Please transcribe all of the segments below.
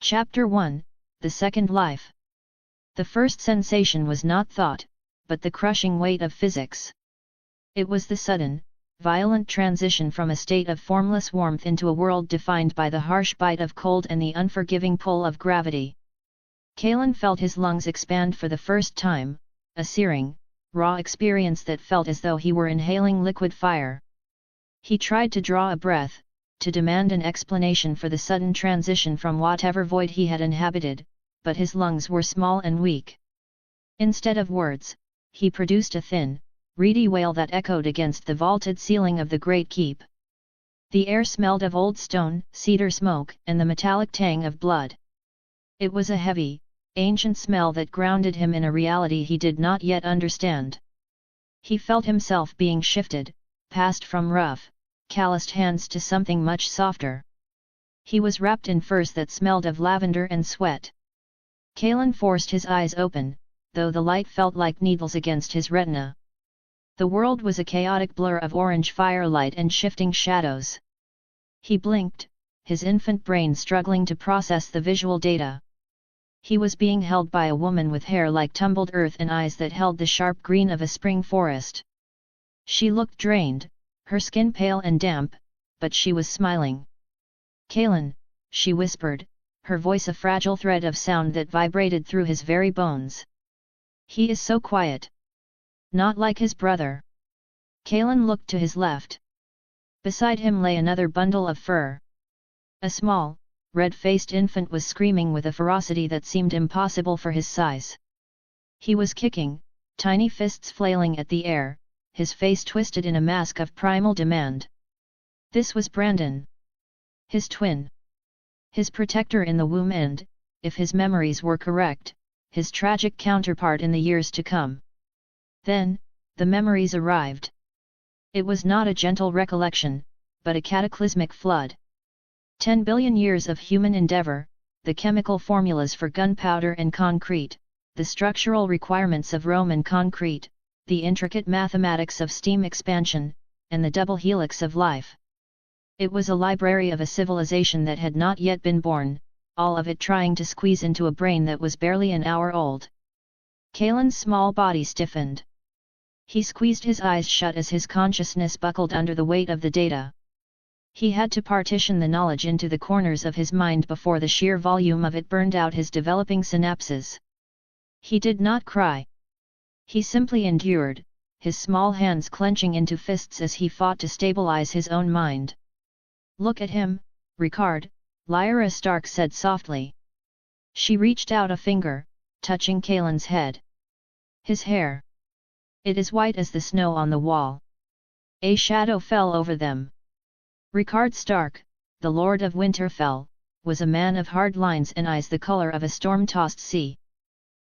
Chapter 1, The Second Life. The first sensation was not thought, but the crushing weight of physics. It was the sudden, violent transition from a state of formless warmth into a world defined by the harsh bite of cold and the unforgiving pull of gravity. Kaelen felt his lungs expand for the first time, a searing, raw experience that felt as though he were inhaling liquid fire. He tried to draw a breath, to demand an explanation for the sudden transition from whatever void he had inhabited, but his lungs were small and weak. Instead of words, he produced a thin, reedy wail that echoed against the vaulted ceiling of the great keep. The air smelled of old stone, cedar smoke, and the metallic tang of blood. It was a heavy, ancient smell that grounded him in a reality he did not yet understand. He felt himself being shifted, passed from rough, calloused hands to something much softer. He was wrapped in furs that smelled of lavender and sweat. Kaelen forced his eyes open, though the light felt like needles against his retina. The world was a chaotic blur of orange firelight and shifting shadows. He blinked, his infant brain struggling to process the visual data. He was being held by a woman with hair like tumbled earth and eyes that held the sharp green of a spring forest. She looked drained, her skin pale and damp, but she was smiling. "Kaelen," she whispered, her voice a fragile thread of sound that vibrated through his very bones. "He is so quiet. Not like his brother." Kaelen looked to his left. Beside him lay another bundle of fur. A small, red-faced infant was screaming with a ferocity that seemed impossible for his size. He was kicking, tiny fists flailing at the air, his face twisted in a mask of primal demand. This was Brandon. His twin. His protector in the womb and, if his memories were correct, his tragic counterpart in the years to come. Then, the memories arrived. It was not a gentle recollection, but a cataclysmic flood. 10 billion years of human endeavor, the chemical formulas for gunpowder and concrete, the structural requirements of Roman concrete, the intricate mathematics of steam expansion, and the double helix of life. It was a library of a civilization that had not yet been born, all of it trying to squeeze into a brain that was barely an hour old. Kaelen's small body stiffened. He squeezed his eyes shut as his consciousness buckled under the weight of the data. He had to partition the knowledge into the corners of his mind before the sheer volume of it burned out his developing synapses. He did not cry. He simply endured, his small hands clenching into fists as he fought to stabilize his own mind. "Look at him, Ricard," Lyra Stark said softly. She reached out a finger, touching Kaelen's head. "His hair. It is white as the snow on the wall." A shadow fell over them. Ricard Stark, the Lord of Winterfell, was a man of hard lines and eyes the color of a storm-tossed sea.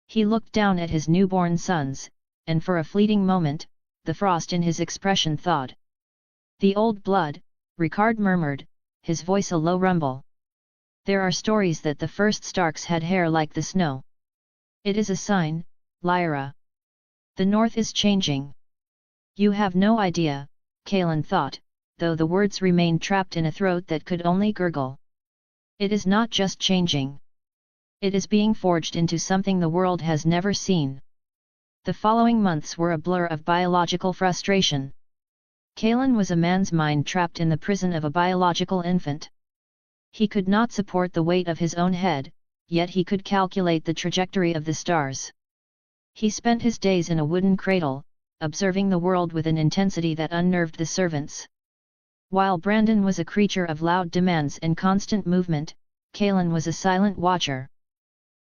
He looked down at his newborn sons, and for a fleeting moment, the frost in his expression thawed. "The old blood," Ricard murmured, his voice a low rumble. "There are stories that the first Starks had hair like the snow. It is a sign, Lyra. The North is changing." "You have no idea," Kaelen thought, though the words remained trapped in a throat that could only gurgle. "It is not just changing. It is being forged into something the world has never seen." The following months were a blur of biological frustration. Kaelen was a man's mind trapped in the prison of a biological infant. He could not support the weight of his own head, yet he could calculate the trajectory of the stars. He spent his days in a wooden cradle, observing the world with an intensity that unnerved the servants. While Brandon was a creature of loud demands and constant movement, Kaelen was a silent watcher.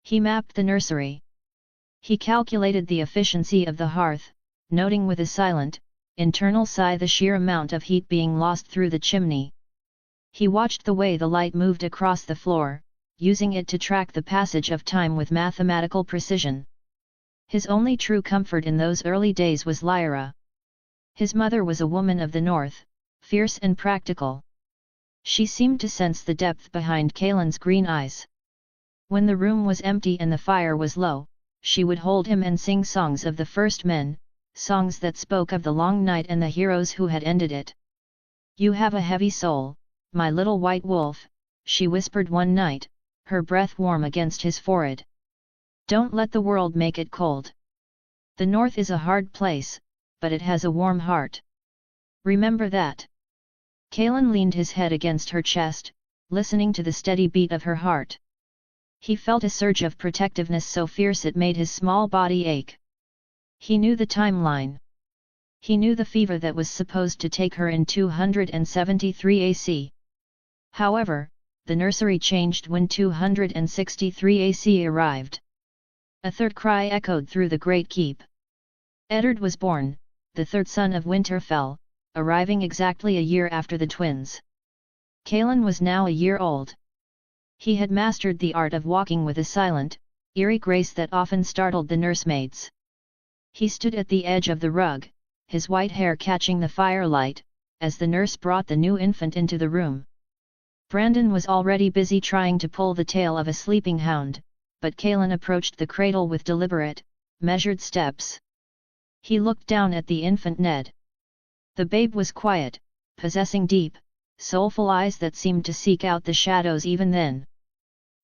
He mapped the nursery. He calculated the efficiency of the hearth, noting with a silent, internal sigh the sheer amount of heat being lost through the chimney. He watched the way the light moved across the floor, using it to track the passage of time with mathematical precision. His only true comfort in those early days was Lyra. His mother was a woman of the North, fierce and practical. She seemed to sense the depth behind Kaelen's green eyes. When the room was empty and the fire was low, she would hold him and sing songs of the first men, songs that spoke of the long night and the heroes who had ended it. "You have a heavy soul, my little white wolf," she whispered one night, her breath warm against his forehead. Don't let the world make it cold. The north is a hard place, but it has a warm heart. Remember that. Kaelen leaned his head against her chest, listening to the steady beat of her heart. He felt a surge of protectiveness so fierce it made his small body ache. He knew the timeline. He knew the fever that was supposed to take her in 273 AC. However, the nursery changed when 263 AC arrived. A third cry echoed through the great keep. Eddard was born, the third son of Winterfell, arriving exactly a year after the twins. Kaelen was now a year old. He had mastered the art of walking with a silent, eerie grace that often startled the nursemaids. He stood at the edge of the rug, his white hair catching the firelight, as the nurse brought the new infant into the room. Brandon was already busy trying to pull the tail of a sleeping hound, but Kaelen approached the cradle with deliberate, measured steps. He looked down at the infant Ned. The babe was quiet, possessing deep, soulful eyes that seemed to seek out the shadows even then.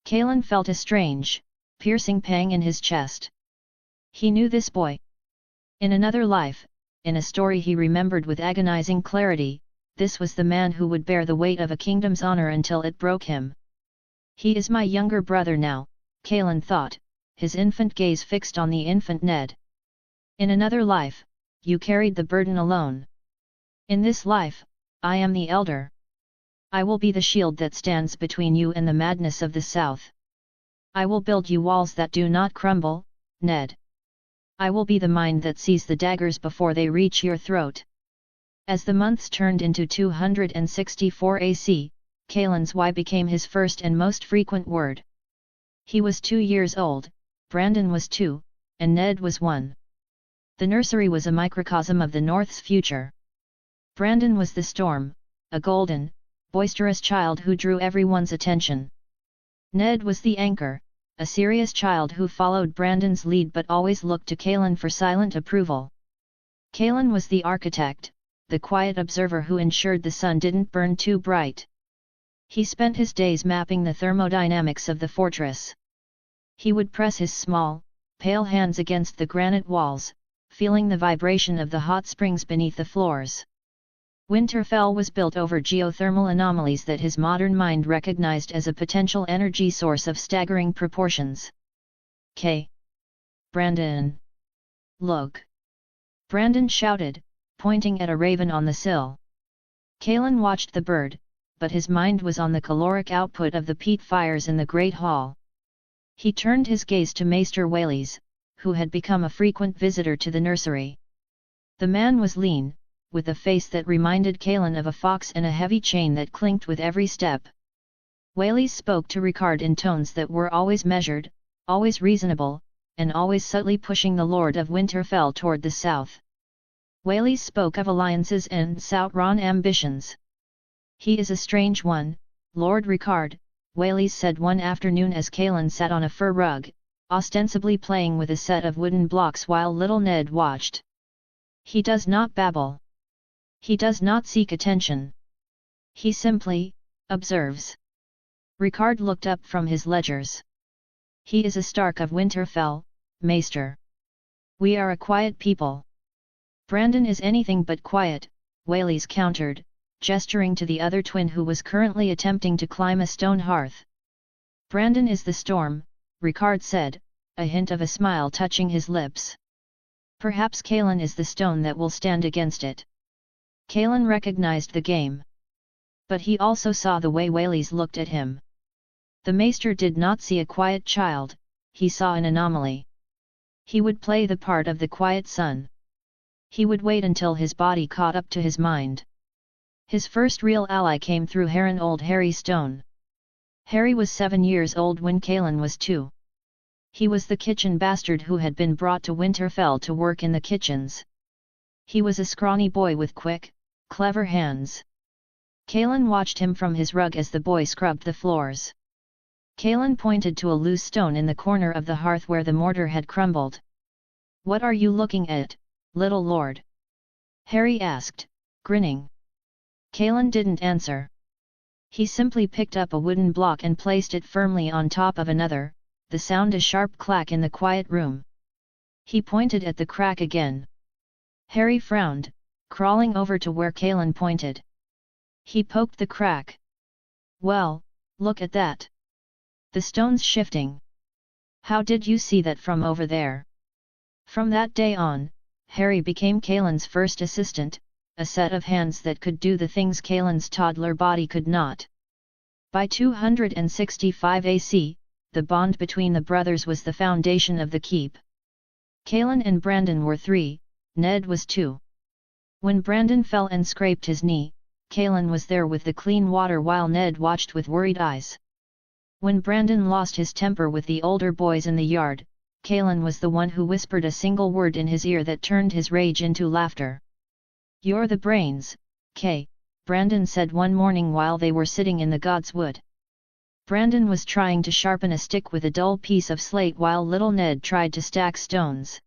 Kaelen felt a strange, piercing pang in his chest. He knew this boy. In another life, in a story he remembered with agonizing clarity, this was the man who would bear the weight of a kingdom's honor until it broke him. He is my younger brother now, Kaelen thought, his infant gaze fixed on the infant Ned. In another life, you carried the burden alone. In this life, I am the elder. I will be the shield that stands between you and the madness of the south. I will build you walls that do not crumble, Ned. I will be the mind that sees the daggers before they reach your throat. As the months turned into 264 AC, Kaelen's Y became his first and most frequent word. He was 2 years old, Brandon was 2, and Ned was 1. The nursery was a microcosm of the North's future. Brandon was the storm, a golden, boisterous child who drew everyone's attention. Ned was the anchor, a serious child who followed Brandon's lead but always looked to Kaelen for silent approval. Kaelen was the architect, the quiet observer who ensured the sun didn't burn too bright. He spent his days mapping the thermodynamics of the fortress. He would press his small, pale hands against the granite walls, feeling the vibration of the hot springs beneath the floors. Winterfell was built over geothermal anomalies that his modern mind recognized as a potential energy source of staggering proportions. Brandon! Look! Brandon shouted, pointing at a raven on the sill. Kaelen watched the bird, but his mind was on the caloric output of the peat fires in the great hall. He turned his gaze to Maester Whaleys, who had become a frequent visitor to the nursery. The man was lean, with a face that reminded Kaelen of a fox and a heavy chain that clinked with every step. Whaleys spoke to Ricard in tones that were always measured, always reasonable, and always subtly pushing the Lord of Winterfell toward the south. Whaleys spoke of alliances and Sauron ambitions. He is a strange one, Lord Ricard, Whaleys said one afternoon as Kaelen sat on a fur rug, ostensibly playing with a set of wooden blocks while little Ned watched. He does not babble. He does not seek attention. He simply observes. Ricard looked up from his ledgers. He is a Stark of Winterfell, Maester. We are a quiet people. Brandon is anything but quiet, Whaleys countered, gesturing to the other twin who was currently attempting to climb a stone hearth. Brandon is the storm, Ricard said, a hint of a smile touching his lips. Perhaps Kaelen is the stone that will stand against it. Kaelen recognized the game. But he also saw the way Whaleys looked at him. The Maester did not see a quiet child, he saw an anomaly. He would play the part of the quiet son. He would wait until his body caught up to his mind. His first real ally came through old Harry Stone. Harry was 7 years old when Kaelen was 2. He was the kitchen bastard who had been brought to Winterfell to work in the kitchens. He was a scrawny boy with quick, clever hands. Kaelen watched him from his rug as the boy scrubbed the floors. Kaelen pointed to a loose stone in the corner of the hearth where the mortar had crumbled. "What are you looking at, little lord?" Harry asked, grinning. Kaelen didn't answer. He simply picked up a wooden block and placed it firmly on top of another, the sound a sharp clack in the quiet room. He pointed at the crack again. Harry frowned, crawling over to where Kaelen pointed. He poked the crack. Well, look at that. The stone's shifting. How did you see that from over there? From that day on, Harry became Kaelen's first assistant, a set of hands that could do the things Kaelen's toddler body could not. By 265 AC, the bond between the brothers was the foundation of the keep. Kaelen and Brandon were 3, Ned was 2. When Brandon fell and scraped his knee, Kaelen was there with the clean water while Ned watched with worried eyes. When Brandon lost his temper with the older boys in the yard, Kaelen was the one who whispered a single word in his ear that turned his rage into laughter. "You're the brains, Kay," Brandon said one morning while they were sitting in the God's Wood. Brandon was trying to sharpen a stick with a dull piece of slate while little Ned tried to stack stones.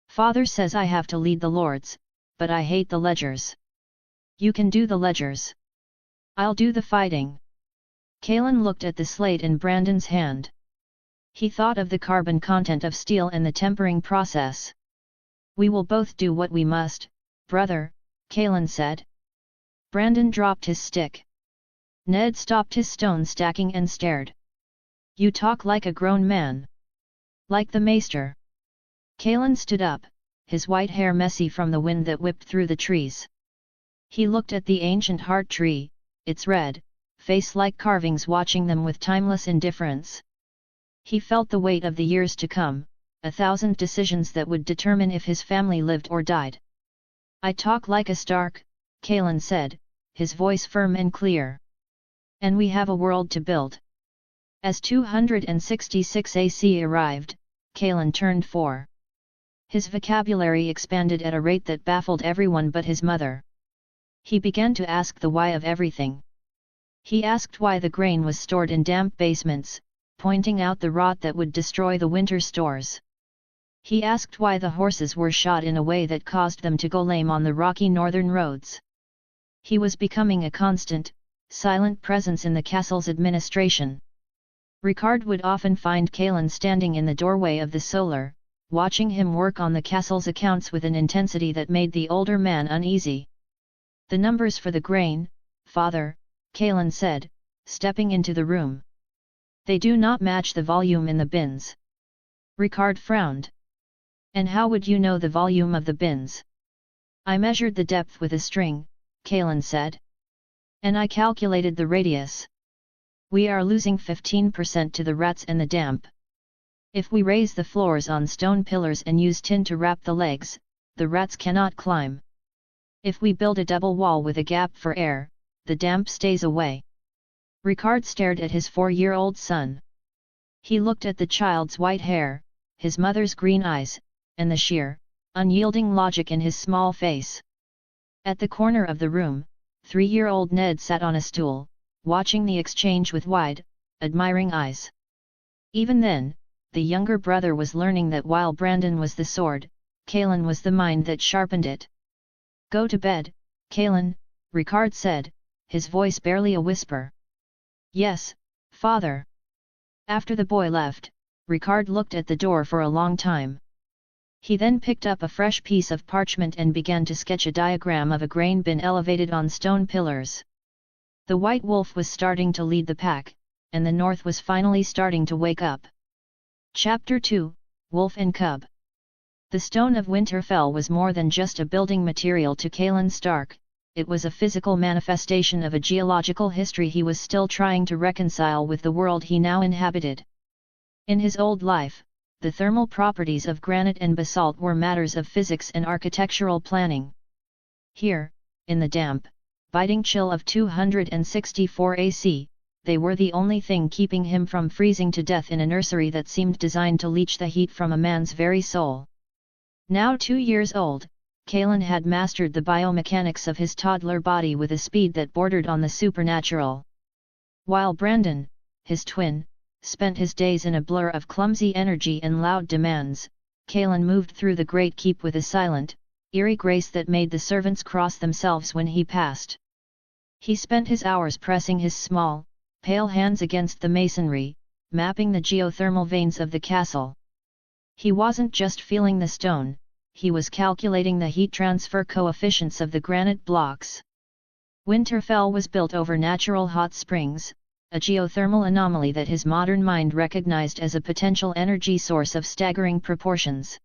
"Father says I have to lead the lords, but I hate the ledgers." "You can do the ledgers. I'll do the fighting." Kaelen looked at the slate in Brandon's hand. He thought of the carbon content of steel and the tempering process. "We will both do what we must, brother," Kaelen said. Brandon dropped his stick. Ned stopped his stone stacking and stared. "You talk like a grown man. Like the maester." Kaelen stood up, his white hair messy from the wind that whipped through the trees. He looked at the ancient heart tree, its red, face-like carvings watching them with timeless indifference. He felt the weight of the years to come, 1,000 decisions that would determine if his family lived or died. "I talk like a Stark," Kaelen said, his voice firm and clear. "And we have a world to build." As 266 AC arrived, Kaelen turned 4. His vocabulary expanded at a rate that baffled everyone but his mother. He began to ask the why of everything. He asked why the grain was stored in damp basements, pointing out the rot that would destroy the winter stores. He asked why the horses were shod in a way that caused them to go lame on the rocky northern roads. He was becoming a constant, silent presence in the castle's administration. Ricard would often find Kaelen standing in the doorway of the solar, watching him work on the castle's accounts with an intensity that made the older man uneasy. "The numbers for the grain, father," Kaelen said, stepping into the room. "They do not match the volume in the bins." Ricard frowned. "And how would you know the volume of the bins?" "I measured the depth with a string," Kaelen said. "And I calculated the radius. We are losing 15% to the rats and the damp. If we raise the floors on stone pillars and use tin to wrap the legs, the rats cannot climb. If we build a double wall with a gap for air, the damp stays away." Ricard stared at his 4-year-old son. He looked at the child's white hair, his mother's green eyes, and the sheer, unyielding logic in his small face. At the corner of the room, 3-year-old Ned sat on a stool, watching the exchange with wide, admiring eyes. Even then, the younger brother was learning that while Brandon was the sword, Kaelen was the mind that sharpened it. "Go to bed, Kaelen," Ricard said, his voice barely a whisper. "Yes, father." After the boy left, Ricard looked at the door for a long time. He then picked up a fresh piece of parchment and began to sketch a diagram of a grain bin elevated on stone pillars. The White Wolf was starting to lead the pack, and the North was finally starting to wake up. Chapter 2, Wolf and Cub. The stone of Winterfell was more than just a building material to Kaelen Stark, it was a physical manifestation of a geological history he was still trying to reconcile with the world he now inhabited. In his old life, the thermal properties of granite and basalt were matters of physics and architectural planning. Here, in the damp, biting chill of 264 AC, they were the only thing keeping him from freezing to death in a nursery that seemed designed to leach the heat from a man's very soul. Now 2 years old, Kaelen had mastered the biomechanics of his toddler body with a speed that bordered on the supernatural. While Brandon, his twin, spent his days in a blur of clumsy energy and loud demands, Kaelen moved through the great keep with a silent, eerie grace that made the servants cross themselves when he passed. He spent his hours pressing his small, pale hands against the masonry, mapping the geothermal veins of the castle. He wasn't just feeling the stone, he was calculating the heat transfer coefficients of the granite blocks. Winterfell was built over natural hot springs, a geothermal anomaly that his modern mind recognized as a potential energy source of staggering proportions.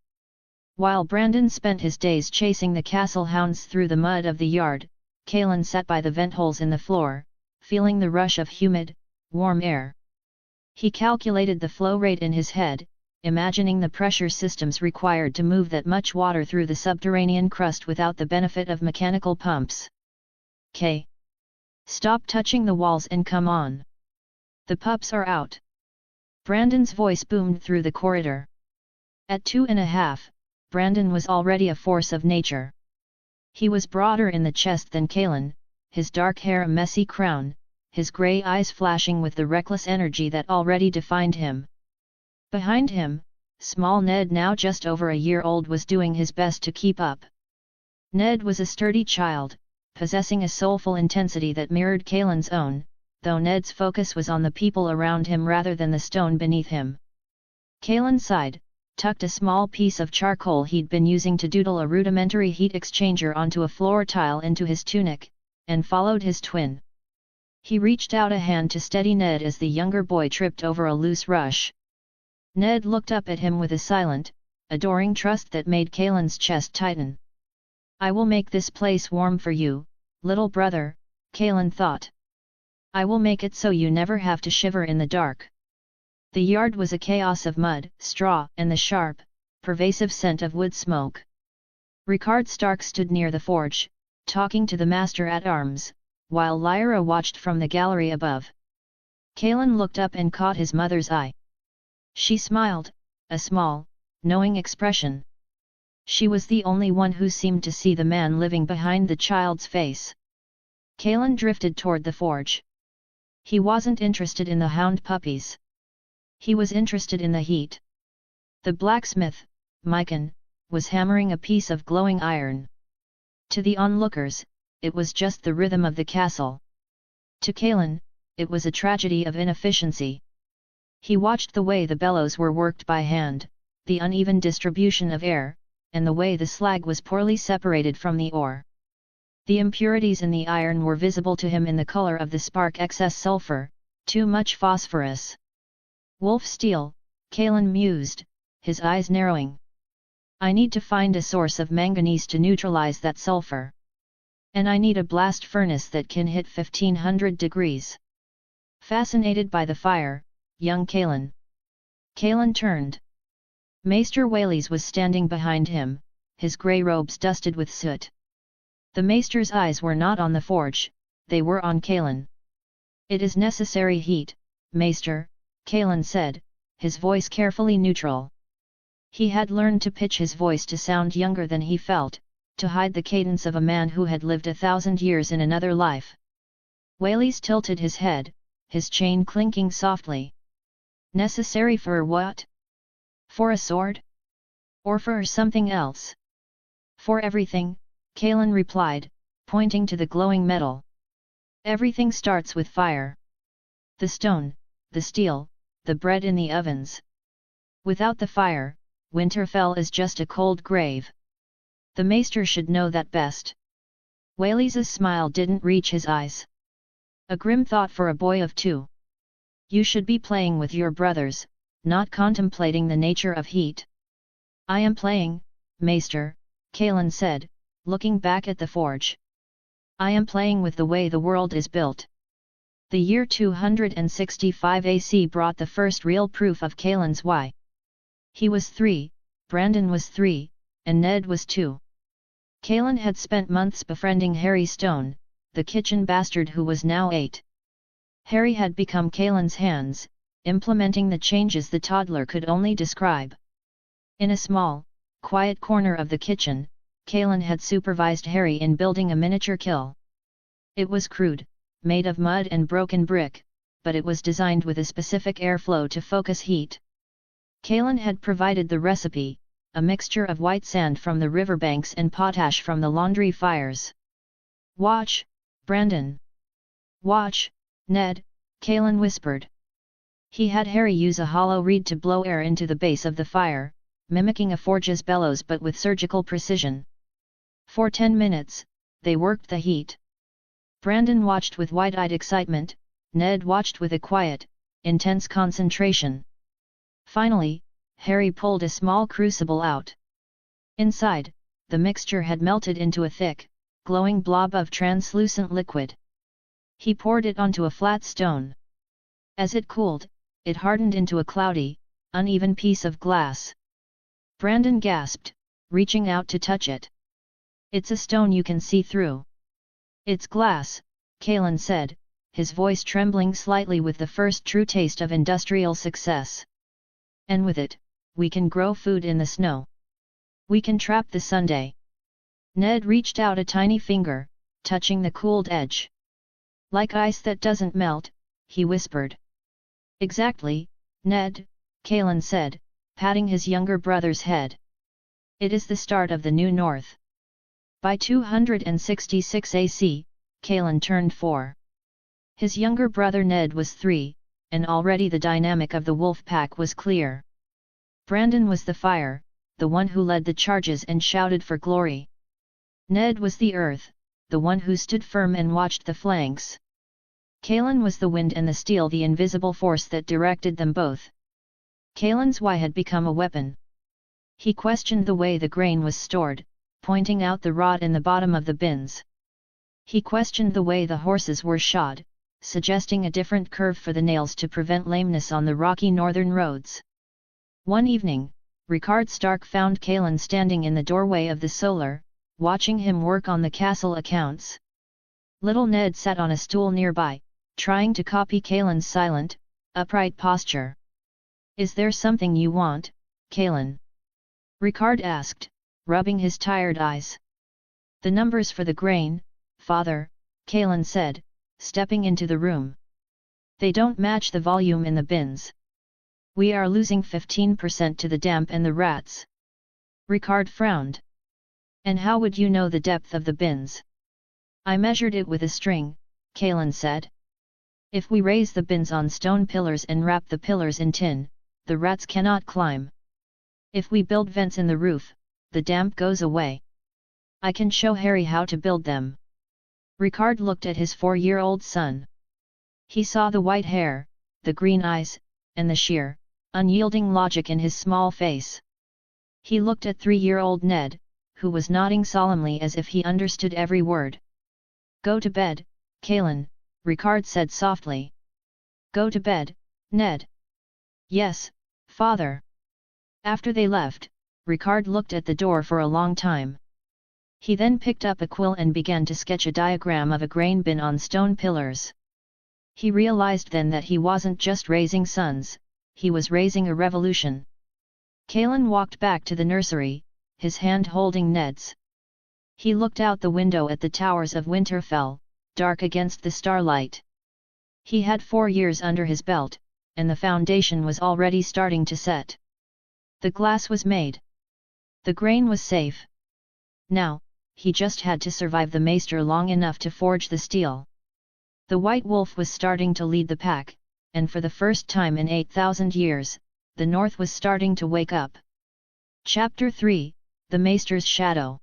While Brandon spent his days chasing the castle hounds through the mud of the yard, Kaelen sat by the vent holes in the floor, feeling the rush of humid, warm air. He calculated the flow rate in his head, imagining the pressure systems required to move that much water through the subterranean crust without the benefit of mechanical pumps. Stop touching the walls and come on. The pups are out. Brandon's voice boomed through the corridor. At 2.5, Brandon was already a force of nature. He was broader in the chest than Kaelen, his dark hair a messy crown, his grey eyes flashing with the reckless energy that already defined him. Behind him, small Ned, now just over a year old, was doing his best to keep up. Ned was a sturdy child, possessing a soulful intensity that mirrored Kaelen's own, though Ned's focus was on the people around him rather than the stone beneath him. Kaelen sighed, tucked a small piece of charcoal he'd been using to doodle a rudimentary heat exchanger onto a floor tile into his tunic, and followed his twin. He reached out a hand to steady Ned as the younger boy tripped over a loose rush. Ned looked up at him with a silent, adoring trust that made Kaelen's chest tighten. "I will make this place warm for you, little brother," Kaelen thought. "I will make it so you never have to shiver in the dark." The yard was a chaos of mud, straw, and the sharp, pervasive scent of wood smoke. Ricard Stark stood near the forge, talking to the master-at-arms, while Lyra watched from the gallery above. Kaelen looked up and caught his mother's eye. She smiled, a small, knowing expression. She was the only one who seemed to see the man living behind the child's face. Kaelen drifted toward the forge. He wasn't interested in the hound puppies. He was interested in the heat. The blacksmith, Mycon, was hammering a piece of glowing iron. To the onlookers, it was just the rhythm of the castle. To Kaelen, it was a tragedy of inefficiency. He watched the way the bellows were worked by hand, the uneven distribution of air, and the way the slag was poorly separated from the ore. The impurities in the iron were visible to him in the color of the spark: excess sulfur, too much phosphorus. Wolf steel, Kaelen mused, his eyes narrowing. "I need to find a source of manganese to neutralize that sulfur. And I need a blast furnace that can hit 1500 degrees. Fascinated by the fire, young Kaelen. Kaelen turned. Maester Whaleys was standing behind him, his grey robes dusted with soot. The maester's eyes were not on the forge, they were on Kaelen. "It is necessary heat, maester," Kaelen said, his voice carefully neutral. He had learned to pitch his voice to sound younger than he felt, to hide the cadence of a man who had lived 1,000 years in another life. Whaleys tilted his head, his chain clinking softly. "Necessary for what? For a sword? Or for something else?" "For everything," Kaelen replied, pointing to the glowing metal. "Everything starts with fire. The stone, the steel, the bread in the ovens. Without the fire, Winterfell is just a cold grave. The maester should know that best." Whaleys' smile didn't reach his eyes. A grim thought for a boy of 2. "You should be playing with your brothers, not contemplating the nature of heat." "I am playing, maester," Kaelen said, looking back at the forge. "I am playing with the way the world is built." The year 265 AC brought the first real proof of Kaelen's why. He was 3, Brandon was 3, and Ned was 2. Kaelen had spent months befriending Harry Stone, the kitchen bastard who was now 8. Harry had become Kaelen's hands, implementing the changes the toddler could only describe. In a small, quiet corner of the kitchen, Kaelen had supervised Harry in building a miniature kiln. It was crude, made of mud and broken brick, but it was designed with a specific airflow to focus heat. Kaelen had provided the recipe, a mixture of white sand from the riverbanks and potash from the laundry fires. "Watch, Brandon," "Watch, Ned," Kaelen whispered. He had Harry use a hollow reed to blow air into the base of the fire, mimicking a forge's bellows but with surgical precision. For 10 minutes, they worked the heat. Brandon watched with wide-eyed excitement, Ned watched with a quiet, intense concentration. Finally, Harry pulled a small crucible out. Inside, the mixture had melted into a thick, glowing blob of translucent liquid. He poured it onto a flat stone. As it cooled, it hardened into a cloudy, uneven piece of glass. Brandon gasped, reaching out to touch it. "It's a stone you can see through." "It's glass," Kaelen said, his voice trembling slightly with the first true taste of industrial success. "And with it, we can grow food in the snow. We can trap the Sunday." Ned reached out a tiny finger, touching the cooled edge. "Like ice that doesn't melt," he whispered. "Exactly, Ned," Kaelen said, patting his younger brother's head. "It is the start of the new north." By 266 AC, Kaelen turned 4. His younger brother Ned was 3, and already the dynamic of the wolf pack was clear. Brandon was the fire, the one who led the charges and shouted for glory. Ned was the earth, the one who stood firm and watched the flanks. Kaelen was the wind and the steel, the invisible force that directed them both. Kaelen's why had become a weapon. He questioned the way the grain was stored, pointing out the rot in the bottom of the bins. He questioned the way the horses were shod, suggesting a different curve for the nails to prevent lameness on the rocky northern roads. One evening, Ricard Stark found Kaelen standing in the doorway of the solar, watching him work on the castle accounts. Little Ned sat on a stool nearby, trying to copy Kaelen's silent, upright posture. "Is there something you want, Kaelen?" Ricard asked, rubbing his tired eyes. "The numbers for the grain, father," Kaelen said, stepping into the room. "They don't match the volume in the bins. We are losing 15% to the damp and the rats." Ricard frowned. "And how would you know the depth of the bins?" "I measured it with a string," Kaelen said. "If we raise the bins on stone pillars and wrap the pillars in tin, the rats cannot climb. If we build vents in the roof, the damp goes away. I can show Harry how to build them." Ricard looked at his 4-year-old son. He saw the white hair, the green eyes, and the sheer, unyielding logic in his small face. He looked at 3-year-old Ned, who was nodding solemnly as if he understood every word. "Go to bed, Kaelen," Ricard said softly. "Go to bed, Ned." "Yes, father." After they left, Ricard looked at the door for a long time. He then picked up a quill and began to sketch a diagram of a grain bin on stone pillars. He realized then that he wasn't just raising sons, he was raising a revolution. Kaelen walked back to the nursery, his hand holding Ned's. He looked out the window at the towers of Winterfell, dark against the starlight. He had 4 years under his belt, and the foundation was already starting to set. The glass was made. The grain was safe. Now, he just had to survive the maester long enough to forge the steel. The White Wolf was starting to lead the pack, and for the first time in 8,000 years, the North was starting to wake up. Chapter 3, The Maester's Shadow.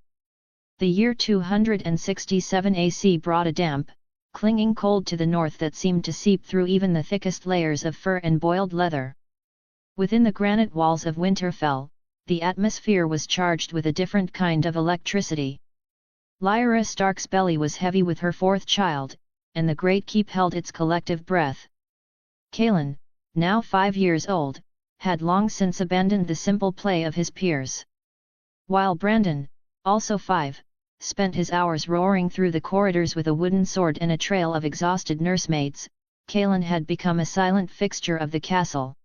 The year 267 AC brought a damp, clinging cold to the north that seemed to seep through even the thickest layers of fur and boiled leather. Within the granite walls of Winterfell, the atmosphere was charged with a different kind of electricity. Lyra Stark's belly was heavy with her 4th child, and the great keep held its collective breath. Kaelen, now 5 years old, had long since abandoned the simple play of his peers. While Brandon, also 5, spent his hours roaring through the corridors with a wooden sword and a trail of exhausted nursemaids, Kaelen had become a silent fixture of the castle.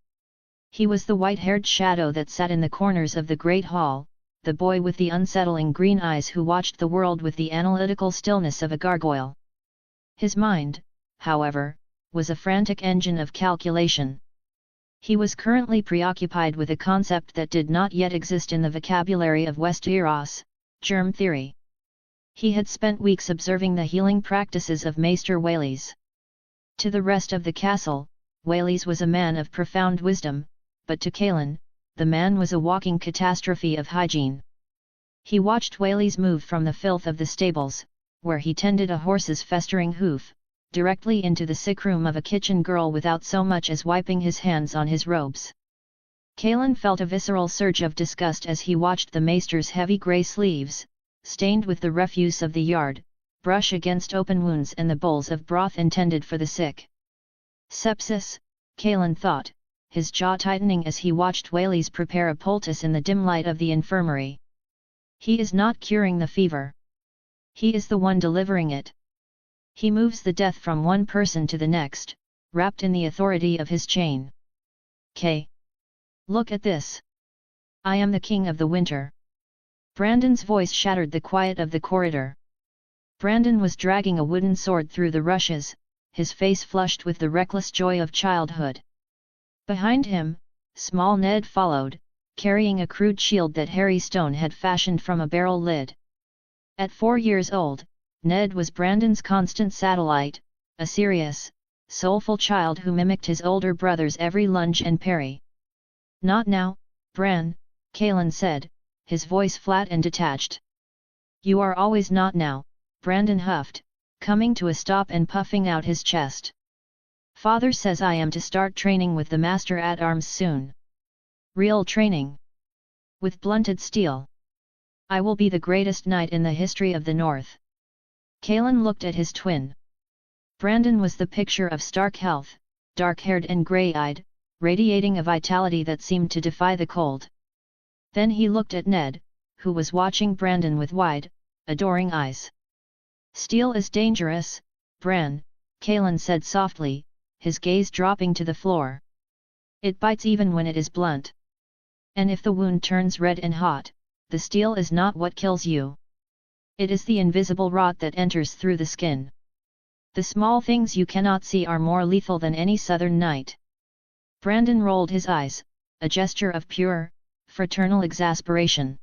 He was the white-haired shadow that sat in the corners of the great hall, the boy with the unsettling green eyes who watched the world with the analytical stillness of a gargoyle. His mind, however, was a frantic engine of calculation. He was currently preoccupied with a concept that did not yet exist in the vocabulary of Westeros, germ theory. He had spent weeks observing the healing practices of Maester Wales. To the rest of the castle, Wales was a man of profound wisdom, but to Kaelen, the man was a walking catastrophe of hygiene. He watched Wales move from the filth of the stables, where he tended a horse's festering hoof, directly into the sick room of a kitchen girl without so much as wiping his hands on his robes. Kaelen felt a visceral surge of disgust as he watched the maester's heavy grey sleeves, stained with the refuse of the yard, brush against open wounds and the bowls of broth intended for the sick. Sepsis, Kaelen thought, his jaw tightening as he watched Wales prepare a poultice in the dim light of the infirmary. He is not curing the fever. He is the one delivering it. He moves the death from one person to the next, wrapped in the authority of his chain. Look at this. I am the king of the winter. Brandon's voice shattered the quiet of the corridor. Brandon was dragging a wooden sword through the rushes, his face flushed with the reckless joy of childhood. Behind him, small Ned followed, carrying a crude shield that Harry Stone had fashioned from a barrel lid. At 4 years old, Ned was Brandon's constant satellite, a serious, soulful child who mimicked his older brother's every lunge and parry. Not now, Bran, Kaelen said, his voice flat and detached. You are always not now, Brandon huffed, coming to a stop and puffing out his chest. Father says I am to start training with the Master at Arms soon. Real training. With blunted steel. I will be the greatest knight in the history of the North. Kaelen looked at his twin. Brandon was the picture of stark health, dark-haired and grey-eyed, radiating a vitality that seemed to defy the cold. Then he looked at Ned, who was watching Brandon with wide, adoring eyes. Steel is dangerous, Bran, Kaelen said softly, his gaze dropping to the floor. It bites even when it is blunt. And if the wound turns red and hot, the steel is not what kills you. It is the invisible rot that enters through the skin. The small things you cannot see are more lethal than any southern night. Brandon rolled his eyes, a gesture of pure, fraternal exasperation.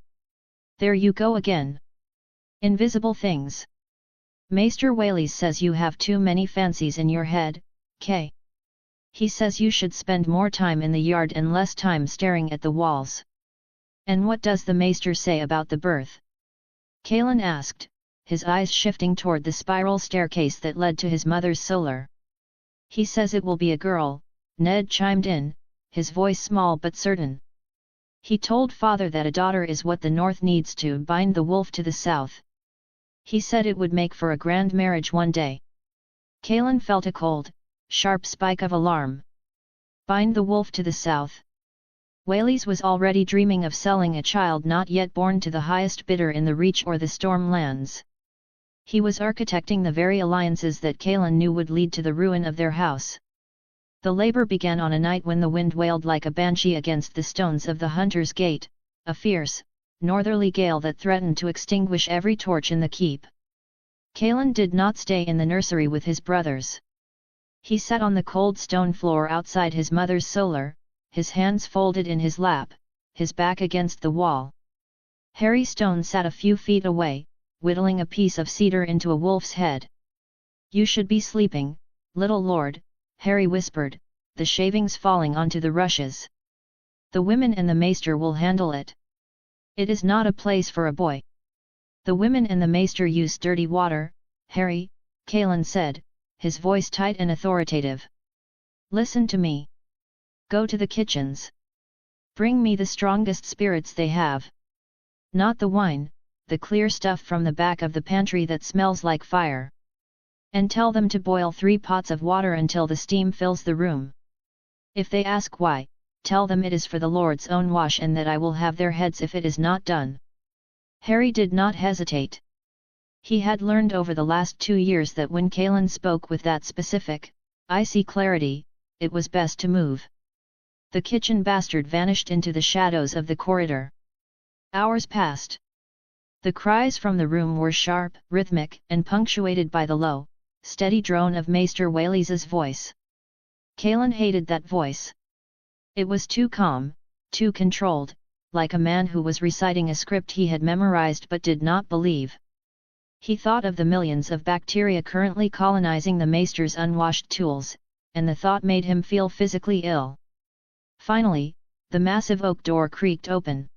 There you go again. Invisible things. Maester Wales says you have too many fancies in your head, Kay. He says you should spend more time in the yard and less time staring at the walls. And what does the Maester say about the birth? Kaelen asked, his eyes shifting toward the spiral staircase that led to his mother's solar. He says it will be a girl, Ned chimed in, his voice small but certain. He told father that a daughter is what the North needs to bind the wolf to the South. He said it would make for a grand marriage one day. Kaelen felt a cold, sharp spike of alarm. Bind the wolf to the South. Wales was already dreaming of selling a child not yet born to the highest bidder in the Reach or the Storm lands. He was architecting the very alliances that Kaelen knew would lead to the ruin of their house. The labor began on a night when the wind wailed like a banshee against the stones of the Hunter's Gate, a fierce, northerly gale that threatened to extinguish every torch in the keep. Kaelen did not stay in the nursery with his brothers. He sat on the cold stone floor outside his mother's solar, his hands folded in his lap, his back against the wall. Harry Stone sat a few feet away, whittling a piece of cedar into a wolf's head. You should be sleeping, little lord, Harry whispered, the shavings falling onto the rushes. The women and the maester will handle it. It is not a place for a boy. The women and the maester use dirty water, Harry, Kaelen said, his voice tight and authoritative. Listen to me. Go to the kitchens. Bring me the strongest spirits they have. Not the wine, the clear stuff from the back of the pantry that smells like fire. And tell them to boil 3 pots of water until the steam fills the room. If they ask why, tell them it is for the Lord's own wash and that I will have their heads if it is not done. Harry did not hesitate. He had learned over the last 2 years that when Kaelen spoke with that specific, icy clarity, it was best to move. The kitchen bastard vanished into the shadows of the corridor. Hours passed. The cries from the room were sharp, rhythmic, and punctuated by the low, steady drone of Maester Wales's voice. Kaelen hated that voice. It was too calm, too controlled, like a man who was reciting a script he had memorized but did not believe. He thought of the millions of bacteria currently colonizing the maester's unwashed tools, and the thought made him feel physically ill. Finally, the massive oak door creaked open.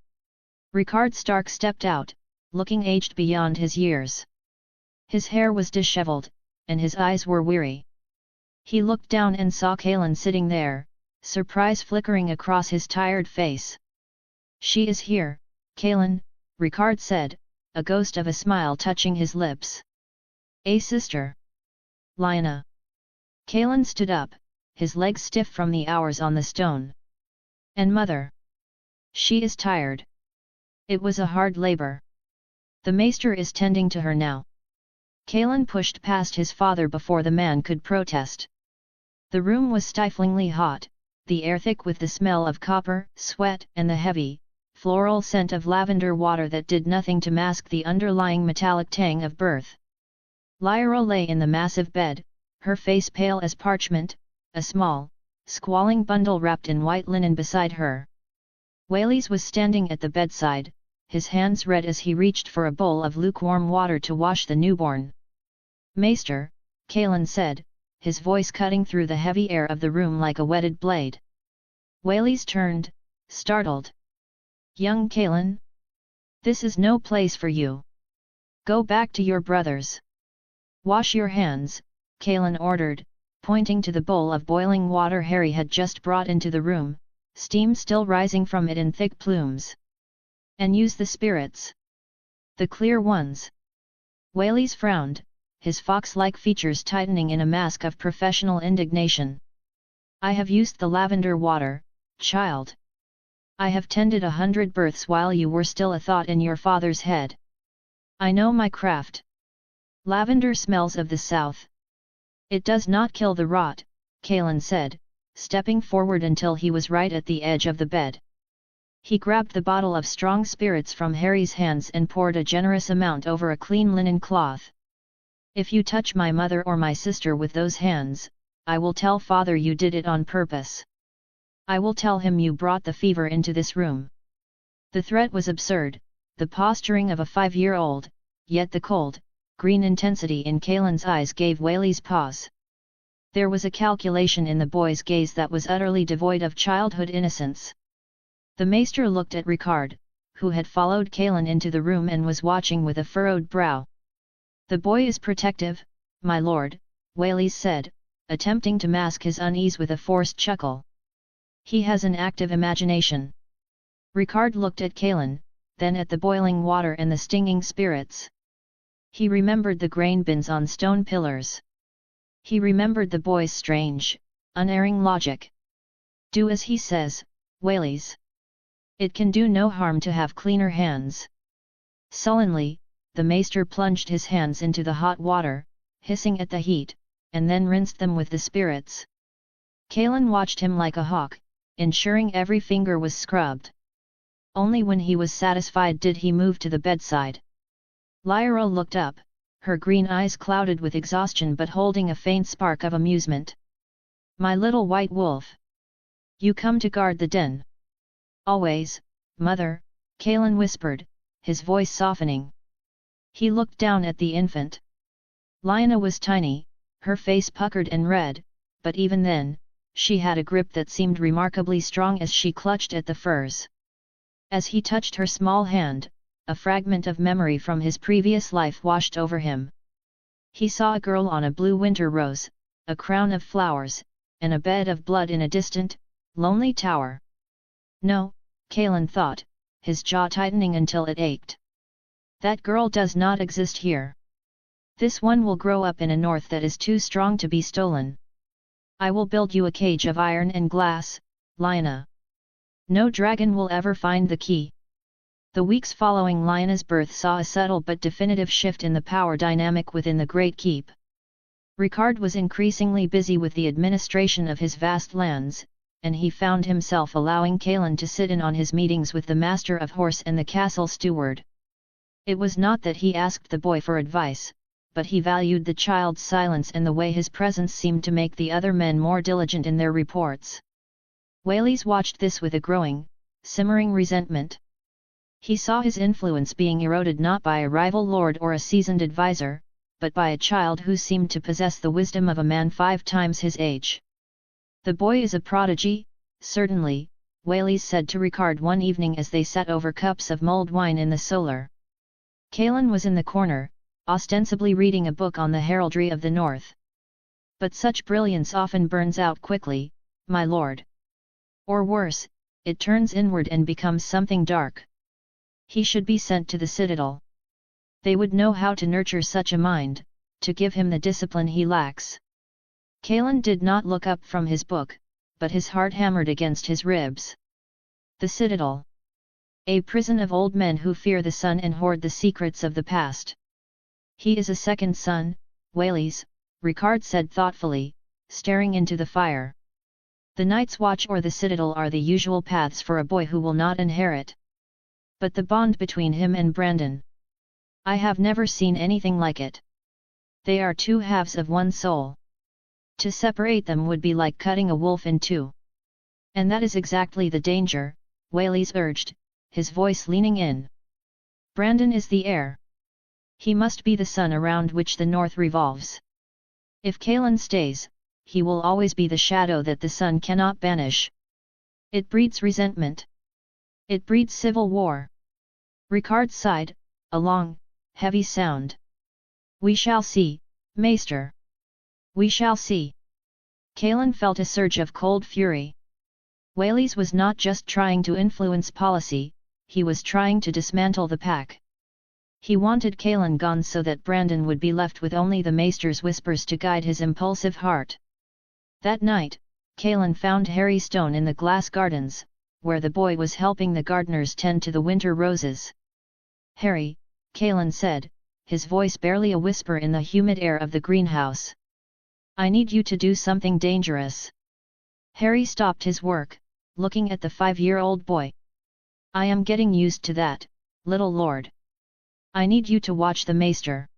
Ricard Stark stepped out, looking aged beyond his years. His hair was disheveled, and his eyes were weary. He looked down and saw Kaelen sitting there, surprise flickering across his tired face. "She is here, Kaelen," Ricard said, a ghost of a smile touching his lips. "A sister. Lyanna." Kaelen stood up, his legs stiff from the hours on the stone. "And mother? She is tired. It was a hard labor. The maester is tending to her now." Kaelen pushed past his father before the man could protest. The room was stiflingly hot, the air thick with the smell of copper, sweat and the heavy, floral scent of lavender water that did nothing to mask the underlying metallic tang of birth. Lyra lay in the massive bed, her face pale as parchment, a small, squalling bundle wrapped in white linen beside her. Wales was standing at the bedside, his hands red as he reached for a bowl of lukewarm water to wash the newborn. "Maester," Kaelen said, his voice cutting through the heavy air of the room like a whetted blade. Wales turned, startled. "Young Kaelen? This is no place for you. Go back to your brothers. Wash your hands," Kaelen ordered, pointing to the bowl of boiling water Harry had just brought into the room, steam still rising from it in thick plumes. "And use the spirits. The clear ones." Wales frowned, his fox-like features tightening in a mask of professional indignation. "I have used the lavender water, child. I have tended 100 births while you were still a thought in your father's head. I know my craft. Lavender smells of the south. It does not kill the rot," Kaelen said, stepping forward until he was right at the edge of the bed. He grabbed the bottle of strong spirits from Harry's hands and poured a generous amount over a clean linen cloth. "If you touch my mother or my sister with those hands, I will tell father you did it on purpose. I will tell him you brought the fever into this room." The threat was absurd, the posturing of a 5-year-old, yet the cold, green intensity in Kaelen's eyes gave Wales pause. There was a calculation in the boy's gaze that was utterly devoid of childhood innocence. The maester looked at Ricard, who had followed Kaelen into the room and was watching with a furrowed brow. "The boy is protective, my lord," Wales said, attempting to mask his unease with a forced chuckle. "He has an active imagination." Ricard looked at Kaelen, then at the boiling water and the stinging spirits. He remembered the grain bins on stone pillars. He remembered the boy's strange, unerring logic. "Do as he says, Wales. It can do no harm to have cleaner hands." Sullenly, the maester plunged his hands into the hot water, hissing at the heat, and then rinsed them with the spirits. Kaelen watched him like a hawk, ensuring every finger was scrubbed. Only when he was satisfied did he move to the bedside. Lyra looked up, her green eyes clouded with exhaustion but holding a faint spark of amusement. "My little white wolf. You come to guard the den." "Always, mother," Kaelen whispered, his voice softening. He looked down at the infant. Lyanna was tiny, her face puckered and red, but even then, she had a grip that seemed remarkably strong as she clutched at the furs. As he touched her small hand, a fragment of memory from his previous life washed over him. He saw a girl on a blue winter rose, a crown of flowers, and a bed of blood in a distant, lonely tower. "No," Kaelen thought, his jaw tightening until it ached. "That girl does not exist here. This one will grow up in a north that is too strong to be stolen. I will build you a cage of iron and glass, Lyanna. No dragon will ever find the key." The weeks following Lyanna's birth saw a subtle but definitive shift in the power dynamic within the Great Keep. Ricard was increasingly busy with the administration of his vast lands, and he found himself allowing Kaelen to sit in on his meetings with the Master of Horse and the castle steward. It was not that he asked the boy for advice, but he valued the child's silence and the way his presence seemed to make the other men more diligent in their reports. Wales watched this with a growing, simmering resentment. He saw his influence being eroded not by a rival lord or a seasoned advisor, but by a child who seemed to possess the wisdom of a man 5 times his age. "The boy is a prodigy, certainly," Wales said to Ricard one evening as they sat over cups of mulled wine in the solar. Kaelen was in the corner, ostensibly reading a book on the heraldry of the north. "But such brilliance often burns out quickly, my lord. Or worse, it turns inward and becomes something dark. He should be sent to the citadel. They would know how to nurture such a mind, to give him the discipline he lacks." Kaelen did not look up from his book, but his heart hammered against his ribs. The citadel. A prison of old men who fear the sun and hoard the secrets of the past. "He is a second son, Wales," Ricard said thoughtfully, staring into the fire. "The Night's Watch or the citadel are the usual paths for a boy who will not inherit. But the bond between him and Brandon. I have never seen anything like it. They are 2 halves of one soul. To separate them would be like cutting a wolf in 2. And that is exactly the danger," Wales urged, his voice leaning in. "Brandon is the heir. He must be the sun around which the north revolves. If Kaelen stays, he will always be the shadow that the sun cannot banish. It breeds resentment. It breeds civil war." Ricard sighed, a long, heavy sound. "We shall see, maester. We shall see." Kaelen felt a surge of cold fury. Wales was not just trying to influence policy, he was trying to dismantle the pack. He wanted Kaelen gone so that Brandon would be left with only the maester's whispers to guide his impulsive heart. That night, Kaelen found Harry Stone in the glass gardens, where the boy was helping the gardeners tend to the winter roses. "Harry," Kaelen said, his voice barely a whisper in the humid air of the greenhouse. "I need you to do something dangerous." Harry stopped his work, looking at the 5-year-old boy. "I am getting used to that, little lord. I need you to watch the maester.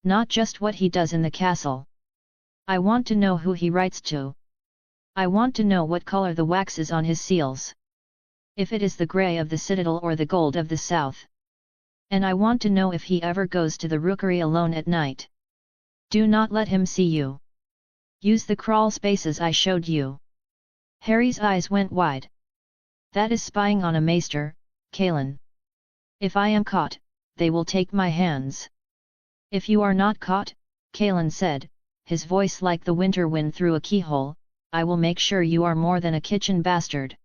Not just what he does in the castle. I want to know who he writes to. I want to know what color the wax is on his seals. If it is the grey of the citadel or the gold of the south. And I want to know if he ever goes to the rookery alone at night. Do not let him see you. Use the crawl spaces I showed you." Harry's eyes went wide. "That is spying on a maester, Kaelen. If I am caught, they will take my hands." "If you are not caught," Kaelen said, his voice like the winter wind through a keyhole, "I will make sure you are more than a kitchen bastard.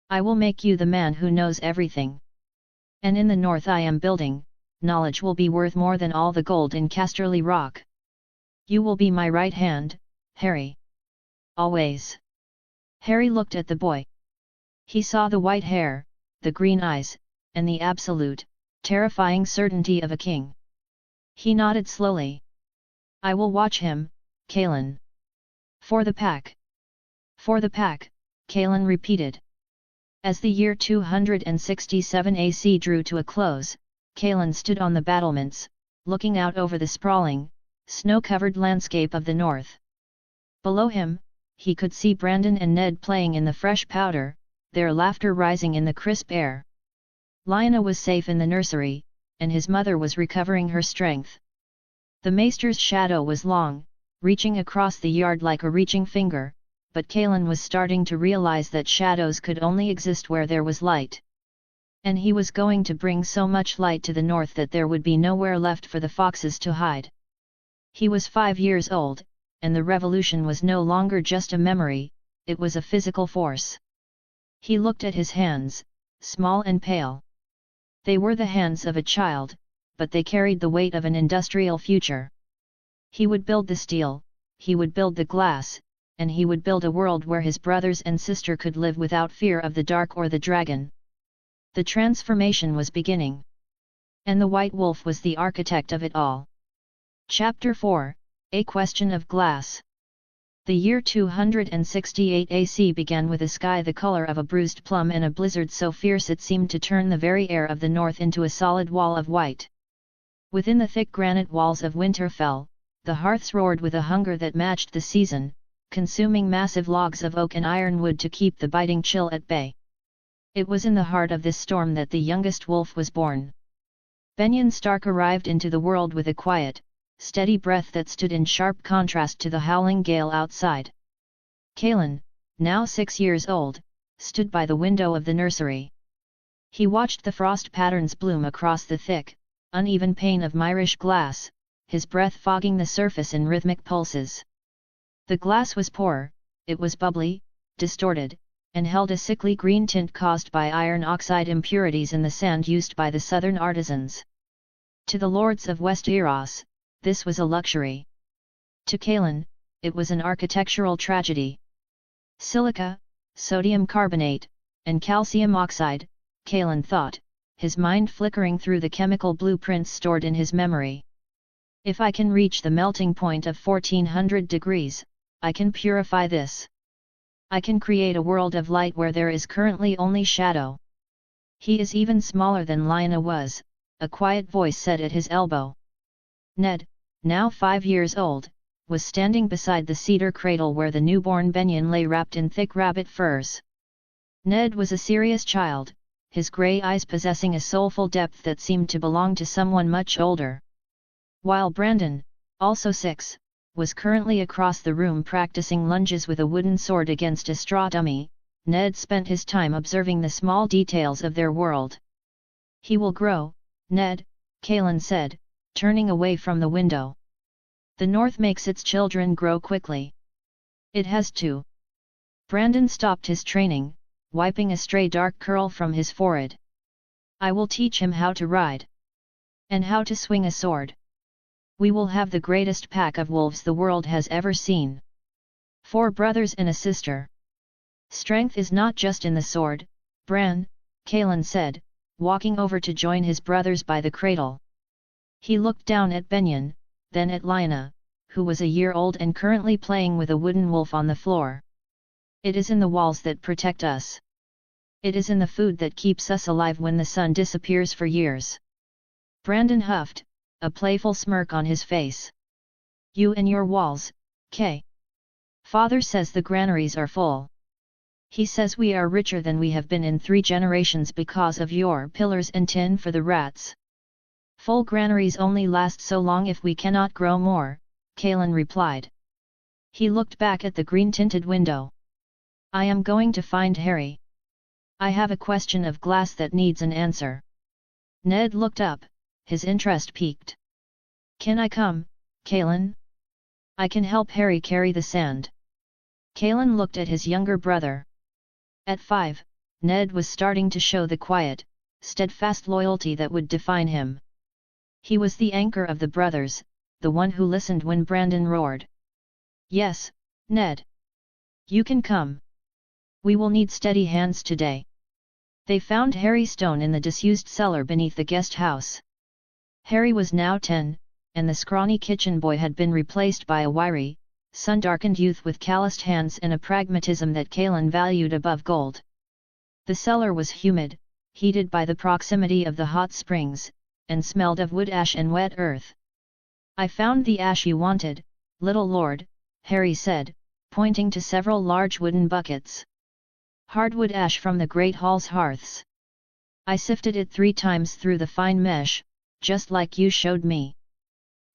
I will make you the man who knows everything. And in the north I am building, knowledge will be worth more than all the gold in Casterly Rock. You will be my right hand, Harry. Always." Harry looked at the boy. He saw the white hair, the green eyes, and the absolute, terrifying certainty of a king. He nodded slowly. "I will watch him, Kaelen. For the pack." "For the pack," Kaelen repeated. As the year 267 AC drew to a close, Kaelen stood on the battlements, looking out over the sprawling, snow-covered landscape of the north. Below him, he could see Brandon and Ned playing in the fresh powder, their laughter rising in the crisp air. Lyanna was safe in the nursery, and his mother was recovering her strength. The maester's shadow was long, reaching across the yard like a reaching finger, but Kaelen was starting to realize that shadows could only exist where there was light. And he was going to bring so much light to the north that there would be nowhere left for the foxes to hide. He was 5 years old, and the revolution was no longer just a memory, it was a physical force. He looked at his hands, small and pale. They were the hands of a child, but they carried the weight of an industrial future. He would build the steel, he would build the glass, and he would build a world where his brothers and sister could live without fear of the dark or the dragon. The transformation was beginning. And the White Wolf was the architect of it all. Chapter 4, A Question of Glass. The year 268 AC began with a sky the color of a bruised plum and a blizzard so fierce it seemed to turn the very air of the north into a solid wall of white. Within the thick granite walls of Winterfell, the hearths roared with a hunger that matched the season, consuming massive logs of oak and ironwood to keep the biting chill at bay. It was in the heart of this storm that the youngest wolf was born. Kaelen Stark arrived into the world with a quiet, steady breath that stood in sharp contrast to the howling gale outside. Kaelen, now 6 years old, stood by the window of the nursery. He watched the frost patterns bloom across the thick, uneven pane of Myrish glass, his breath fogging the surface in rhythmic pulses. The glass was poor, it was bubbly, distorted, and held a sickly green tint caused by iron oxide impurities in the sand used by the southern artisans. To the lords of Westeros, this was a luxury. To Kaelen, it was an architectural tragedy. Silica, sodium carbonate, and calcium oxide, Kaelen thought, his mind flickering through the chemical blueprints stored in his memory. If I can reach the melting point of 1400 degrees, I can purify this. I can create a world of light where there is currently only shadow. He is even smaller than Lyanna was, a quiet voice said at his elbow. Ned, now 5 years old, was standing beside the cedar cradle where the newborn Benjen lay wrapped in thick rabbit furs. Ned was a serious child, his grey eyes possessing a soulful depth that seemed to belong to someone much older. While Brandon, also 6, was currently across the room practicing lunges with a wooden sword against a straw dummy, Ned spent his time observing the small details of their world. He will grow, Ned, Kaelen said, turning away from the window. The North makes its children grow quickly. It has to. Brandon stopped his training, wiping a stray dark curl from his forehead. I will teach him how to ride. And how to swing a sword. We will have the greatest pack of wolves the world has ever seen. 4 brothers and a sister. Strength is not just in the sword, Bran, Kaelen said, walking over to join his brothers by the cradle. He looked down at Benjen, then at Lyanna, who was a year old and currently playing with a wooden wolf on the floor. It is in the walls that protect us. It is in the food that keeps us alive when the sun disappears for years. Brandon huffed, a playful smirk on his face. You and your walls, Kay. Father says the granaries are full. He says we are richer than we have been in 3 generations because of your pillars and tin for the rats. Full granaries only last so long if we cannot grow more, Kaelen replied. He looked back at the green-tinted window. I am going to find Harry. I have a question of glass that needs an answer. Ned looked up, his interest piqued. Can I come, Kaelen? I can help Harry carry the sand. Kaelen looked at his younger brother. At 5, Ned was starting to show the quiet, steadfast loyalty that would define him. He was the anchor of the brothers, the one who listened when Brandon roared. Yes, Ned. You can come. We will need steady hands today. They found Harry Stone in the disused cellar beneath the guest house. Harry was now 10, and the scrawny kitchen boy had been replaced by a wiry, sun-darkened youth with calloused hands and a pragmatism that Kaelen valued above gold. The cellar was humid, heated by the proximity of the hot springs, and smelled of wood ash and wet earth. I found the ash you wanted, little lord, Harry said, pointing to several large wooden buckets. Hardwood ash from the great hall's hearths. I sifted it 3 times through the fine mesh, just like you showed me.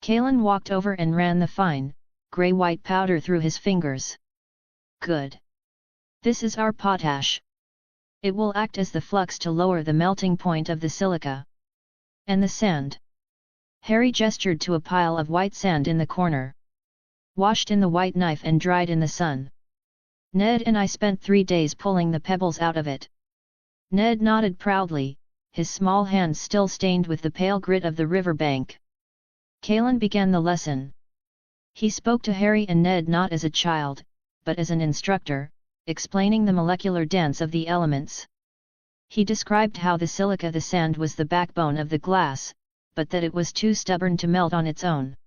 Kaelen walked over and ran the fine, grey-white powder through his fingers. Good. This is our potash. It will act as the flux to lower the melting point of the silica. And the sand. Harry gestured to a pile of white sand in the corner. Washed in the white knife and dried in the sun. Ned and I spent 3 days pulling the pebbles out of it. Ned nodded proudly, his small hands still stained with the pale grit of the riverbank. Kaelen began the lesson. He spoke to Harry and Ned not as a child, but as an instructor, explaining the molecular dance of the elements. He described how the silica, the sand, was the backbone of the glass, but that it was too stubborn to melt on its own.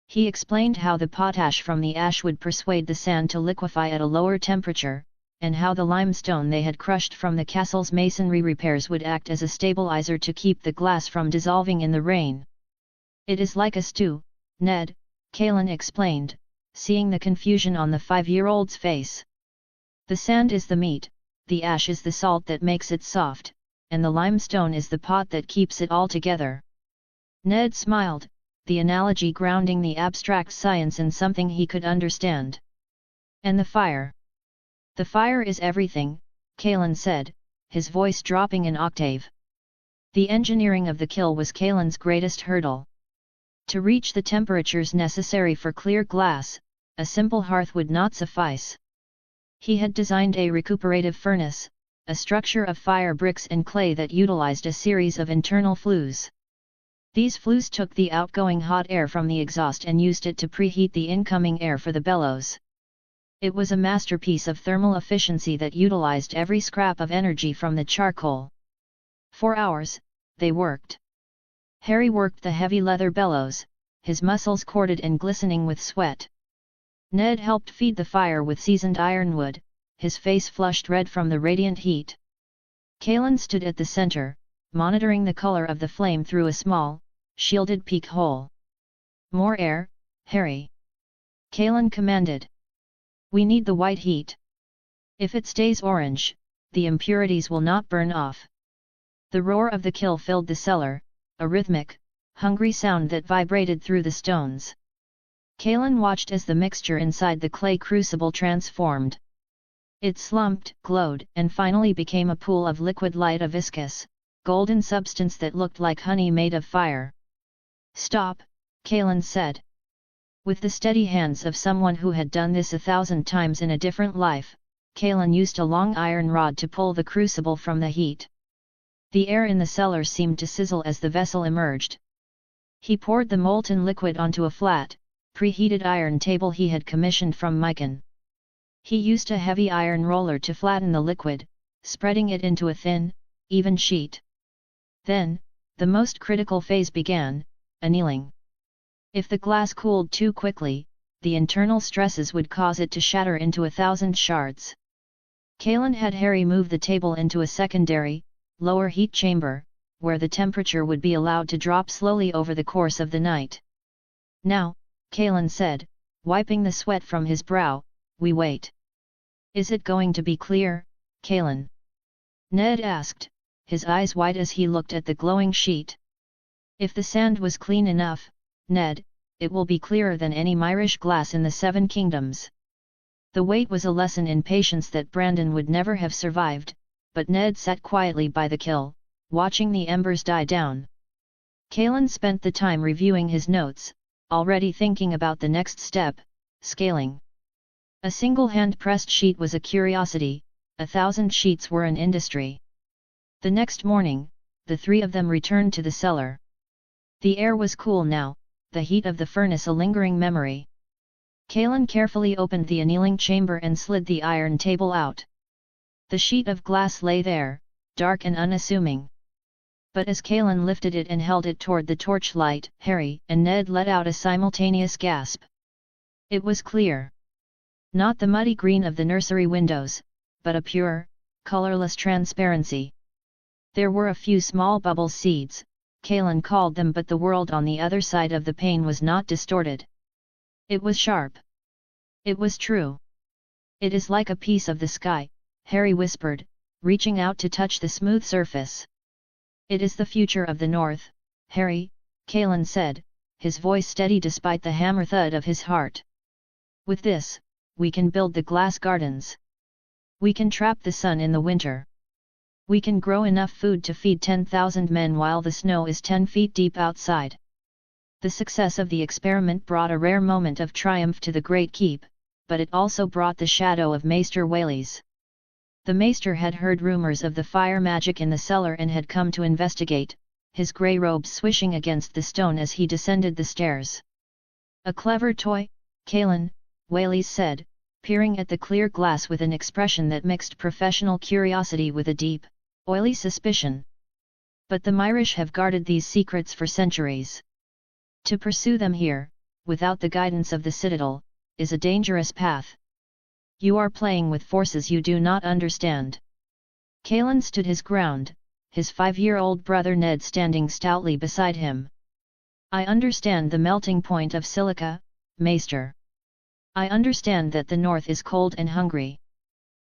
He explained how the potash from the ash would persuade the sand to liquefy at a lower temperature, and how the limestone they had crushed from the castle's masonry repairs would act as a stabilizer to keep the glass from dissolving in the rain. It is like a stew, Ned, Kaelen explained, seeing the confusion on the 5-year-old's face. The sand is the meat, the ash is the salt that makes it soft, and the limestone is the pot that keeps it all together. Ned smiled, the analogy grounding the abstract science in something he could understand. And the fire? The fire is everything, Kaelen said, his voice dropping an octave. The engineering of the kiln was Kaelen's greatest hurdle. To reach the temperatures necessary for clear glass, a simple hearth would not suffice. He had designed a recuperative furnace, a structure of fire bricks and clay that utilized a series of internal flues. These flues took the outgoing hot air from the exhaust and used it to preheat the incoming air for the bellows. It was a masterpiece of thermal efficiency that utilized every scrap of energy from the charcoal. 4 hours, they worked. Harry worked the heavy leather bellows, his muscles corded and glistening with sweat. Ned helped feed the fire with seasoned ironwood, his face flushed red from the radiant heat. Kaelen stood at the center, monitoring the color of the flame through a small, shielded peak hole. "More air, Harry," Kaelen commanded. "We need the white heat. If it stays orange, the impurities will not burn off." The roar of the kiln filled the cellar, a rhythmic, hungry sound that vibrated through the stones. Kaelen watched as the mixture inside the clay crucible transformed. It slumped, glowed, and finally became a pool of liquid light, a viscous, golden substance that looked like honey made of fire. "Stop," Kaelen said. With the steady hands of someone who had done this 1,000 times in a different life, Kaelen used a long iron rod to pull the crucible from the heat. The air in the cellar seemed to sizzle as the vessel emerged. He poured the molten liquid onto a flat, preheated iron table he had commissioned from Mycon. He used a heavy iron roller to flatten the liquid, spreading it into a thin, even sheet. Then, the most critical phase began, annealing. If the glass cooled too quickly, the internal stresses would cause it to shatter into 1,000 shards. Kaelen had Harry move the table into a secondary, lower heat chamber, where the temperature would be allowed to drop slowly over the course of the night. "Now," Kaelen said, wiping the sweat from his brow, "we wait." "Is it going to be clear, Kaelen?" Ned asked, his eyes wide as he looked at the glowing sheet. "If the sand was clean enough, Ned, it will be clearer than any Myrish glass in the 7 kingdoms." The wait was a lesson in patience that Brandon would never have survived, but Ned sat quietly by the kiln, watching the embers die down. Kaelen spent the time reviewing his notes, already thinking about the next step, scaling. A single hand-pressed sheet was a curiosity, 1,000 sheets were an industry. The next morning, the 3 of them returned to the cellar. The air was cool now, the heat of the furnace a lingering memory. Kaelen carefully opened the annealing chamber and slid the iron table out. The sheet of glass lay there, dark and unassuming. But as Kaelen lifted it and held it toward the torchlight, Harry and Ned let out a simultaneous gasp. It was clear. Not the muddy green of the nursery windows, but a pure, colorless transparency. There were a few small bubble seeds, Kaelen called them, but the world on the other side of the pane was not distorted. It was sharp. It was true. "It is like a piece of the sky," Harry whispered, reaching out to touch the smooth surface. "It is the future of the North, Harry," Kaelen said, his voice steady despite the hammer thud of his heart. "With this, we can build the glass gardens. We can trap the sun in the winter. We can grow enough food to feed 10,000 men while the snow is 10 feet deep outside." The success of the experiment brought a rare moment of triumph to the Great Keep, but it also brought the shadow of Maester Whaleys. The Maester had heard rumors of the fire magic in the cellar and had come to investigate, his grey robes swishing against the stone as he descended the stairs. "A clever toy, Kaelen," Whaleys said, peering at the clear glass with an expression that mixed professional curiosity with a deep, oily suspicion. "But the Myrish have guarded these secrets for centuries. To pursue them here, without the guidance of the Citadel, is a dangerous path. You are playing with forces you do not understand." Kaelen stood his ground, his 5-year-old brother Ned standing stoutly beside him. "I understand the melting point of silica, Maester. I understand that the North is cold and hungry.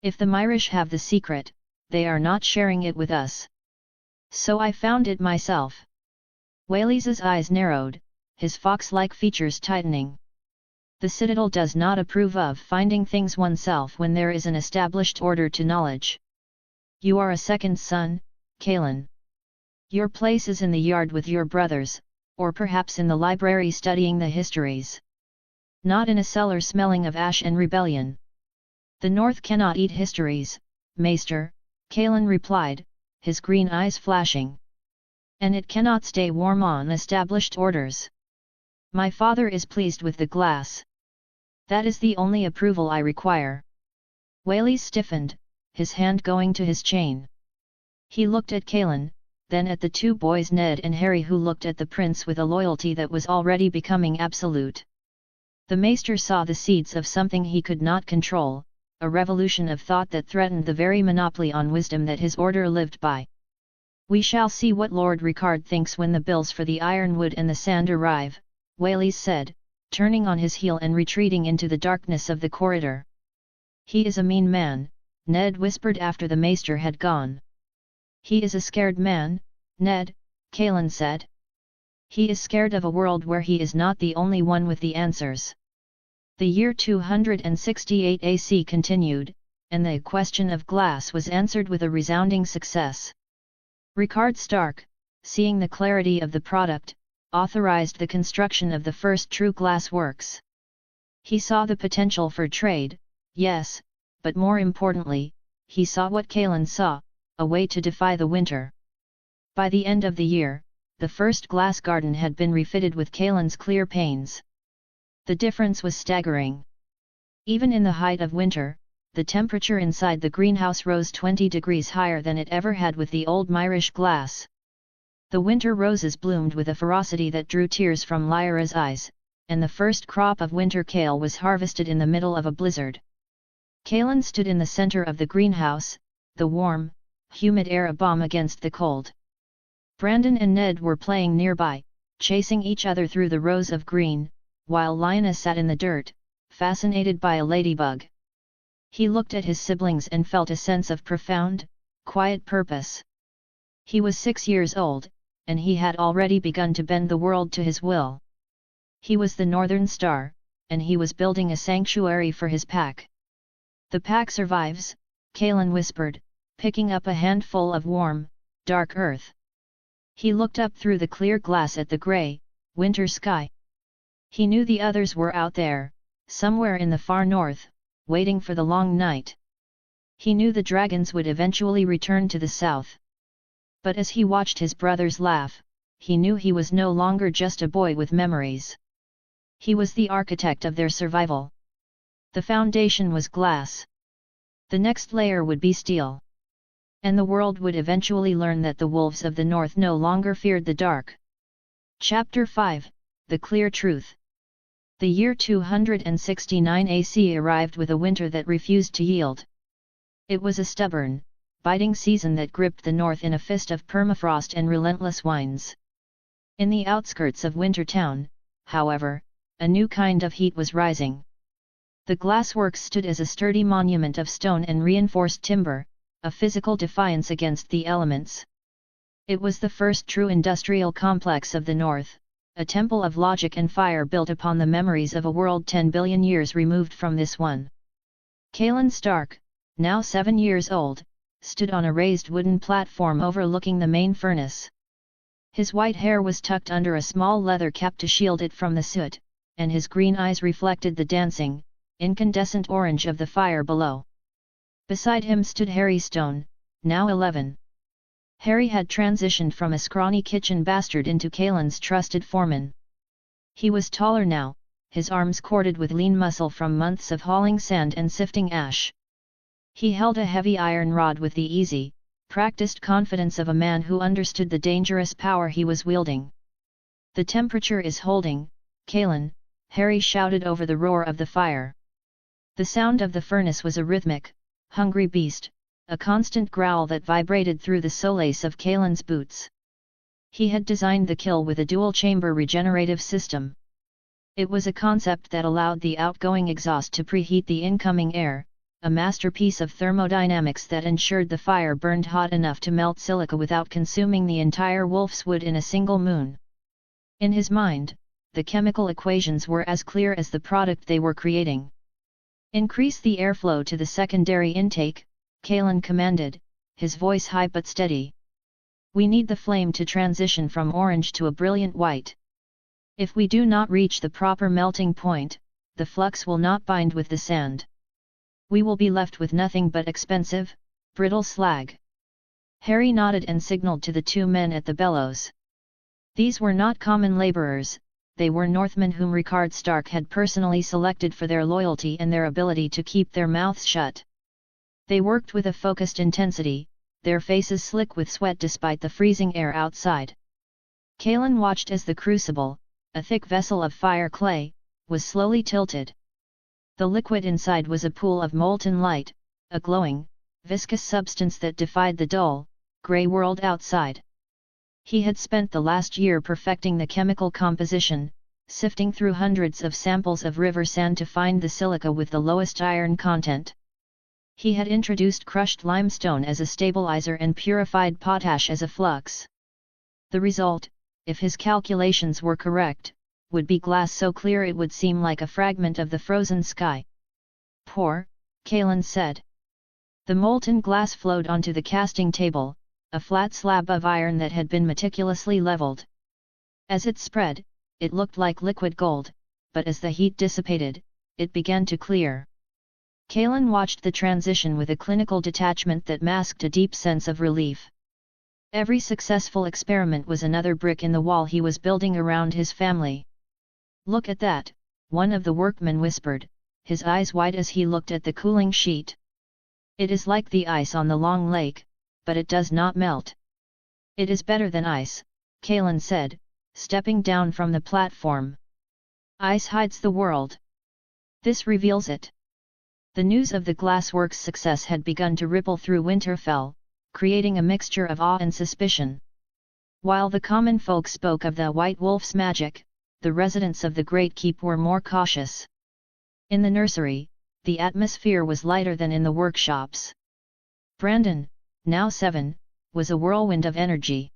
If the Myrish have the secret, they are not sharing it with us. So I found it myself. Whaley's eyes narrowed, his fox-like features tightening. The Citadel does not approve of finding things oneself when there is an established order to knowledge. You are a second son, Kaelen. Your place is in the yard with your brothers, or perhaps in the library studying the histories. Not in a cellar smelling of ash and rebellion. The North cannot eat histories, maester, Kaelen replied, his green eyes flashing. And it cannot stay warm on established orders. My father is pleased with the glass. That is the only approval I require. Whaley stiffened, his hand going to his chain. He looked at Kaelen, then at the two boys Ned and Harry, who looked at the prince with a loyalty that was already becoming absolute. The maester saw the seeds of something he could not control, a revolution of thought that threatened the very monopoly on wisdom that his order lived by. We shall see what Lord Ricard thinks when the bills for the ironwood and the sand arrive, Whaley said, turning on his heel and retreating into the darkness of the corridor. He is a mean man, Ned whispered after the maester had gone. He is a scared man, Ned, Kaelen said. He is scared of a world where he is not the only one with the answers. The year 268 AC continued, and the question of glass was answered with a resounding success. Ricard Stark, seeing the clarity of the product, authorized the construction of the first true glass works. He saw the potential for trade, yes, but more importantly, he saw what Kaelen saw, a way to defy the winter. By the end of the year, the first glass garden had been refitted with Kaelen's clear panes. The difference was staggering. Even in the height of winter, the temperature inside the greenhouse rose 20 degrees higher than it ever had with the old Myrish glass. The winter roses bloomed with a ferocity that drew tears from Lyra's eyes, and the first crop of winter kale was harvested in the middle of a blizzard. Kaelen stood in the center of the greenhouse, the warm, humid air a balm against the cold. Brandon and Ned were playing nearby, chasing each other through the rows of green, while Lionel sat in the dirt, fascinated by a ladybug. He looked at his siblings and felt a sense of profound, quiet purpose. He was 6 years old, and he had already begun to bend the world to his will. He was the Northern Star, and he was building a sanctuary for his pack. The pack survives, Kaelen whispered, picking up a handful of warm, dark earth. He looked up through the clear glass at the grey, winter sky. He knew the others were out there, somewhere in the far north, waiting for the long night. He knew the dragons would eventually return to the south. But as he watched his brothers laugh, he knew he was no longer just a boy with memories. He was the architect of their survival. The foundation was glass. The next layer would be steel. And the world would eventually learn that the wolves of the north no longer feared the dark. Chapter 5, The Clear Truth. The year 269 AC arrived with a winter that refused to yield. It was a stubborn, biting season that gripped the north in a fist of permafrost and relentless winds. In the outskirts of Wintertown, however, a new kind of heat was rising. The glassworks stood as a sturdy monument of stone and reinforced timber, a physical defiance against the elements. It was the first true industrial complex of the north, a temple of logic and fire built upon the memories of a world 10 billion years removed from this one. Kaelen Stark, now 7 years old, stood on a raised wooden platform overlooking the main furnace. His white hair was tucked under a small leather cap to shield it from the soot, and his green eyes reflected the dancing, incandescent orange of the fire below. Beside him stood Harry Stone, now 11. Harry had transitioned from a scrawny kitchen bastard into Kaelen's trusted foreman. He was taller now, his arms corded with lean muscle from months of hauling sand and sifting ash. He held a heavy iron rod with the easy, practiced confidence of a man who understood the dangerous power he was wielding. "The temperature is holding, Kaelen," Harry shouted over the roar of the fire. The sound of the furnace was a rhythmic, hungry beast, a constant growl that vibrated through the solace of Kaelen's boots. He had designed the kiln with a dual-chamber regenerative system. It was a concept that allowed the outgoing exhaust to preheat the incoming air, a masterpiece of thermodynamics that ensured the fire burned hot enough to melt silica without consuming the entire wolf's wood in a single moon. In his mind, the chemical equations were as clear as the product they were creating. "Increase the airflow to the secondary intake," Kaelen commanded, his voice high but steady. "We need the flame to transition from orange to a brilliant white. If we do not reach the proper melting point, the flux will not bind with the sand. We will be left with nothing but expensive, brittle slag." Harry nodded and signaled to the two men at the bellows. These were not common labourers, they were Northmen whom Rickard Stark had personally selected for their loyalty and their ability to keep their mouths shut. They worked with a focused intensity, their faces slick with sweat despite the freezing air outside. Kaelen watched as the crucible, a thick vessel of fire clay, was slowly tilted. The liquid inside was a pool of molten light, a glowing, viscous substance that defied the dull, grey world outside. He had spent the last year perfecting the chemical composition, sifting through hundreds of samples of river sand to find the silica with the lowest iron content. He had introduced crushed limestone as a stabilizer and purified potash as a flux. The result, if his calculations were correct, would be glass so clear it would seem like a fragment of the frozen sky. "Pour," Kaelen said. The molten glass flowed onto the casting table, a flat slab of iron that had been meticulously leveled. As it spread, it looked like liquid gold, but as the heat dissipated, it began to clear. Kaelen watched the transition with a clinical detachment that masked a deep sense of relief. Every successful experiment was another brick in the wall he was building around his family. "Look at that," one of the workmen whispered, his eyes wide as he looked at the cooling sheet. "It is like the ice on the long lake, but it does not melt." "It is better than ice," Kaelen said, stepping down from the platform. "Ice hides the world. This reveals it." The news of the glassworks' success had begun to ripple through Winterfell, creating a mixture of awe and suspicion. While the common folk spoke of the White Wolf's magic, the residents of the Great Keep were more cautious. In the nursery, the atmosphere was lighter than in the workshops. Brandon, now 7, was a whirlwind of energy.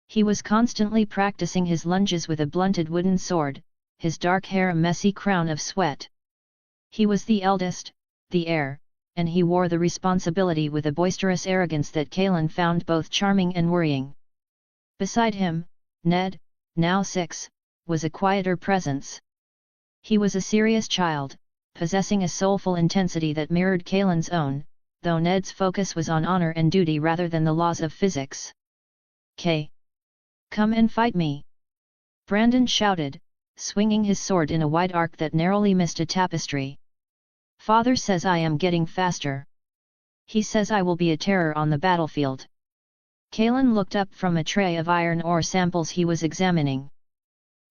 He was constantly practicing his lunges with a blunted wooden sword, his dark hair a messy crown of sweat. He was the eldest, the heir, and he wore the responsibility with a boisterous arrogance that Kaelen found both charming and worrying. Beside him, Ned, now 6, was a quieter presence. He was a serious child, possessing a soulful intensity that mirrored Kaelen's own, though Ned's focus was on honor and duty rather than the laws of physics. "Come and fight me!" Brandon shouted, swinging his sword in a wide arc that narrowly missed a tapestry. "Father says I am getting faster. He says I will be a terror on the battlefield." Kaelen looked up from a tray of iron ore samples he was examining.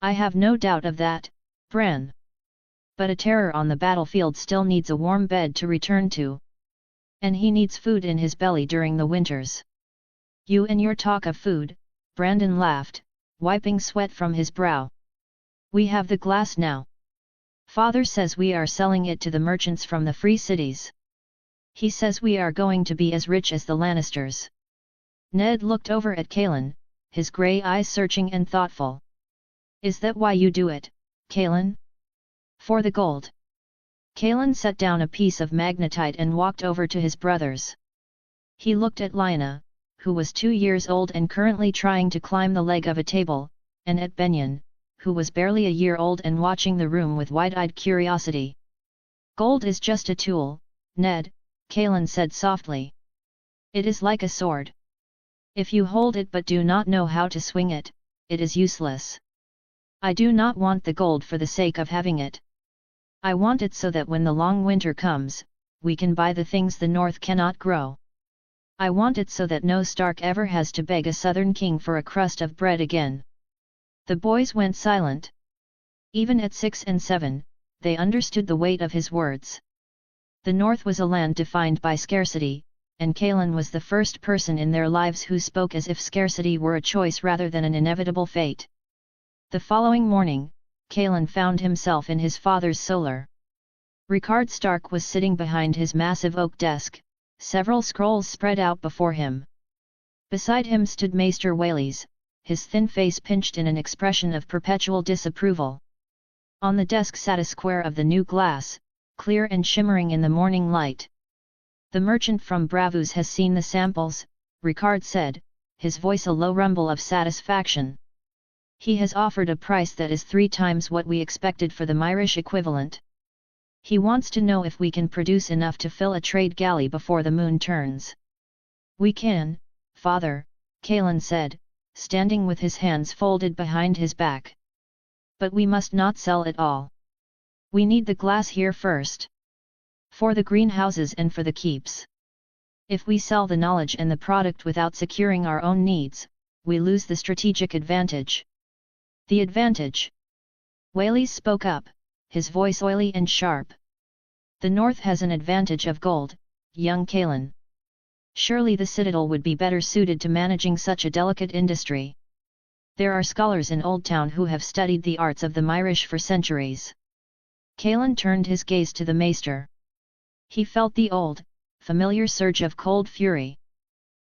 "I have no doubt of that, Bran. But a terror on the battlefield still needs a warm bed to return to. And he needs food in his belly during the winters." "You and your talk of food," Brandon laughed, wiping sweat from his brow. "We have the glass now. Father says we are selling it to the merchants from the free cities. He says we are going to be as rich as the Lannisters." Ned looked over at Kaelen, his grey eyes searching and thoughtful. "Is that why you do it, Kaelen?" "For the gold." Kaelen set down a piece of magnetite and walked over to his brothers. He looked at Lina, who was 2 years old and currently trying to climb the leg of a table, and at Benyon, who was barely a year old and watching the room with wide-eyed curiosity. "Gold is just a tool, Ned," Kaelen said softly. "It is like a sword. If you hold it but do not know how to swing it, it is useless. I do not want the gold for the sake of having it. I want it so that when the long winter comes, we can buy the things the North cannot grow. I want it so that no Stark ever has to beg a southern king for a crust of bread again." The boys went silent. Even at 6 and 7, they understood the weight of his words. The North was a land defined by scarcity, and Kaelen was the first person in their lives who spoke as if scarcity were a choice rather than an inevitable fate. The following morning, Kaelen found himself in his father's solar Ricard Stark was sitting behind his massive oak desk, several scrolls spread out before him. Beside him stood Maester Whaleys, his thin face pinched in an expression of perpetual disapproval. On the desk sat a square of the new glass, clear and shimmering in the morning light. "The merchant from Bravus has seen the samples," Ricard said, his voice a low rumble of satisfaction. "He has offered a price that is 3 times what we expected for the Myrish equivalent. He wants to know if we can produce enough to fill a trade galley before the moon turns." "We can, father," Kaelen said, standing with his hands folded behind his back. "But we must not sell it all. We need the glass here first. For the greenhouses and for the keeps. If we sell the knowledge and the product without securing our own needs, we lose the strategic advantage." "The advantage?" Whaleys spoke up, his voice oily and sharp. "The North has an advantage of gold, young Kaelen. Surely the Citadel would be better suited to managing such a delicate industry. There are scholars in Old Town who have studied the arts of the Myrish for centuries." Kaelen turned his gaze to the maester. He felt the old, familiar surge of cold fury.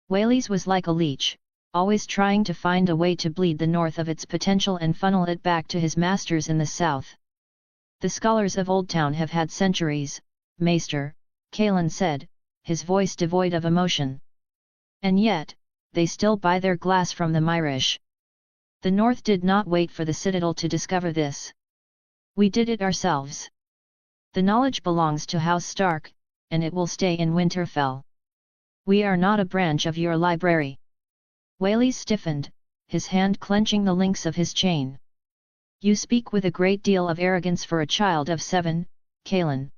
Whaleys was like a leech, always trying to find a way to bleed the North of its potential and funnel it back to his masters in the South. "The scholars of Old Town have had centuries, maester," Kaelen said, his voice devoid of emotion. "And yet, they still buy their glass from the Myrish. The North did not wait for the Citadel to discover this. We did it ourselves. The knowledge belongs to House Stark, and it will stay in Winterfell. We are not a branch of your library." Whaleys stiffened, his hand clenching the links of his chain. "You speak with a great deal of arrogance for a child of 7, Kaelen.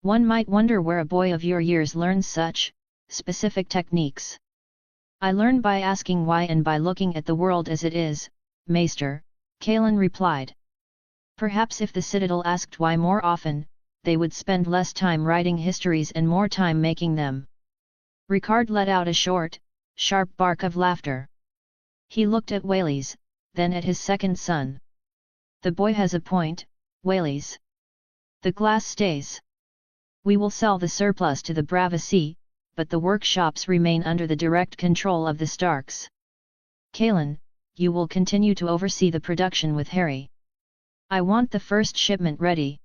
One might wonder where a boy of your years learns such specific techniques." "I learn by asking why and by looking at the world as it is, maester," Kaelen replied. "Perhaps if the Citadel asked why more often, they would spend less time writing histories and more time making them." Ricard let out a short, sharp bark of laughter. He looked at Whaleys, then at his second son. "The boy has a point, Whaleys. The glass stays. We will sell the surplus to the Bravasi, but the workshops remain under the direct control of the Starks. Kaelen, you will continue to oversee the production with Harry. I want the first shipment ready."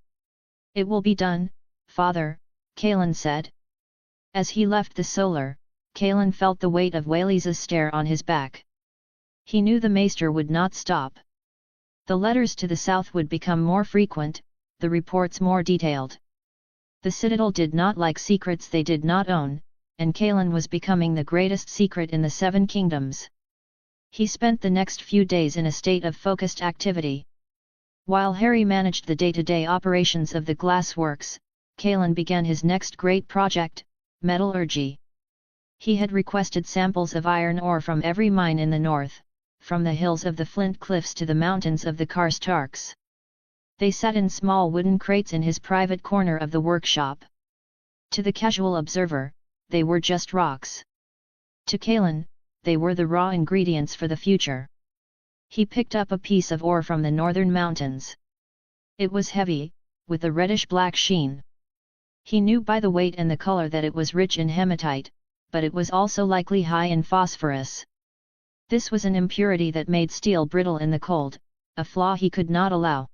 "It will be done, father," Kaelen said. As he left the solar, Kaelen felt the weight of Whaleys' stare on his back. He knew the maester would not stop. The letters to the south would become more frequent, the reports more detailed. The Citadel did not like secrets they did not own, and Kaelen was becoming the greatest secret in the 7 kingdoms. He spent the next few days in a state of focused activity. While Harry managed the day-to-day operations of the glassworks, Kaelen began his next great project, metallurgy. He had requested samples of iron ore from every mine in the north, from the hills of the Flint Cliffs to the mountains of the Karstarks. They sat in small wooden crates in his private corner of the workshop. To the casual observer, they were just rocks. To Kaelen, they were the raw ingredients for the future. He picked up a piece of ore from the northern mountains. It was heavy, with a reddish-black sheen. He knew by the weight and the color that it was rich in hematite, but it was also likely high in phosphorus. This was an impurity that made steel brittle in the cold, a flaw he could not allow.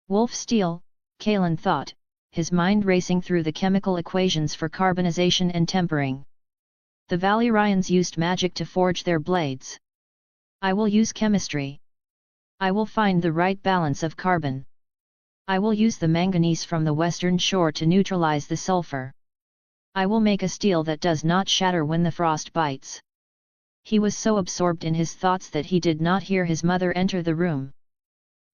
Wolf steel, Kaelen thought, his mind racing through the chemical equations for carbonization and tempering. The Valyrians used magic to forge their blades. I will use chemistry. I will find the right balance of carbon. I will use the manganese from the western shore to neutralize the sulfur. I will make a steel that does not shatter when the frost bites. He was so absorbed in his thoughts that he did not hear his mother enter the room.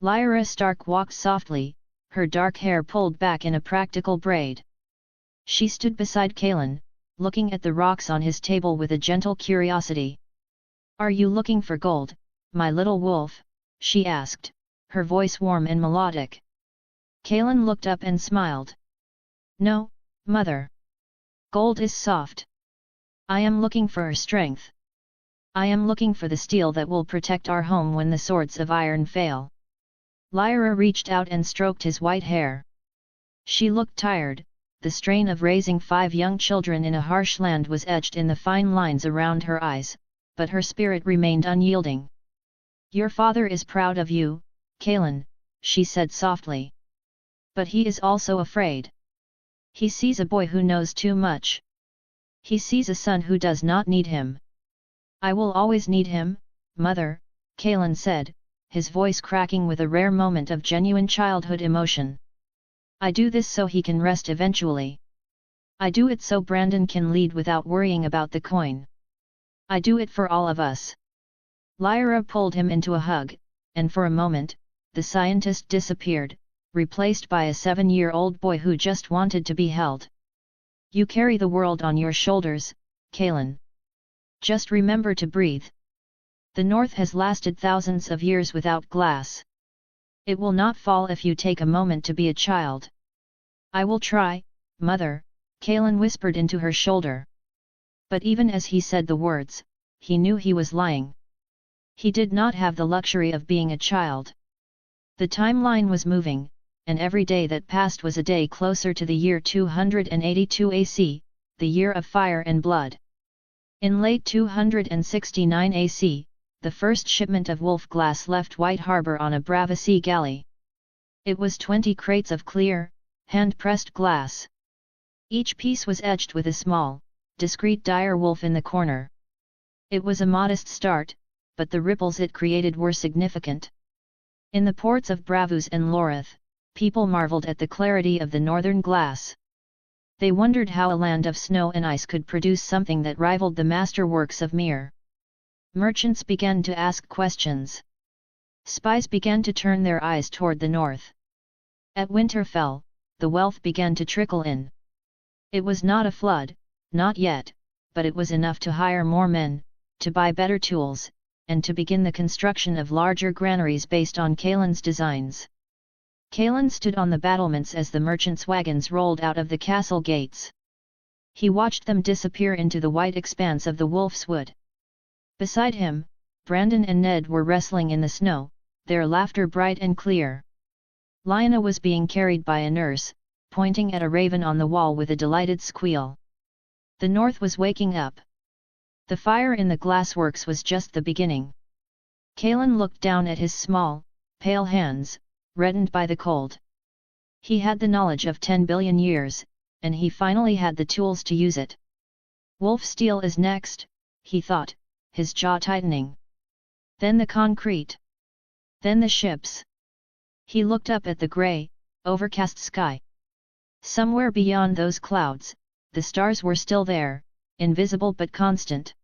Lyra Stark walked softly, her dark hair pulled back in a practical braid. She stood beside Kaelen, looking at the rocks on his table with a gentle curiosity. "Are you looking for gold, my little wolf?" she asked, her voice warm and melodic. Kaelen looked up and smiled. "No, mother. Gold is soft. I am looking for strength. I am looking for the steel that will protect our home when the swords of iron fail." Lyra reached out and stroked his white hair. She looked tired, the strain of raising 5 young children in a harsh land was etched in the fine lines around her eyes, but her spirit remained unyielding. "Your father is proud of you, Kaelen," she said softly. "But he is also afraid. He sees a boy who knows too much. He sees a son who does not need him." "I will always need him, mother," Kaelen said, his voice cracking with a rare moment of genuine childhood emotion. "I do this so he can rest eventually. I do it so Brandon can lead without worrying about the coin. I do it for all of us." Lyra pulled him into a hug, and for a moment, the scientist disappeared, replaced by a 7-year-old boy who just wanted to be held. "You carry the world on your shoulders, Kaelen. Just remember to breathe. The North has lasted thousands of years without glass. It will not fall if you take a moment to be a child." "I will try, mother," Kaelen whispered into her shoulder. But even as he said the words, he knew he was lying. He did not have the luxury of being a child. The timeline was moving, and every day that passed was a day closer to the year 282 AC, the year of fire and blood. In late 269 AC, the first shipment of wolf glass left White Harbor on a Brava Sea galley. It was 20 crates of clear, hand-pressed glass. Each piece was etched with a small, discreet dire wolf in the corner. It was a modest start, but the ripples it created were significant. In the ports of Bravus and Loreth, people marveled at the clarity of the northern glass. They wondered how a land of snow and ice could produce something that rivaled the masterworks of Mir. Merchants began to ask questions. Spies began to turn their eyes toward the north. At Winterfell, the wealth began to trickle in. It was not a flood, not yet, but it was enough to hire more men, to buy better tools, and to begin the construction of larger granaries based on Kaelen's designs. Kaelen stood on the battlements as the merchants' wagons rolled out of the castle gates. He watched them disappear into the white expanse of the Wolf's Wood. Beside him, Brandon and Ned were wrestling in the snow, their laughter bright and clear. Lyanna was being carried by a nurse, pointing at a raven on the wall with a delighted squeal. The north was waking up. The fire in the glassworks was just the beginning. Kaelen looked down at his small, pale hands, reddened by the cold. He had the knowledge of 10 billion years, and he finally had the tools to use it. Wolf steel is next, he thought, his jaw tightening. Then the concrete. Then the ships. He looked up at the grey, overcast sky. Somewhere beyond those clouds, the stars were still there, invisible but constant.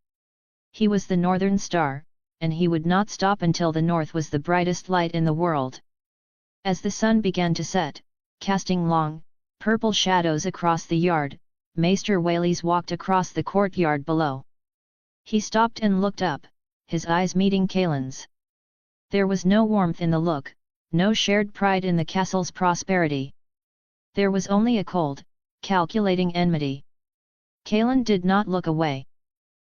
He was the northern star, and he would not stop until the north was the brightest light in the world. As the sun began to set, casting long, purple shadows across the yard, Maester Whaleys walked across the courtyard below. He stopped and looked up, his eyes meeting Kaelen's. There was no warmth in the look, no shared pride in the castle's prosperity. There was only a cold, calculating enmity. Kaelen did not look away.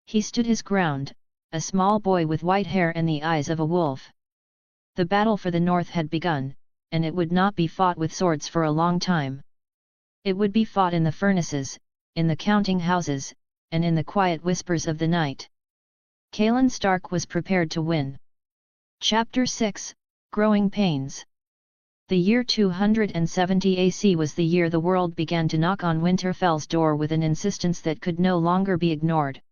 He stood his ground, a small boy with white hair and the eyes of a wolf. The battle for the north had begun, and it would not be fought with swords for a long time. It would be fought in the furnaces, in the counting houses, and in the quiet whispers of the night. Kaelen Stark was prepared to win. Chapter 6, Growing Pains. The year 270 AC was the year the world began to knock on Winterfell's door with an insistence that could no longer be ignored.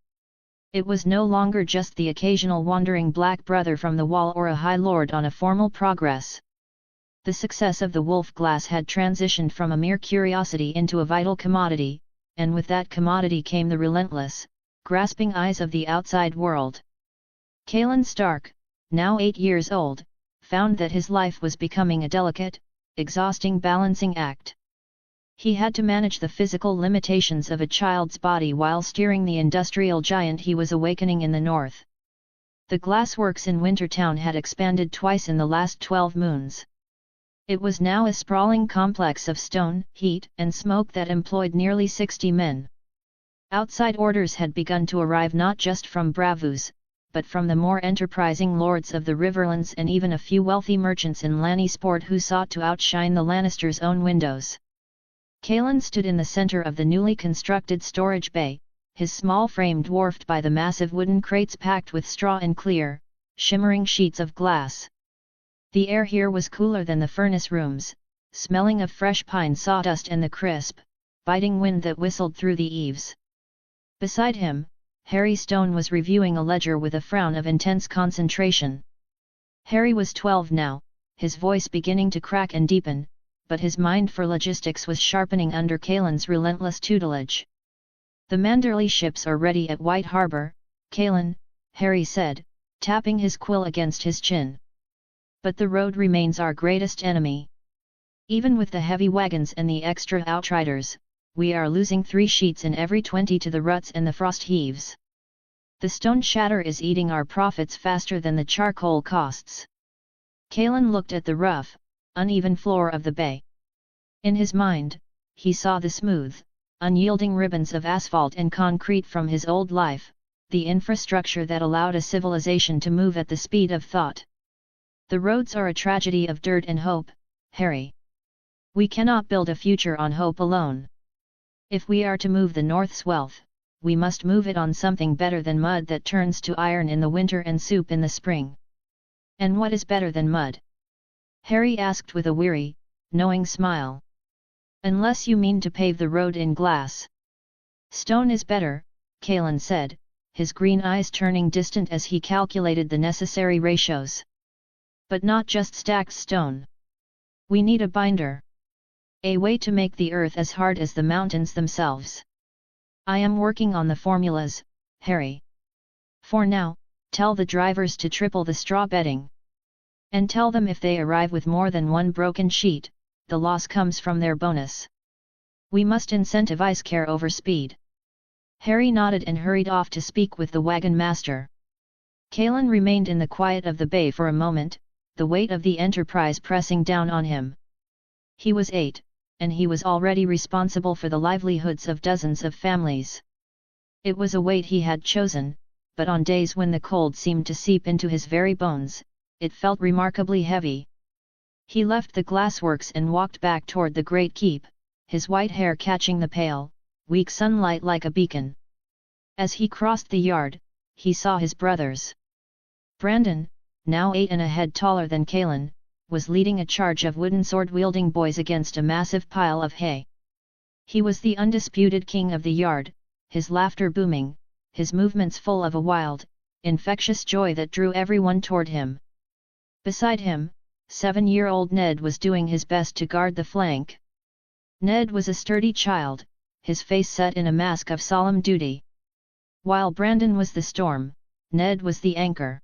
It was no longer just the occasional wandering black brother from the wall or a high lord on a formal progress. The success of the wolf glass had transitioned from a mere curiosity into a vital commodity, and with that commodity came the relentless, grasping eyes of the outside world. Kaelen Stark, now 8 years old, found that his life was becoming a delicate, exhausting balancing act. He had to manage the physical limitations of a child's body while steering the industrial giant he was awakening in the north. The glassworks in Wintertown had expanded twice in the last 12 moons. It was now a sprawling complex of stone, heat, and smoke that employed nearly 60 men. Outside orders had begun to arrive not just from Bravus, but from the more enterprising lords of the Riverlands and even a few wealthy merchants in Lannisport who sought to outshine the Lannisters' own windows. Kaelen stood in the center of the newly constructed storage bay, his small frame dwarfed by the massive wooden crates packed with straw and clear, shimmering sheets of glass. The air here was cooler than the furnace rooms, smelling of fresh pine sawdust and the crisp, biting wind that whistled through the eaves. Beside him, Harry Stone was reviewing a ledger with a frown of intense concentration. Harry was 12 now, his voice beginning to crack and deepen, but his mind for logistics was sharpening under Kaelen's relentless tutelage. "The Manderley ships are ready at White Harbor, Kaelen," Harry said, tapping his quill against his chin. "But the road remains our greatest enemy. Even with the heavy wagons and the extra outriders, we are losing 3 sheets in every 20 to the ruts and the frost heaves. The stone shatter is eating our profits faster than the charcoal costs." Kaelen looked at the rough, uneven floor of the bay. In his mind, he saw the smooth, unyielding ribbons of asphalt and concrete from his old life, the infrastructure that allowed a civilization to move at the speed of thought. "The roads are a tragedy of dirt and hope, Harry. We cannot build a future on hope alone. If we are to move the North's wealth, we must move it on something better than mud that turns to iron in the winter and soup in the spring." "And what is better than mud?" Harry asked with a weary, knowing smile. "Unless you mean to pave the road in glass." "Stone is better," Kaelen said, his green eyes turning distant as he calculated the necessary ratios. "But not just stacked stone. We need a binder. A way to make the earth as hard as the mountains themselves. I am working on the formulas, Harry. For now, tell the drivers to triple the straw bedding. And tell them if they arrive with more than 1 broken sheet, the loss comes from their bonus. We must incentivize care over speed." Harry nodded and hurried off to speak with the wagon master. Kaelen remained in the quiet of the bay for a moment, the weight of the enterprise pressing down on him. He was 8, and he was already responsible for the livelihoods of dozens of families. It was a weight he had chosen, but on days when the cold seemed to seep into his very bones, it felt remarkably heavy. He left the glassworks and walked back toward the great keep, his white hair catching the pale, weak sunlight like a beacon. As he crossed the yard, he saw his brothers. Brandon, now 8 and a head taller than Kaelen, was leading a charge of wooden sword-wielding boys against a massive pile of hay. He was the undisputed king of the yard, his laughter booming, his movements full of a wild, infectious joy that drew everyone toward him. Beside him, 7-year-old Ned was doing his best to guard the flank. Ned was a sturdy child, his face set in a mask of solemn duty. While Brandon was the storm, Ned was the anchor.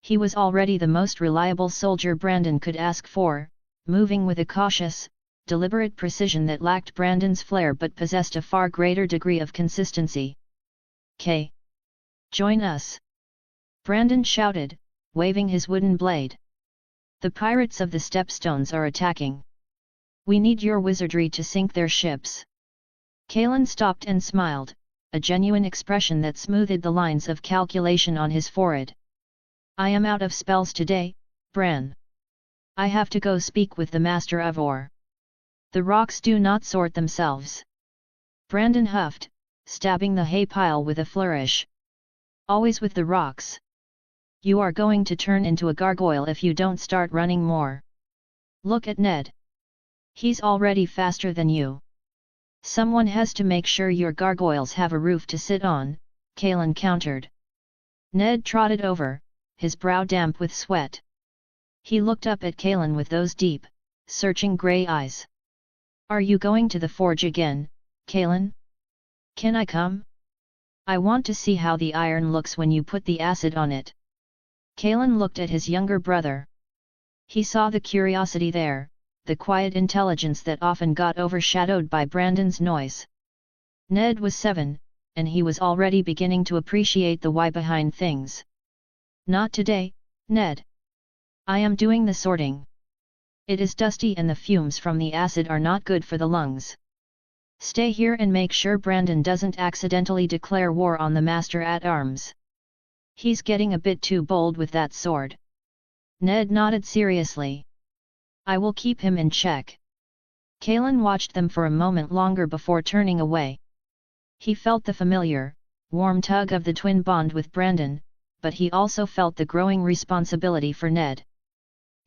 He was already the most reliable soldier Brandon could ask for, moving with a cautious, deliberate precision that lacked Brandon's flair but possessed a far greater degree of consistency. "K. Join us!" Brandon shouted, waving his wooden blade. "The pirates of the Stepstones are attacking. We need your wizardry to sink their ships." Kaelen stopped and smiled, a genuine expression that smoothed the lines of calculation on his forehead. "I am out of spells today, Bran. I have to go speak with the Master of Ore. The rocks do not sort themselves." Brandon huffed, stabbing the hay pile with a flourish. "Always with the rocks. You are going to turn into a gargoyle if you don't start running more. Look at Ned. He's already faster than you. Someone has to make sure your gargoyles have a roof to sit on," Kaelen countered. Ned trotted over, his brow damp with sweat. He looked up at Kaelen with those deep, searching grey eyes. "Are you going to the forge again, Kaelen? Can I come? I want to see how the iron looks when you put the acid on it." Kaelen looked at his younger brother. He saw the curiosity there, the quiet intelligence that often got overshadowed by Brandon's noise. Ned was 7, and he was already beginning to appreciate the why behind things. "Not today, Ned. I am doing the sorting. It is dusty and the fumes from the acid are not good for the lungs. Stay here and make sure Brandon doesn't accidentally declare war on the Master-at-Arms. He's getting a bit too bold with that sword." Ned nodded seriously. "I will keep him in check." Kaelen watched them for a moment longer before turning away. He felt the familiar, warm tug of the twin bond with Brandon, but he also felt the growing responsibility for Ned.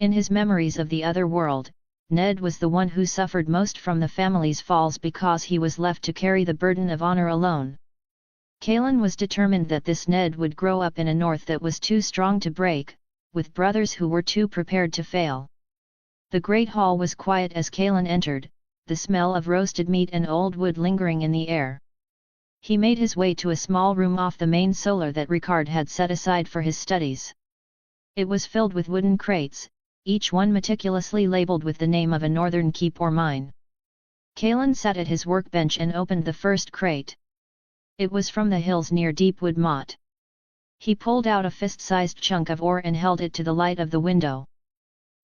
In his memories of the other world, Ned was the one who suffered most from the family's falls because he was left to carry the burden of honor alone. Kaelen was determined that this Ned would grow up in a north that was too strong to break, with brothers who were too prepared to fail. The great hall was quiet as Kaelen entered, the smell of roasted meat and old wood lingering in the air. He made his way to a small room off the main solar that Ricard had set aside for his studies. It was filled with wooden crates, each one meticulously labeled with the name of a northern keep or mine. Kaelen sat at his workbench and opened the first crate. It was from the hills near Deepwood Motte. He pulled out a fist-sized chunk of ore and held it to the light of the window.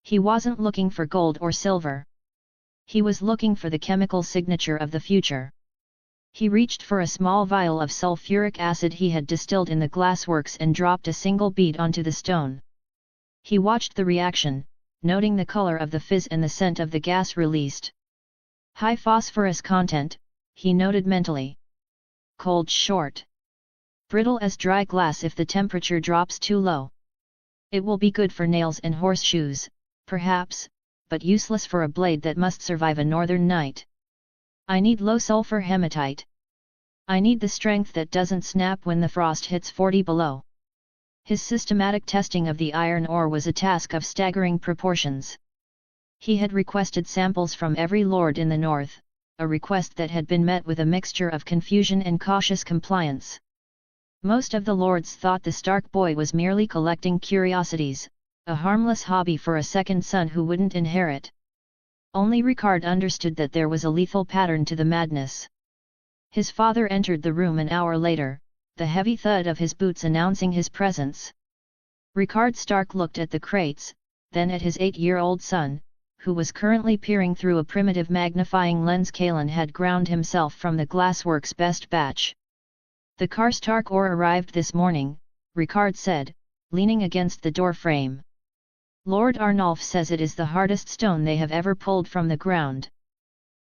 He wasn't looking for gold or silver. He was looking for the chemical signature of the future. He reached for a small vial of sulfuric acid he had distilled in the glassworks and dropped a single bead onto the stone. He watched the reaction, noting the color of the fizz and the scent of the gas released. High phosphorus content, he noted mentally. Cold short. Brittle as dry glass if the temperature drops too low. It will be good for nails and horseshoes, perhaps, but useless for a blade that must survive a northern night. I need low sulfur hematite. I need the strength that doesn't snap when the frost hits 40 below. His systematic testing of the iron ore was a task of staggering proportions. He had requested samples from every lord in the north, a request that had been met with a mixture of confusion and cautious compliance. Most of the lords thought the Stark boy was merely collecting curiosities, a harmless hobby for a second son who wouldn't inherit. Only Ricard understood that there was a lethal pattern to the madness. His father entered the room an hour later, the heavy thud of his boots announcing his presence. Ricard Stark looked at the crates, then at his 8-year-old son, who was currently peering through a primitive magnifying lens Kaelen had ground himself from the glassworks best batch. The Karstark ore arrived this morning, Ricard said, leaning against the door frame. Lord Arnulf says it is the hardest stone they have ever pulled from the ground.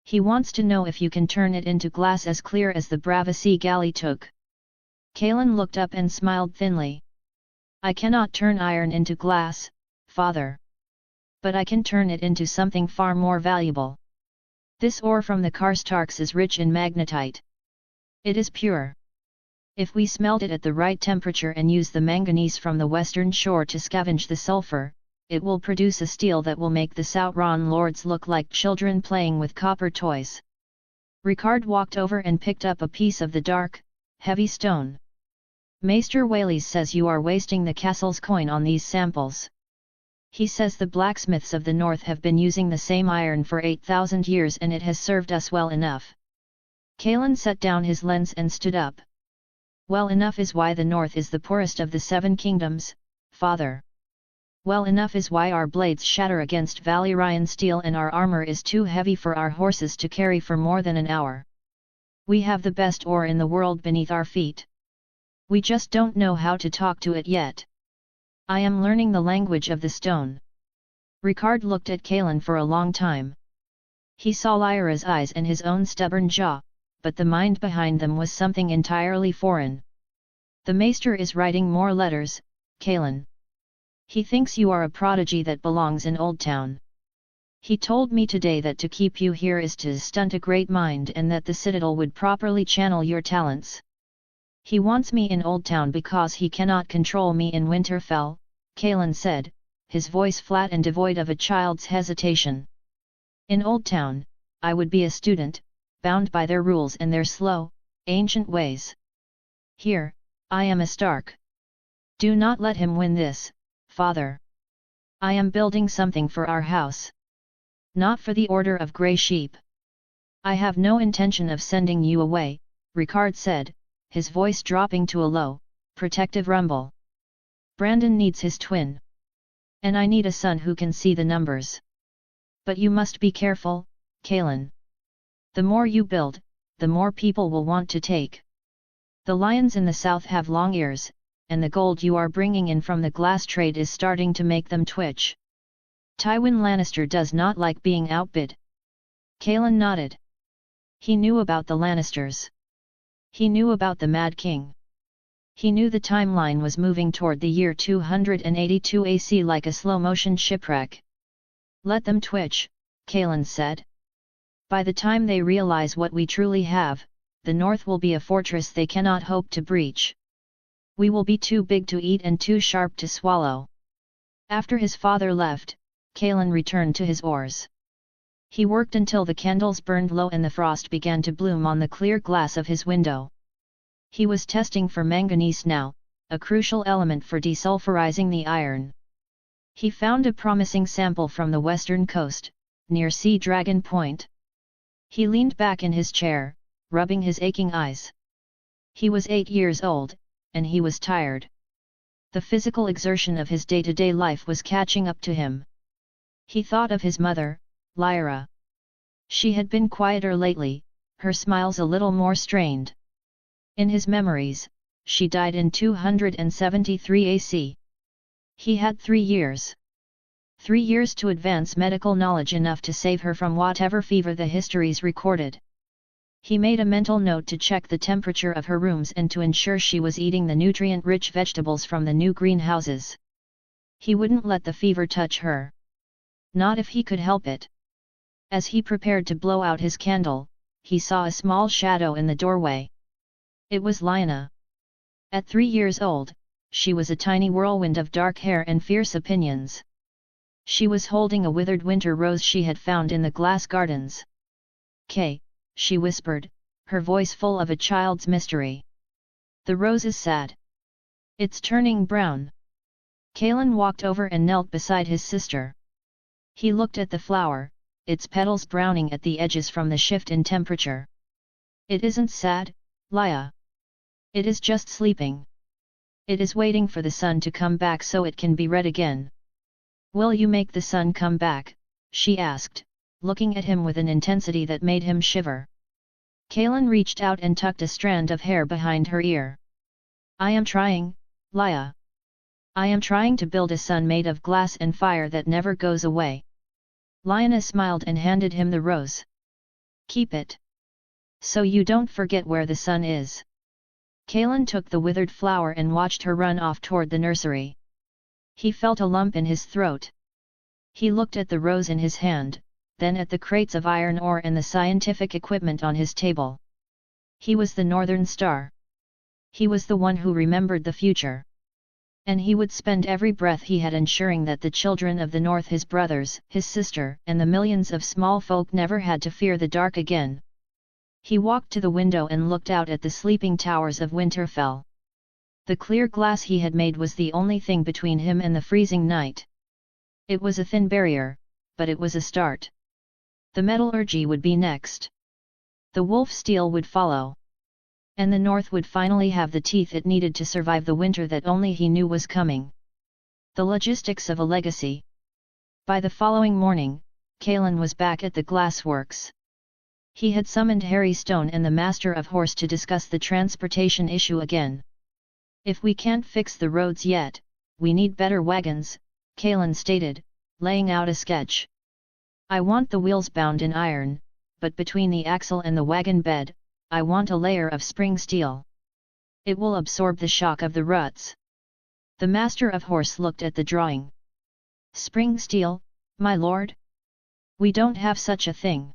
He wants to know if you can turn it into glass as clear as the Bravasi galley took. Kaelen looked up and smiled thinly. I cannot turn iron into glass, father. But I can turn it into something far more valuable. This ore from the Karstarks is rich in magnetite. It is pure. If we smelt it at the right temperature and use the manganese from the western shore to scavenge the sulfur, it will produce a steel that will make the Sauron lords look like children playing with copper toys. Ricard walked over and picked up a piece of the dark, heavy stone. Maester Whaleys says you are wasting the castle's coin on these samples. He says the blacksmiths of the north have been using the same iron for 8,000 years and it has served us well enough. Kaelen set down his lens and stood up. Well enough is why the north is the poorest of the 7 kingdoms, father. Well enough is why our blades shatter against Valyrian steel and our armor is too heavy for our horses to carry for more than an hour. We have the best ore in the world beneath our feet. We just don't know how to talk to it yet. I am learning the language of the stone. Ricard looked at Kaelen for a long time. He saw Lyra's eyes and his own stubborn jaw, but the mind behind them was something entirely foreign. The maester is writing more letters, Kaelen. He thinks you are a prodigy that belongs in Old Town. He told me today that to keep you here is to stunt a great mind and that the Citadel would properly channel your talents. He wants me in Old Town because he cannot control me in Winterfell, Kaelen said, his voice flat and devoid of a child's hesitation. In Old Town, I would be a student, bound by their rules and their slow, ancient ways. Here, I am a Stark. Do not let him win this, father. I am building something for our house. Not for the Order of Grey Sheep. I have no intention of sending you away, Ricard said, his voice dropping to a low, protective rumble. Brandon needs his twin. And I need a son who can see the numbers. But you must be careful, Kaelen. The more you build, the more people will want to take. The lions in the south have long ears, and the gold you are bringing in from the glass trade is starting to make them twitch. Tywin Lannister does not like being outbid. Kaelen nodded. He knew about the Lannisters. He knew about the Mad King. He knew the timeline was moving toward the year 282 AC like a slow-motion shipwreck. Let them twitch, Kaelen said. By the time they realize what we truly have, the North will be a fortress they cannot hope to breach. We will be too big to eat and too sharp to swallow. After his father left, Kaelen returned to his oars. He worked until the candles burned low and the frost began to bloom on the clear glass of his window. He was testing for manganese now, a crucial element for desulfurizing the iron. He found a promising sample from the western coast, near Sea Dragon Point. He leaned back in his chair, rubbing his aching eyes. He was 8 years old, and he was tired. The physical exertion of his day-to-day life was catching up to him. He thought of his mother, Lyra. She had been quieter lately, her smiles a little more strained. In his memories, she died in 273 AC. He had 3 years. 3 years to advance medical knowledge enough to save her from whatever fever the histories recorded. He made a mental note to check the temperature of her rooms and to ensure she was eating the nutrient-rich vegetables from the new greenhouses. He wouldn't let the fever touch her. Not if he could help it. As he prepared to blow out his candle, he saw a small shadow in the doorway. It was Lyanna. At 3 years old, she was a tiny whirlwind of dark hair and fierce opinions. She was holding a withered winter rose she had found in the glass gardens. "Kay," she whispered, her voice full of a child's mystery. "The rose is sad. It's turning brown." Kaelen walked over and knelt beside his sister. He looked at the flower, its petals browning at the edges from the shift in temperature. "It isn't sad, Lya. It is just sleeping. It is waiting for the sun to come back so it can be red again." "Will you make the sun come back?" she asked, looking at him with an intensity that made him shiver. Kaelen reached out and tucked a strand of hair behind her ear. "I am trying, Lya. I am trying to build a sun made of glass and fire that never goes away." Lyanna smiled and handed him the rose. "Keep it. So you don't forget where the sun is." Kaelen took the withered flower and watched her run off toward the nursery. He felt a lump in his throat. He looked at the rose in his hand, then at the crates of iron ore and the scientific equipment on his table. He was the Northern Star. He was the one who remembered the future. And he would spend every breath he had ensuring that the children of the North, his brothers, his sister, and the millions of small folk never had to fear the dark again. He walked to the window and looked out at the sleeping towers of Winterfell. The clear glass he had made was the only thing between him and the freezing night. It was a thin barrier, but it was a start. The metallurgy would be next. The wolf steel would follow. And the North would finally have the teeth it needed to survive the winter that only he knew was coming. The logistics of a legacy. By the following morning, Kaelen was back at the glassworks. He had summoned Harry Stone and the Master of Horse to discuss the transportation issue again. "If we can't fix the roads yet, we need better wagons," Kaelen stated, laying out a sketch. "I want the wheels bound in iron, but between the axle and the wagon bed, I want a layer of spring steel. It will absorb the shock of the ruts." The Master of Horse looked at the drawing. "Spring steel, my lord? We don't have such a thing."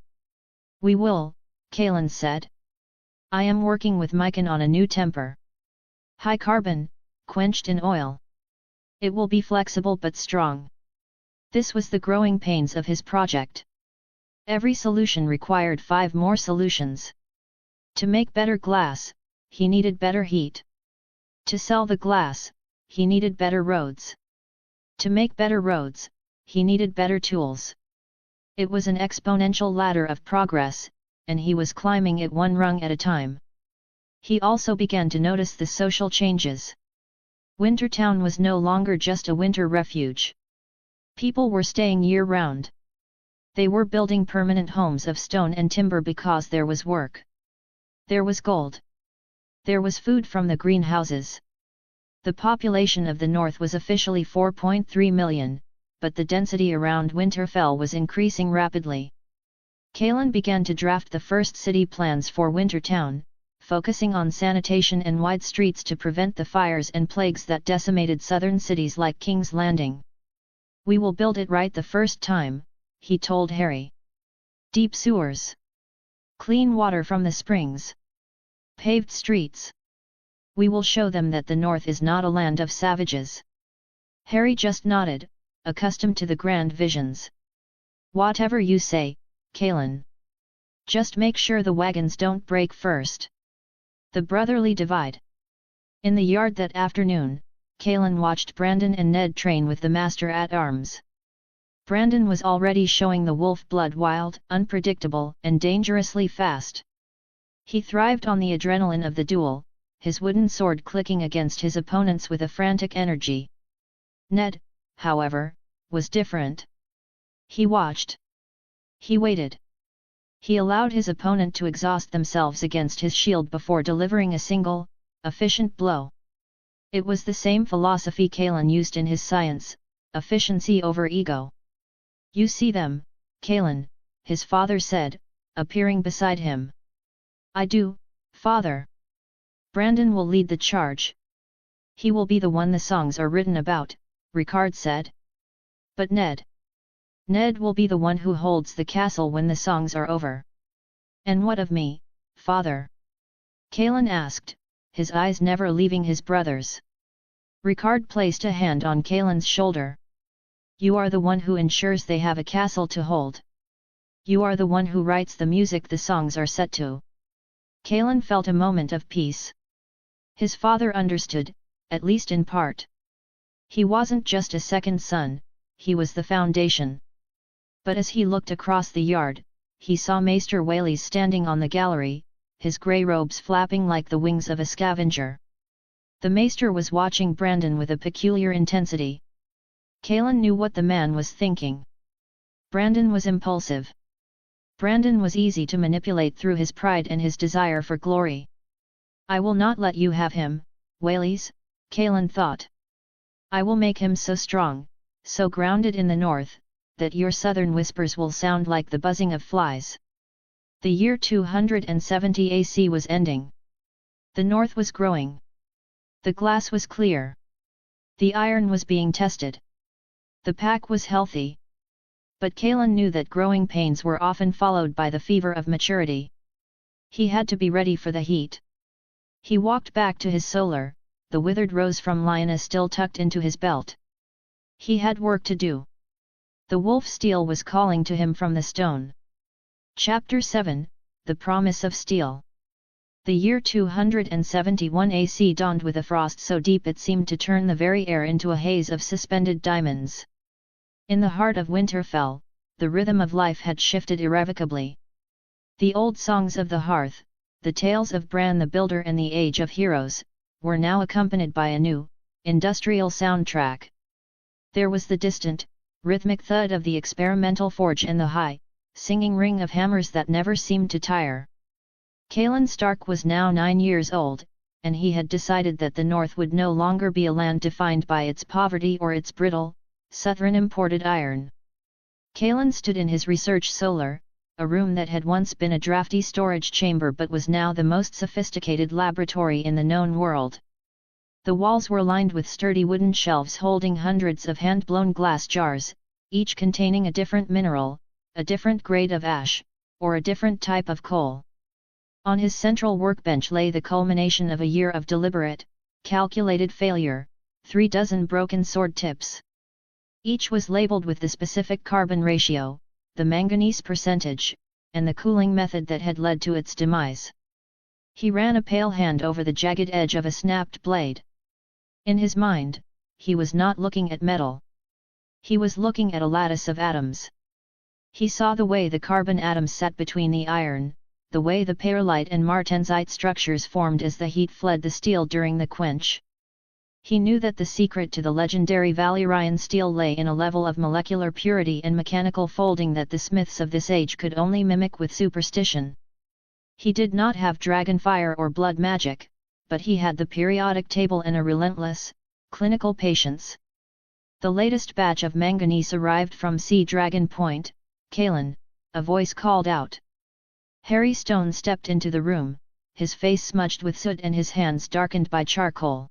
"We will," Kaelen said. "I am working with Mycon on a new temper. High carbon, quenched in oil. It will be flexible but strong." This was the growing pains of his project. Every solution required 5 more solutions. To make better glass, he needed better heat. To sell the glass, he needed better roads. To make better roads, he needed better tools. It was an exponential ladder of progress, and he was climbing it one rung at a time. He also began to notice the social changes. Wintertown was no longer just a winter refuge. People were staying year-round. They were building permanent homes of stone and timber because there was work. There was gold. There was food from the greenhouses. The population of the North was officially 4.3 million, but the density around Winterfell was increasing rapidly. Kaelen began to draft the first city plans for Wintertown, focusing on sanitation and wide streets to prevent the fires and plagues that decimated southern cities like King's Landing. "We will build it right the first time," he told Harry. "Deep sewers. Clean water from the springs. Paved streets. We will show them that the North is not a land of savages." Harry just nodded, accustomed to the grand visions. "Whatever you say, Kaelen. Just make sure the wagons don't break first." The brotherly divide. In the yard that afternoon, Kaelen watched Brandon and Ned train with the master at arms. Brandon was already showing the wolf blood, wild, unpredictable, and dangerously fast. He thrived on the adrenaline of the duel, his wooden sword clicking against his opponents with a frantic energy. Ned, however, was different. He watched. He waited. He allowed his opponent to exhaust themselves against his shield before delivering a single, efficient blow. It was the same philosophy Kaelen used in his science, efficiency over ego. "You see them, Kaelen," his father said, appearing beside him. "I do, father. Brandon will lead the charge. He will be the one the songs are written about," Ricard said. "But Ned? Ned will be the one who holds the castle when the songs are over." "And what of me, father?" Kaelen asked, his eyes never leaving his brother's. Ricard placed a hand on Kaelen's shoulder. "You are the one who ensures they have a castle to hold. You are the one who writes the music the songs are set to." Kaelen felt a moment of peace. His father understood, at least in part. He wasn't just a second son, he was the foundation. But as he looked across the yard, he saw Maester Whaleys standing on the gallery, his grey robes flapping like the wings of a scavenger. The Maester was watching Brandon with a peculiar intensity. Kaelen knew what the man was thinking. Brandon was impulsive. Brandon was easy to manipulate through his pride and his desire for glory. "I will not let you have him, Whaleys," Kaelen thought. "I will make him so strong, so grounded in the north, that your southern whispers will sound like the buzzing of flies." The year 270 AC was ending. The north was growing. The glass was clear. The iron was being tested. The pack was healthy. But Kaelen knew that growing pains were often followed by the fever of maturity. He had to be ready for the heat. He walked back to his solar, the withered rose from Lioness still tucked into his belt. He had work to do. The wolf steel was calling to him from the stone. Chapter 7, The Promise of Steel. The year 271 AC dawned with a frost so deep it seemed to turn the very air into a haze of suspended diamonds. In the heart of Winterfell, the rhythm of life had shifted irrevocably. The old songs of the hearth, the tales of Bran the Builder and the Age of Heroes, were now accompanied by a new, industrial soundtrack. There was the distant, rhythmic thud of the experimental forge and the high, singing ring of hammers that never seemed to tire. Kaelen Stark was now 9 years old, and he had decided that the North would no longer be a land defined by its poverty or its brittle, southern imported iron. Kaelen stood in his research solar, a room that had once been a drafty storage chamber but was now the most sophisticated laboratory in the known world. The walls were lined with sturdy wooden shelves holding hundreds of hand-blown glass jars, each containing a different mineral, a different grade of ash, or a different type of coal. On his central workbench lay the culmination of a year of deliberate, calculated failure, 36 broken sword tips. Each was labeled with the specific carbon ratio, the manganese percentage, and the cooling method that had led to its demise. He ran a pale hand over the jagged edge of a snapped blade. In his mind, he was not looking at metal. He was looking at a lattice of atoms. He saw the way the carbon atoms sat between the iron, the way the perlite and martensite structures formed as the heat fled the steel during the quench. He knew that the secret to the legendary Valyrian steel lay in a level of molecular purity and mechanical folding that the smiths of this age could only mimic with superstition. He did not have dragonfire or blood magic, but he had the periodic table and a relentless, clinical patience. The latest batch of manganese arrived from Sea Dragon Point, Kaelen, a voice called out. Harry Stone stepped into the room, his face smudged with soot and his hands darkened by charcoal.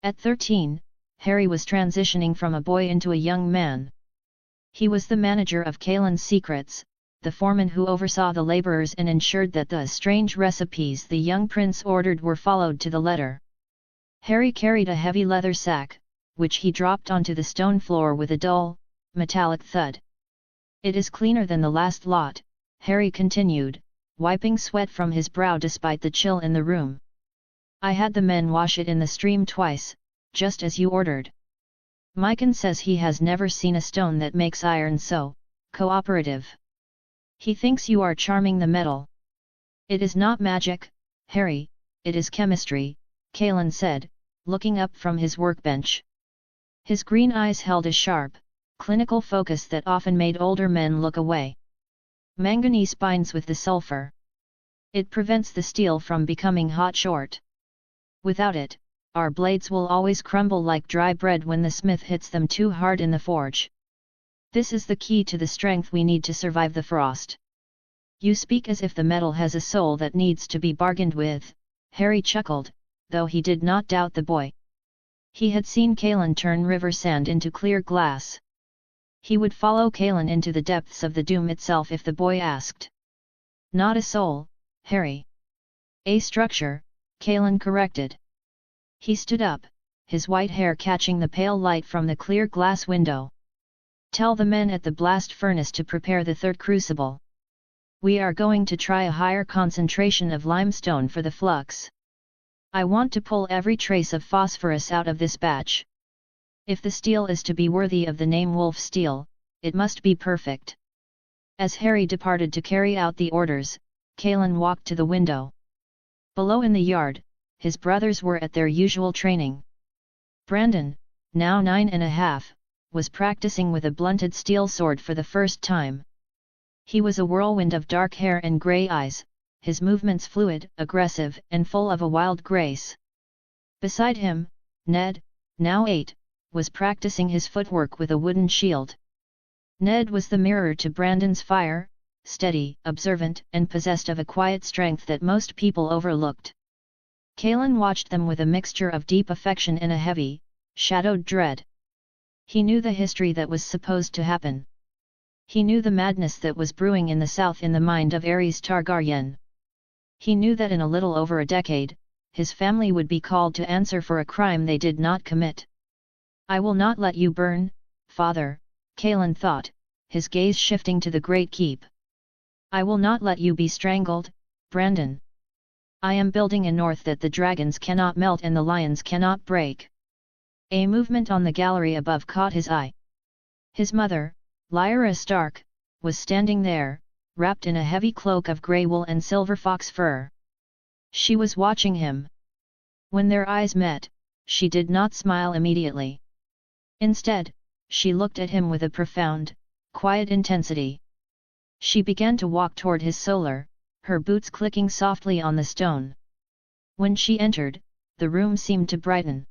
At 13, Harry was transitioning from a boy into a young man. He was the manager of Kaelen's secrets, the foreman who oversaw the laborers and ensured that the strange recipes the young prince ordered were followed to the letter. Harry carried a heavy leather sack, which he dropped onto the stone floor with a dull, metallic thud. "It is cleaner than the last lot," Harry continued, wiping sweat from his brow despite the chill in the room. "I had the men wash it in the stream twice, just as you ordered. Mycon says he has never seen a stone that makes iron so cooperative. He thinks you are charming the metal." "It is not magic, Harry, it is chemistry," Kaelen said, looking up from his workbench. His green eyes held a sharp, clinical focus that often made older men look away. "Manganese binds with the sulfur. It prevents the steel from becoming hot short. Without it, our blades will always crumble like dry bread when the smith hits them too hard in the forge. This is the key to the strength we need to survive the frost." "You speak as if the metal has a soul that needs to be bargained with," Harry chuckled, though he did not doubt the boy. He had seen Kaelen turn river sand into clear glass. He would follow Kaelen into the depths of the doom itself if the boy asked. "Not a soul, Harry. A structure," Kaelen corrected. He stood up, his white hair catching the pale light from the clear glass window. "Tell the men at the blast furnace to prepare the third crucible. We are going to try a higher concentration of limestone for the flux. I want to pull every trace of phosphorus out of this batch. If the steel is to be worthy of the name Wolf Steel, it must be perfect." As Harry departed to carry out the orders, Kaelen walked to the window. Below in the yard, his brothers were at their usual training. Brandon, now 9½, was practicing with a blunted steel sword for the first time. He was a whirlwind of dark hair and grey eyes, his movements fluid, aggressive, and full of a wild grace. Beside him, Ned, now 8, was practicing his footwork with a wooden shield. Ned was the mirror to Brandon's fire, steady, observant, and possessed of a quiet strength that most people overlooked. Kaelen watched them with a mixture of deep affection and a heavy, shadowed dread. He knew the history that was supposed to happen. He knew the madness that was brewing in the south in the mind of Aerys Targaryen. He knew that in a little over a decade, his family would be called to answer for a crime they did not commit. "I will not let you burn, father," Kaelen thought, his gaze shifting to the great keep. "I will not let you be strangled, Brandon. I am building a north that the dragons cannot melt and the lions cannot break." A movement on the gallery above caught his eye. His mother, Lyra Stark, was standing there, wrapped in a heavy cloak of grey wool and silver fox fur. She was watching him. When their eyes met, she did not smile immediately. Instead, she looked at him with a profound, quiet intensity. She began to walk toward his solar, her boots clicking softly on the stone. When she entered, the room seemed to brighten.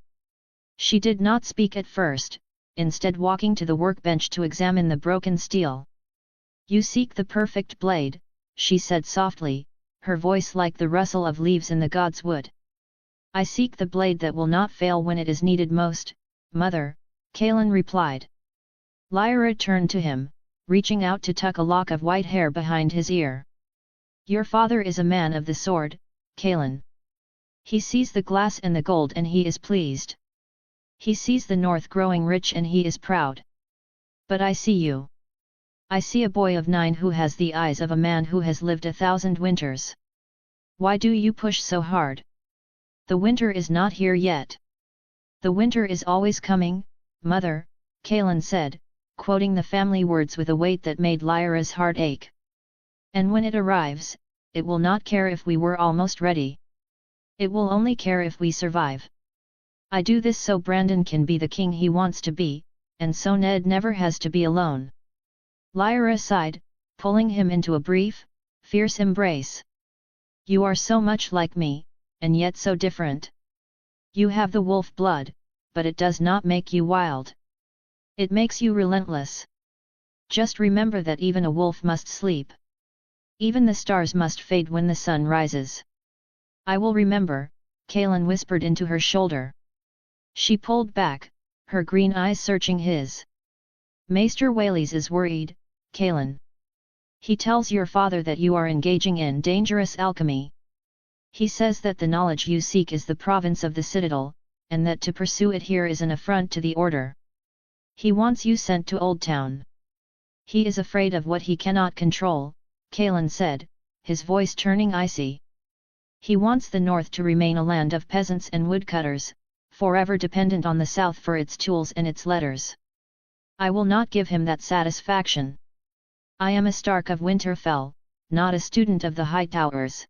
She did not speak at first, instead walking to the workbench to examine the broken steel. "You seek the perfect blade," she said softly, her voice like the rustle of leaves in the god's wood. "I seek the blade that will not fail when it is needed most, mother," Kaelen replied. Lyra turned to him, reaching out to tuck a lock of white hair behind his ear. "Your father is a man of the sword, Kaelen. He sees the glass and the gold and he is pleased. He sees the north growing rich and he is proud. But I see you. I see a boy of 9 who has the eyes of a man who has lived 1,000 winters. Why do you push so hard? The winter is not here yet." "The winter is always coming, mother," Kaelen said, quoting the family words with a weight that made Lyra's heart ache. "And when it arrives, it will not care if we were almost ready. It will only care if we survive. I do this so Brandon can be the king he wants to be, and so Ned never has to be alone." Lyra sighed, pulling him into a brief, fierce embrace. "You are so much like me, and yet so different. You have the wolf blood, but it does not make you wild. It makes you relentless. Just remember that even a wolf must sleep. Even the stars must fade when the sun rises. I will remember, Kaelen whispered into her shoulder. She pulled back, her green eyes searching his. Maester Whaleys is worried, Kaelen. He tells your father that you are engaging in dangerous alchemy. He says that the knowledge you seek is the province of the Citadel, and that to pursue it here is an affront to the order. He wants you sent to Old Town. He is afraid of what he cannot control, Kaelen said, his voice turning icy. He wants the north to remain a land of peasants and woodcutters, forever dependent on the south for its tools and its letters. I will not give him that satisfaction. I am a Stark of Winterfell, not a student of the High Towers.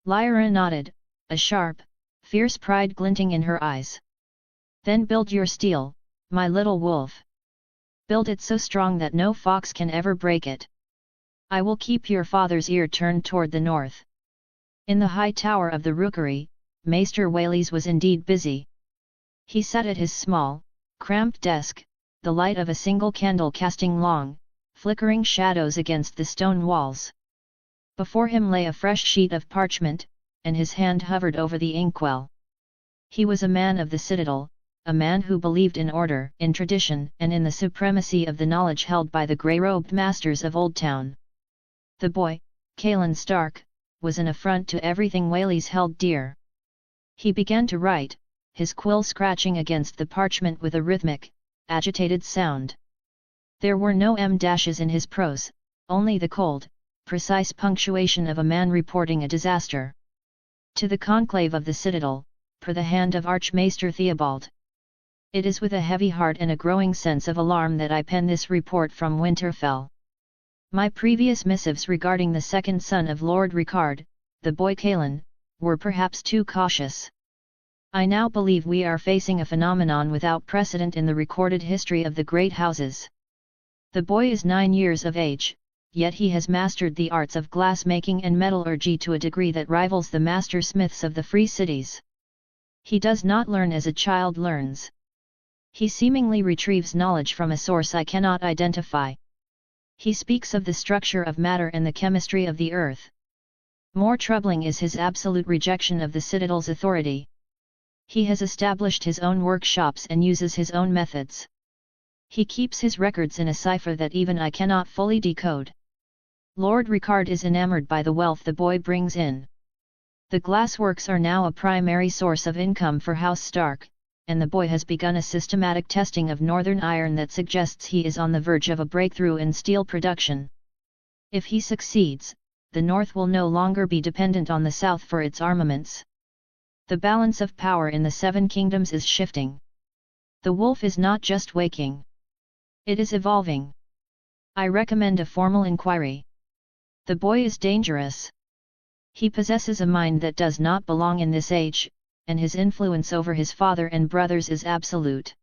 Lyra nodded, a sharp, fierce pride glinting in her eyes. Then build your steel, my little wolf. Build it so strong that no fox can ever break it. I will keep your father's ear turned toward the north. In the high tower of the rookery, Maester Whaleys was indeed busy. He sat at his small, cramped desk, the light of a single candle casting long, flickering shadows against the stone walls. Before him lay a fresh sheet of parchment, and his hand hovered over the inkwell. He was a man of the Citadel, a man who believed in order, in tradition, and in the supremacy of the knowledge held by the grey-robed masters of Old Town. The boy, Kaelen Stark, was an affront to everything Whaleys held dear. He began to write, his quill scratching against the parchment with a rhythmic, agitated sound. There were no em-dashes in his prose, only the cold, precise punctuation of a man reporting a disaster. To the conclave of the Citadel, per the hand of Archmaester Theobald. It is with a heavy heart and a growing sense of alarm that I pen this report from Winterfell. My previous missives regarding the second son of Lord Ricard, the boy Kaelen, were perhaps too cautious. I now believe we are facing a phenomenon without precedent in the recorded history of the great houses. The boy is 9 years of age, yet he has mastered the arts of glass-making and metallurgy to a degree that rivals the master smiths of the free cities. He does not learn as a child learns. He seemingly retrieves knowledge from a source I cannot identify. He speaks of the structure of matter and the chemistry of the earth. More troubling is his absolute rejection of the Citadel's authority. He has established his own workshops and uses his own methods. He keeps his records in a cipher that even I cannot fully decode. Lord Ricard is enamored by the wealth the boy brings in. The glassworks are now a primary source of income for House Stark, and the boy has begun a systematic testing of northern iron that suggests he is on the verge of a breakthrough in steel production. If he succeeds, the North will no longer be dependent on the South for its armaments. The balance of power in the Seven Kingdoms is shifting. The wolf is not just waking. It is evolving. I recommend a formal inquiry. The boy is dangerous. He possesses a mind that does not belong in this age, and his influence over his father and brothers is absolute.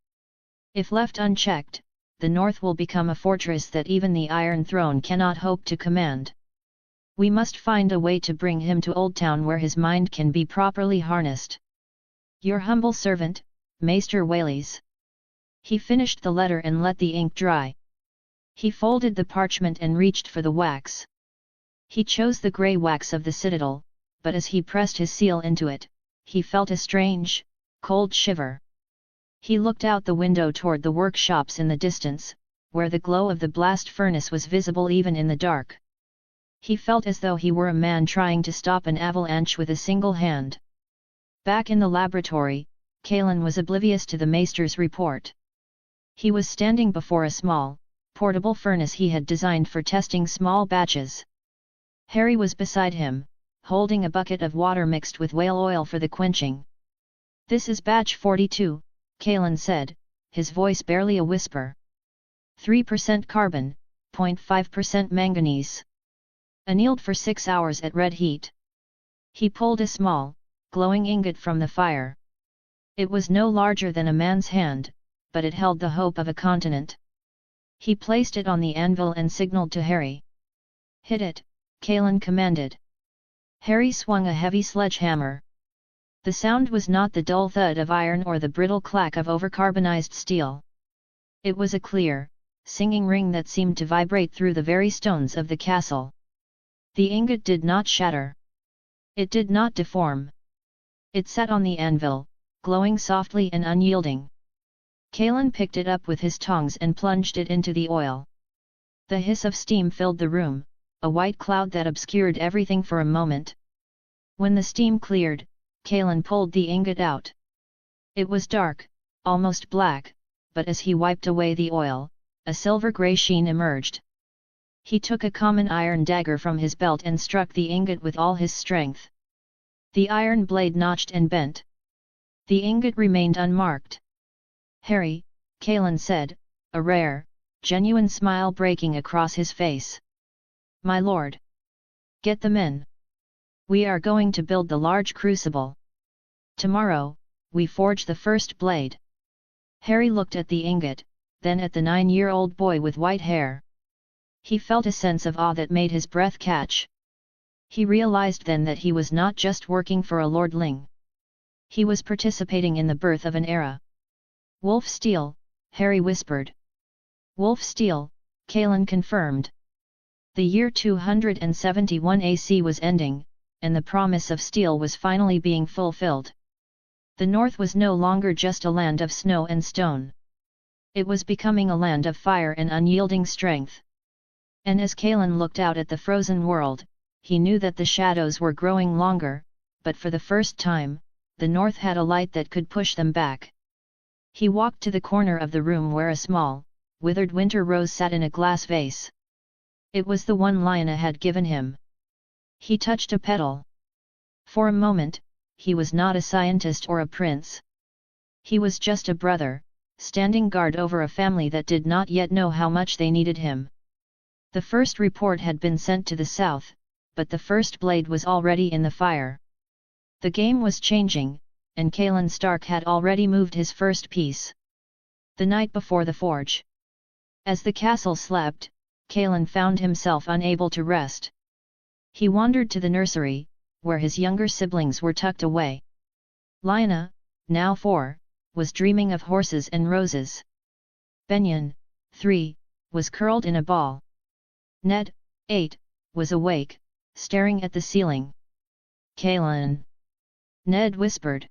If left unchecked, the North will become a fortress that even the Iron Throne cannot hope to command. We must find a way to bring him to Old Town where his mind can be properly harnessed. Your humble servant, Maester Whaleys. He finished the letter and let the ink dry. He folded the parchment and reached for the wax. He chose the grey wax of the Citadel, but as he pressed his seal into it, he felt a strange, cold shiver. He looked out the window toward the workshops in the distance, where the glow of the blast furnace was visible even in the dark. He felt as though he were a man trying to stop an avalanche with a single hand. Back in the laboratory, Kaelen was oblivious to the Maester's report. He was standing before a small, portable furnace he had designed for testing small batches. Harry was beside him, holding a bucket of water mixed with whale oil for the quenching. "This is batch 42, Kaelen said, his voice barely a whisper. 3% carbon, 0.5% manganese. Annealed for 6 hours at red heat." He pulled a small, glowing ingot from the fire. It was no larger than a man's hand, but it held the hope of a continent. He placed it on the anvil and signaled to Harry. "Hit it," Kaelen commanded. Harry swung a heavy sledgehammer. The sound was not the dull thud of iron or the brittle clack of overcarbonized steel. It was a clear, singing ring that seemed to vibrate through the very stones of the castle. The ingot did not shatter. It did not deform. It sat on the anvil, glowing softly and unyielding. Kaelen picked it up with his tongs and plunged it into the oil. The hiss of steam filled the room, a white cloud that obscured everything for a moment. When the steam cleared, Kaelen pulled the ingot out. It was dark, almost black, but as he wiped away the oil, a silver-grey sheen emerged. He took a common iron dagger from his belt and struck the ingot with all his strength. The iron blade notched and bent. The ingot remained unmarked. "Harry," Kaelen said, a rare, genuine smile breaking across his face. "My lord. Get the men. We are going to build the large crucible. Tomorrow, we forge the first blade." Harry looked at the ingot, then at the 9-year-old boy with white hair. He felt a sense of awe that made his breath catch. He realized then that he was not just working for a lordling. He was participating in the birth of an era. "Wolf steel," Harry whispered. "Wolf steel," Kaelen confirmed. The year 271 AC was ending, and the promise of steel was finally being fulfilled. The north was no longer just a land of snow and stone. It was becoming a land of fire and unyielding strength. And as Kaelen looked out at the frozen world, he knew that the shadows were growing longer, but for the first time, the north had a light that could push them back. He walked to the corner of the room where a small, withered winter rose sat in a glass vase. It was the one Lyanna had given him. He touched a petal. For a moment, he was not a scientist or a prince. He was just a brother, standing guard over a family that did not yet know how much they needed him. The first report had been sent to the south, but the first blade was already in the fire. The game was changing, and Kaelen Stark had already moved his first piece. The night before the forge. As the castle slept, Kaelen found himself unable to rest. He wandered to the nursery, where his younger siblings were tucked away. Lyanna, now 4, was dreaming of horses and roses. Benyon, 3, was curled in a ball. Ned, 8, was awake, staring at the ceiling. "Kaelen," Ned whispered.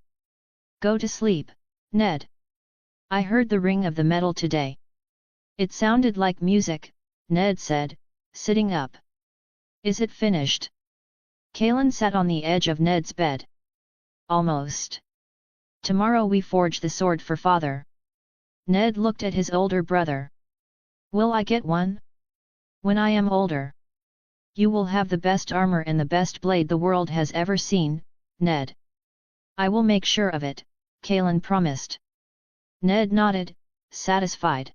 "Go to sleep, Ned. I heard the ring of the metal today." "It sounded like music," Ned said, sitting up. "Is it finished?" Kaelen sat on the edge of Ned's bed. "Almost. Tomorrow we forge the sword for father." Ned looked at his older brother. "Will I get one?" "When I am older. You will have the best armor and the best blade the world has ever seen, Ned." "I will make sure of it," Kaelen promised. Ned nodded, satisfied.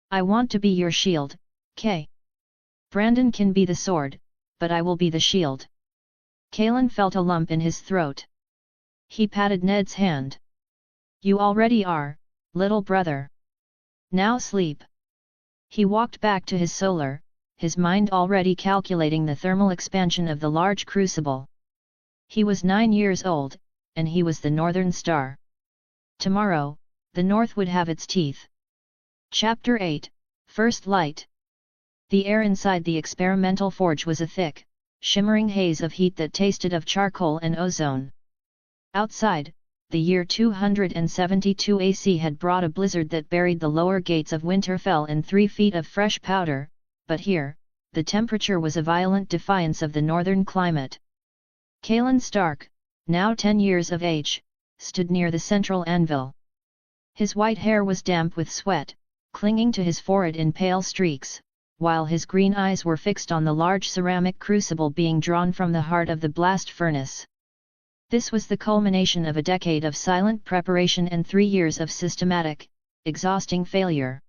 "I want to be your shield, Kay. Brandon can be the sword, but I will be the shield." Kaelen felt a lump in his throat. He patted Ned's hand. "You already are, little brother. Now sleep." He walked back to his solar, his mind already calculating the thermal expansion of the large crucible. He was 9 years old, and he was the Northern Star. Tomorrow, the North would have its teeth. Chapter 8, First Light. The air inside the experimental forge was a thick, shimmering haze of heat that tasted of charcoal and ozone. Outside, the year 272 AC had brought a blizzard that buried the lower gates of Winterfell in 3 feet of fresh powder, but here, the temperature was a violent defiance of the northern climate. Kaelen Stark, now 10 years of age, stood near the central anvil. His white hair was damp with sweat, clinging to his forehead in pale streaks, while his green eyes were fixed on the large ceramic crucible being drawn from the heart of the blast furnace. This was the culmination of a decade of silent preparation and 3 years of systematic, exhausting failure.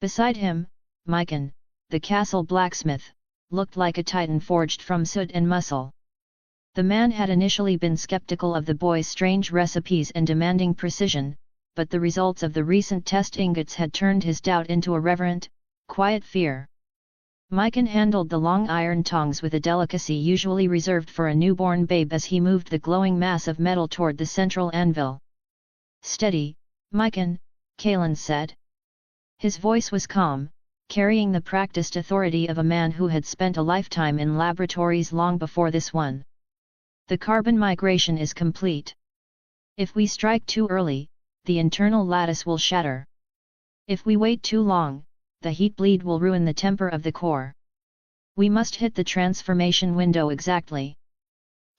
Beside him, Mycon, the castle blacksmith, looked like a titan forged from soot and muscle. The man had initially been skeptical of the boy's strange recipes and demanding precision, but the results of the recent test ingots had turned his doubt into a reverent, quiet fear. Mycon handled the long iron tongs with a delicacy usually reserved for a newborn babe as he moved the glowing mass of metal toward the central anvil. "Steady, Mycon," Kaelen said. His voice was calm, carrying the practiced authority of a man who had spent a lifetime in laboratories long before this one. The carbon migration is complete. If we strike too early, the internal lattice will shatter. If we wait too long, the heat bleed will ruin the temper of the core. We must hit the transformation window exactly.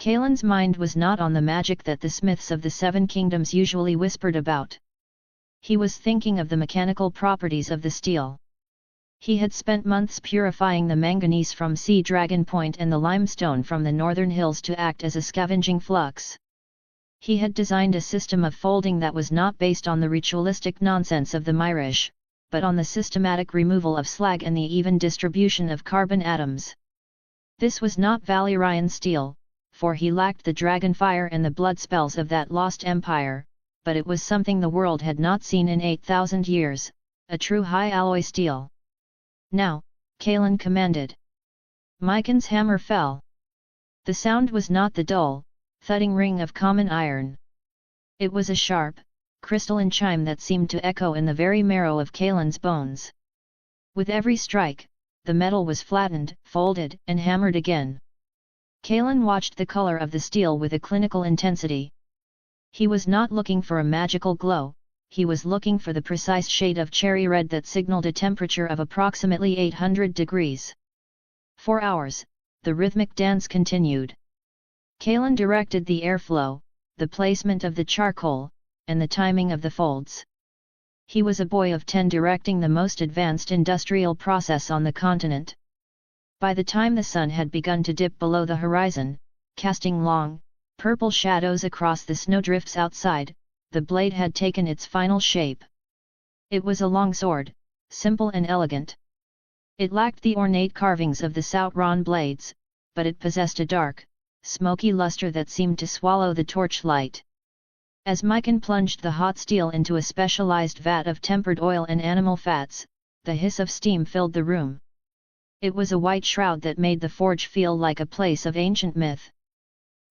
Kaelen's mind was not on the magic that the smiths of the Seven Kingdoms usually whispered about. He was thinking of the mechanical properties of the steel. He had spent months purifying the manganese from Sea Dragon Point and the limestone from the northern hills to act as a scavenging flux. He had designed a system of folding that was not based on the ritualistic nonsense of the Myrish, but on the systematic removal of slag and the even distribution of carbon atoms. This was not Valyrian steel, for he lacked the dragon fire and the blood spells of that lost empire, but it was something the world had not seen in 8,000 years, a true high-alloy steel. Now, Kaelen commanded. Mycon's hammer fell. The sound was not the dull, thudding ring of common iron. It was a sharp, crystalline chime that seemed to echo in the very marrow of Kaelen's bones. With every strike, the metal was flattened, folded, and hammered again. Kaelen watched the color of the steel with a clinical intensity. He was not looking for a magical glow, he was looking for the precise shade of cherry red that signaled a temperature of approximately 800 degrees. For hours, the rhythmic dance continued. Kaelen directed the airflow, the placement of the charcoal, and the timing of the folds. He was a boy of 10 directing the most advanced industrial process on the continent. By the time the sun had begun to dip below the horizon, casting long, purple shadows across the snowdrifts outside, the blade had taken its final shape. It was a long sword, simple and elegant. It lacked the ornate carvings of the Sauron blades, but it possessed a dark, smoky luster that seemed to swallow the torchlight. As Mycon plunged the hot steel into a specialized vat of tempered oil and animal fats, the hiss of steam filled the room. It was a white shroud that made the forge feel like a place of ancient myth.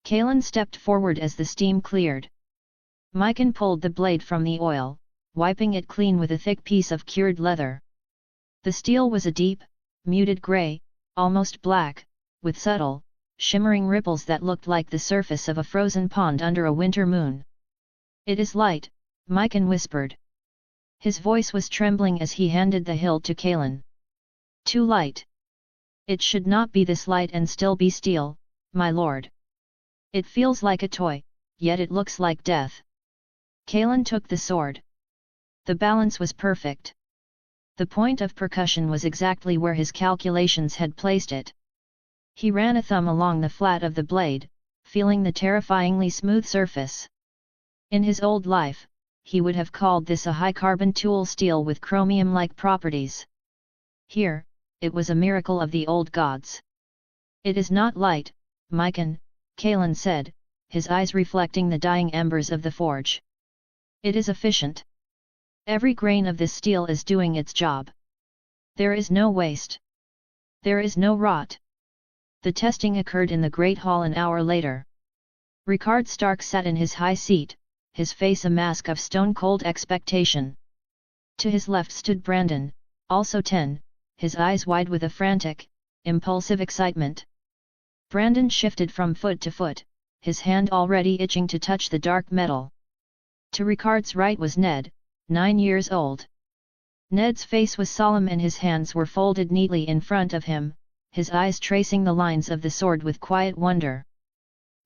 Kaelen stepped forward as the steam cleared. Mycon pulled the blade from the oil, wiping it clean with a thick piece of cured leather. The steel was a deep, muted grey, almost black, with subtle, shimmering ripples that looked like the surface of a frozen pond under a winter moon. "It is light," Mycon whispered. His voice was trembling as he handed the hilt to Kaelen. "Too light. It should not be this light and still be steel, my lord. It feels like a toy, yet it looks like death." Kaelen took the sword. The balance was perfect. The point of percussion was exactly where his calculations had placed it. He ran a thumb along the flat of the blade, feeling the terrifyingly smooth surface. In his old life, he would have called this a high-carbon tool steel with chromium-like properties. Here, it was a miracle of the old gods. "It is not light, Mycon," Kaelen said, his eyes reflecting the dying embers of the forge. "It is efficient. Every grain of this steel is doing its job. There is no waste. There is no rot." The testing occurred in the Great Hall an hour later. Kaelen Stark sat in his high seat, his face a mask of stone-cold expectation. To his left stood Brandon, also 10, his eyes wide with a frantic, impulsive excitement. Brandon shifted from foot to foot, his hand already itching to touch the dark metal. To Ricard's right was Ned, 9 years old. Ned's face was solemn and his hands were folded neatly in front of him, his eyes tracing the lines of the sword with quiet wonder.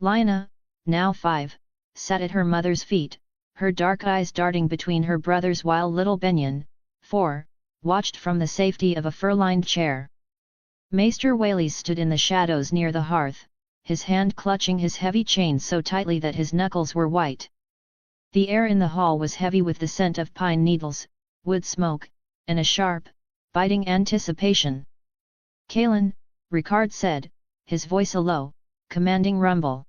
Lina, now 5, sat at her mother's feet, her dark eyes darting between her brothers while little Benyon, 4, watched from the safety of a fur-lined chair. Maester Whaleys stood in the shadows near the hearth, his hand clutching his heavy chain so tightly that his knuckles were white. The air in the hall was heavy with the scent of pine needles, wood smoke, and a sharp, biting anticipation. "Kaelen," Ricard said, his voice a low, commanding rumble.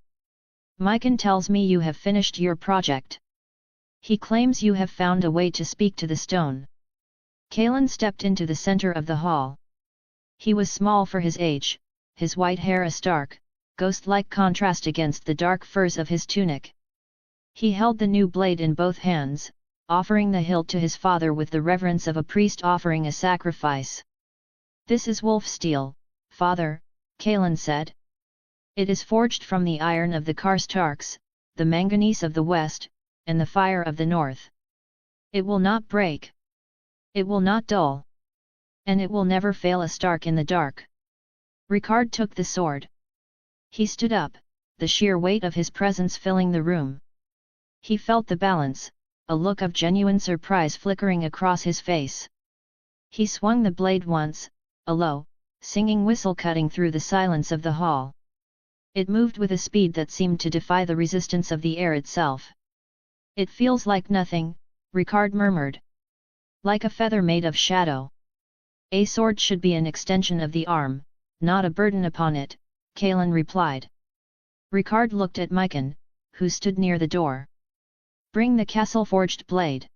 "Mycon tells me you have finished your project. He claims you have found a way to speak to the stone." Kaelen stepped into the center of the hall. He was small for his age, his white hair a stark, ghost-like contrast against the dark furs of his tunic. He held the new blade in both hands, offering the hilt to his father with the reverence of a priest offering a sacrifice. "This is wolf steel, father," Kaelen said. "It is forged from the iron of the Karstarks, the manganese of the west, and the fire of the north. It will not break. It will not dull. And it will never fail a Stark in the dark." Ricard took the sword. He stood up, the sheer weight of his presence filling the room. He felt the balance, a look of genuine surprise flickering across his face. He swung the blade once, a low, singing whistle cutting through the silence of the hall. It moved with a speed that seemed to defy the resistance of the air itself. "It feels like nothing," Ricard murmured. "Like a feather made of shadow." "A sword should be an extension of the arm, not a burden upon it," Kaelen replied. Ricard looked at Mycon, who stood near the door. "Bring the castle-forged blade.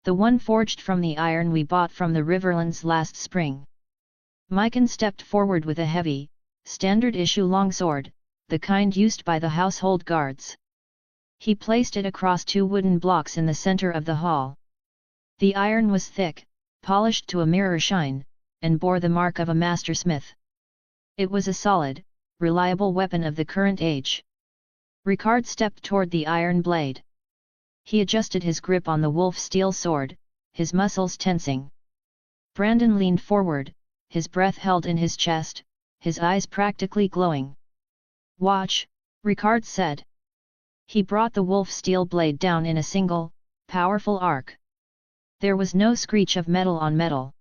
The one forged from the iron we bought from the Riverlands last spring." Mycon stepped forward with a heavy, standard-issue longsword, the kind used by the household guards. He placed it across two wooden blocks in the center of the hall. The iron was thick, polished to a mirror shine, and bore the mark of a mastersmith. It was a solid, reliable weapon of the current age. Ricard stepped toward the iron blade. He adjusted his grip on the wolf steel sword, his muscles tensing. Brandon leaned forward, his breath held in his chest, his eyes practically glowing. "Watch," Ricard said. He brought the wolf steel blade down in a single, powerful arc. There was no screech of metal on metal.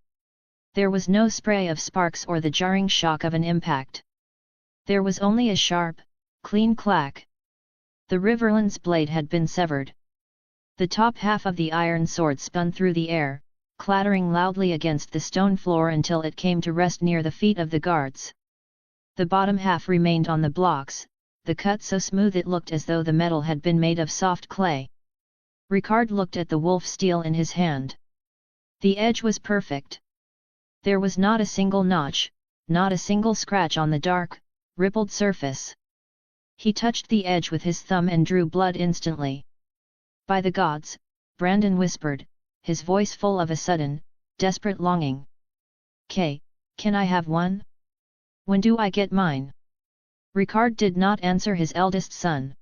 There was no spray of sparks or the jarring shock of an impact. There was only a sharp, clean clack. The Riverland's blade had been severed. The top half of the iron sword spun through the air, clattering loudly against the stone floor until it came to rest near the feet of the guards. The bottom half remained on the blocks, the cut so smooth it looked as though the metal had been made of soft clay. Ricard looked at the wolf steel in his hand. The edge was perfect. There was not a single notch, not a single scratch on the dark, rippled surface. He touched the edge with his thumb and drew blood instantly. "By the gods," Brandon whispered, his voice full of a sudden, desperate longing. Can I have one? When do I get mine?" Ricard did not answer his eldest son.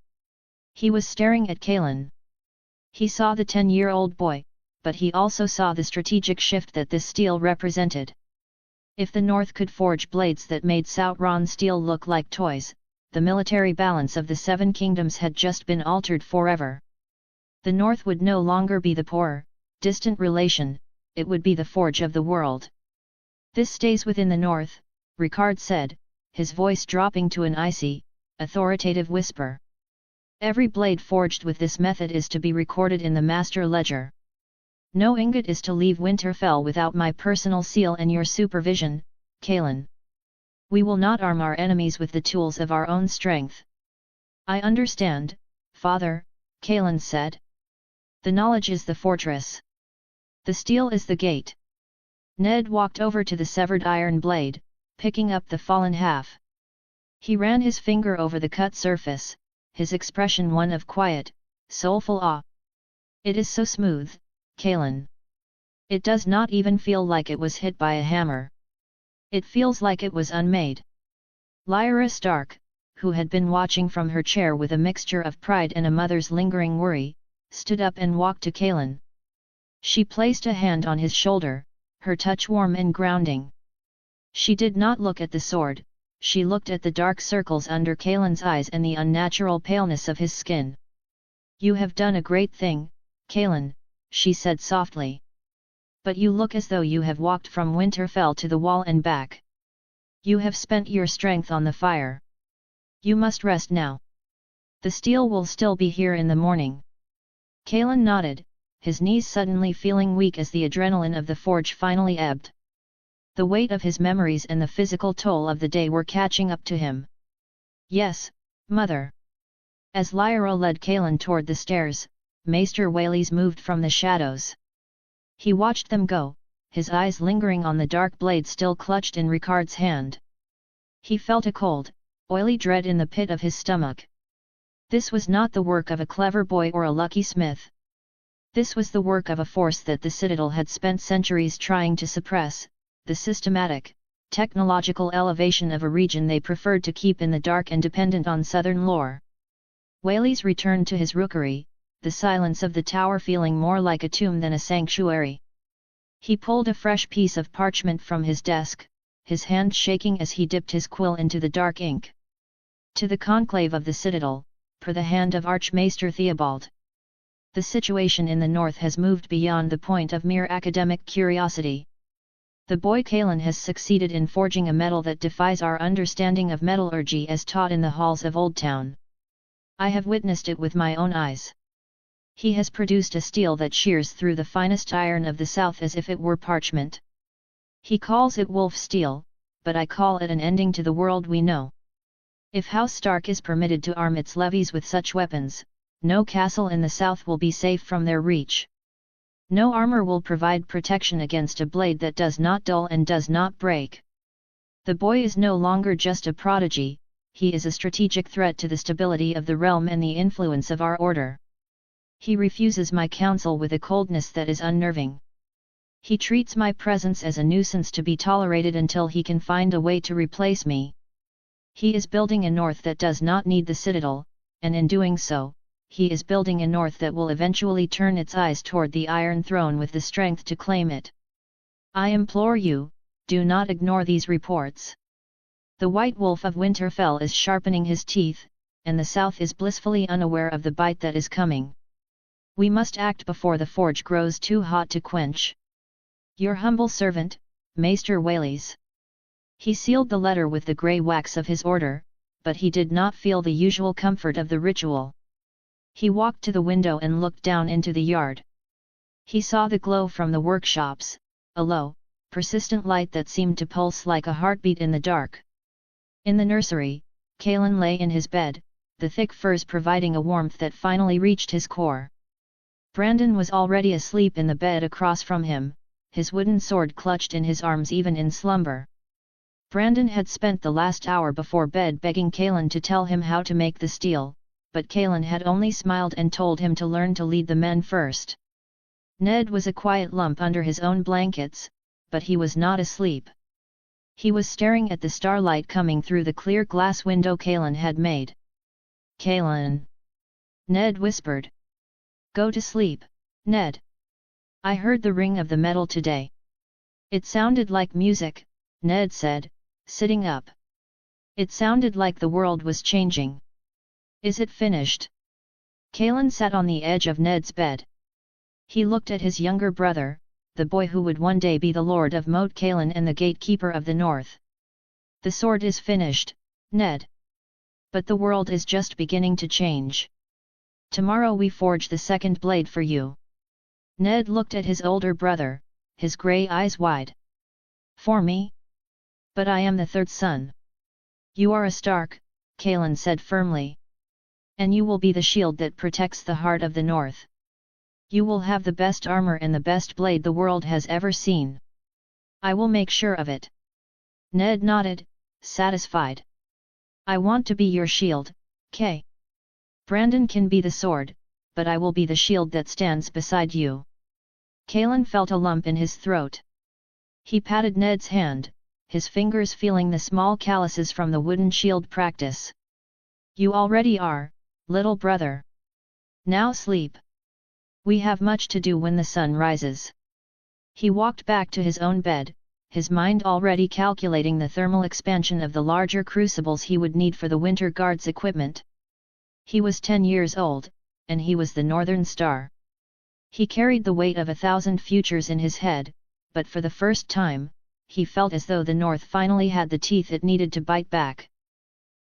He was staring at Kaelen. He saw the 10-year-old boy, but he also saw the strategic shift that this steel represented. If the North could forge blades that made Sauron steel look like toys, the military balance of the Seven Kingdoms had just been altered forever. The North would no longer be the poor, distant relation, it would be the forge of the world. "This stays within the North," Ricard said, his voice dropping to an icy, authoritative whisper. "Every blade forged with this method is to be recorded in the master ledger. No ingot is to leave Winterfell without my personal seal and your supervision, Kaelen. We will not arm our enemies with the tools of our own strength." "I understand, father," Kaelen said. "The knowledge is the fortress. The steel is the gate." Ned walked over to the severed iron blade, picking up the fallen half. He ran his finger over the cut surface, his expression one of quiet, soulful awe. "It is so smooth, Kaelen. It does not even feel like it was hit by a hammer. It feels like it was unmade." Lyra Stark, who had been watching from her chair with a mixture of pride and a mother's lingering worry, stood up and walked to Kaelen. She placed a hand on his shoulder, her touch warm and grounding. She did not look at the sword, she looked at the dark circles under Kaelen's eyes and the unnatural paleness of his skin. "You have done a great thing, Kaelen," she said softly. "But you look as though you have walked from Winterfell to the wall and back. You have spent your strength on the fire. You must rest now. The steel will still be here in the morning." Kaelen nodded, his knees suddenly feeling weak as the adrenaline of the forge finally ebbed. The weight of his memories and the physical toll of the day were catching up to him. "Yes, mother." As Lyra led Kaelen toward the stairs, Maester Whaleys moved from the shadows. He watched them go, his eyes lingering on the dark blade still clutched in Ricard's hand. He felt a cold, oily dread in the pit of his stomach. This was not the work of a clever boy or a lucky smith. This was the work of a force that the Citadel had spent centuries trying to suppress, the systematic, technological elevation of a region they preferred to keep in the dark and dependent on southern lore. Whaley's returned to his rookery, the silence of the tower feeling more like a tomb than a sanctuary. He pulled a fresh piece of parchment from his desk, his hand shaking as he dipped his quill into the dark ink. To the conclave of the citadel, per the hand of Archmaester Theobald. The situation in the north has moved beyond the point of mere academic curiosity. The boy Kaelen has succeeded in forging a metal that defies our understanding of metallurgy as taught in the halls of Old Town. I have witnessed it with my own eyes. He has produced a steel that shears through the finest iron of the south as if it were parchment. He calls it wolf steel, but I call it an ending to the world we know. If House Stark is permitted to arm its levies with such weapons, no castle in the south will be safe from their reach. No armor will provide protection against a blade that does not dull and does not break. The boy is no longer just a prodigy, he is a strategic threat to the stability of the realm and the influence of our order. He refuses my counsel with a coldness that is unnerving. He treats my presence as a nuisance to be tolerated until he can find a way to replace me. He is building a north that does not need the citadel, and in doing so, he is building a north that will eventually turn its eyes toward the Iron Throne with the strength to claim it. I implore you, do not ignore these reports. The White Wolf of Winterfell is sharpening his teeth, and the south is blissfully unaware of the bite that is coming. We must act before the forge grows too hot to quench. Your humble servant, Maester Whaley's. He sealed the letter with the grey wax of his order, but he did not feel the usual comfort of the ritual. He walked to the window and looked down into the yard. He saw the glow from the workshops, a low, persistent light that seemed to pulse like a heartbeat in the dark. In the nursery, Kaelen lay in his bed, the thick furs providing a warmth that finally reached his core. Brandon was already asleep in the bed across from him, his wooden sword clutched in his arms even in slumber. Brandon had spent the last hour before bed begging Kaelen to tell him how to make the steel, but Kaelen had only smiled and told him to learn to lead the men first. Ned was a quiet lump under his own blankets, but he was not asleep. He was staring at the starlight coming through the clear glass window Kaelen had made. "Kaelen," Ned whispered. "Go to sleep, Ned. I heard the ring of the metal today." "It sounded like music," Ned said, sitting up. "It sounded like the world was changing." "Is it finished?" Kaelen sat on the edge of Ned's bed. He looked at his younger brother, the boy who would one day be the Lord of Moat Kaelen and the gatekeeper of the North. "The sword is finished, Ned. But the world is just beginning to change. Tomorrow we forge the second blade for you." Ned looked at his older brother, his grey eyes wide. "For me? But I am the third son." "You are a Stark," Kaelen said firmly. "And you will be the shield that protects the heart of the North. You will have the best armor and the best blade the world has ever seen. I will make sure of it." Ned nodded, satisfied. "I want to be your shield, Kay. Brandon can be the sword, but I will be the shield that stands beside you." Kaelen felt a lump in his throat. He patted Ned's hand, his fingers feeling the small calluses from the wooden shield practice. "You already are, little brother. Now sleep. We have much to do when the sun rises." He walked back to his own bed, his mind already calculating the thermal expansion of the larger crucibles he would need for the Winter Guard's equipment. He was 10 years old, and he was the Northern Star. He carried the weight of 1,000 futures in his head, but for the first time, he felt as though the North finally had the teeth it needed to bite back.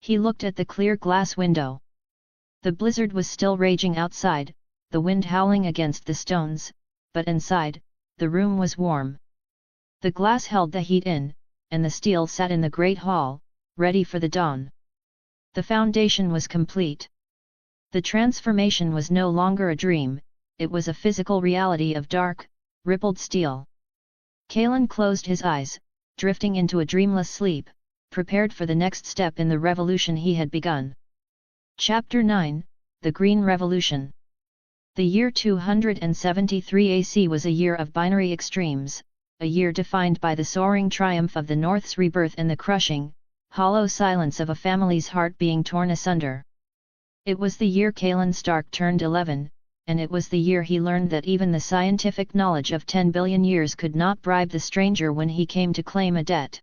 He looked at the clear glass window. The blizzard was still raging outside, the wind howling against the stones, but inside, the room was warm. The glass held the heat in, and the steel sat in the great hall, ready for the dawn. The foundation was complete. The transformation was no longer a dream, it was a physical reality of dark, rippled steel. Kaelen closed his eyes, drifting into a dreamless sleep, prepared for the next step in the revolution he had begun. Chapter 9, The Green Revolution. The year 273 AC was a year of binary extremes, a year defined by the soaring triumph of the North's rebirth and the crushing, hollow silence of a family's heart being torn asunder. It was the year Kaelen Stark turned 11, and it was the year he learned that even the scientific knowledge of 10 billion years could not bribe the stranger when he came to claim a debt.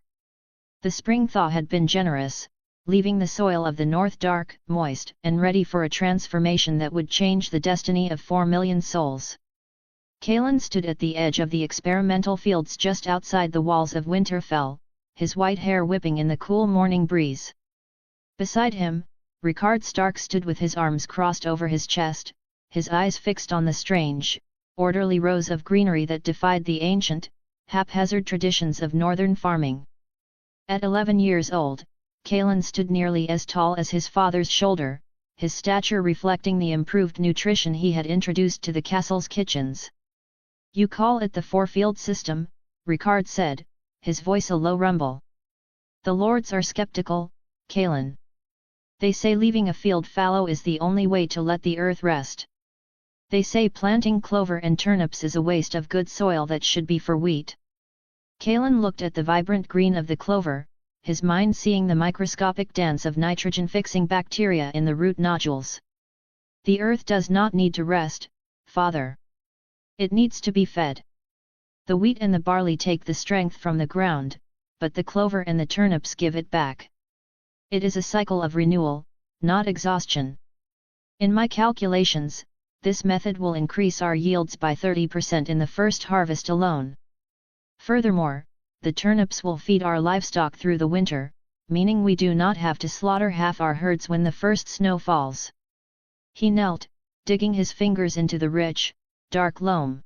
The spring thaw had been generous, leaving the soil of the North dark, moist, and ready for a transformation that would change the destiny of 4 million souls. Kaelen stood at the edge of the experimental fields just outside the walls of Winterfell, his white hair whipping in the cool morning breeze. Beside him, Rickard Stark stood with his arms crossed over his chest, his eyes fixed on the strange, orderly rows of greenery that defied the ancient, haphazard traditions of northern farming. At 11 years old, Kaelen stood nearly as tall as his father's shoulder, his stature reflecting the improved nutrition he had introduced to the castle's kitchens. "You call it the four-field system," Rickard said, his voice a low rumble. "The lords are skeptical, Kaelen. They say leaving a field fallow is the only way to let the earth rest. They say planting clover and turnips is a waste of good soil that should be for wheat." Kaelen looked at the vibrant green of the clover, his mind seeing the microscopic dance of nitrogen-fixing bacteria in the root nodules. "The earth does not need to rest, father. It needs to be fed. The wheat and the barley take the strength from the ground, but the clover and the turnips give it back. It is a cycle of renewal, not exhaustion. In my calculations, this method will increase our yields by 30% in the first harvest alone. Furthermore, the turnips will feed our livestock through the winter, meaning we do not have to slaughter half our herds when the first snow falls." He knelt, digging his fingers into the rich, dark loam.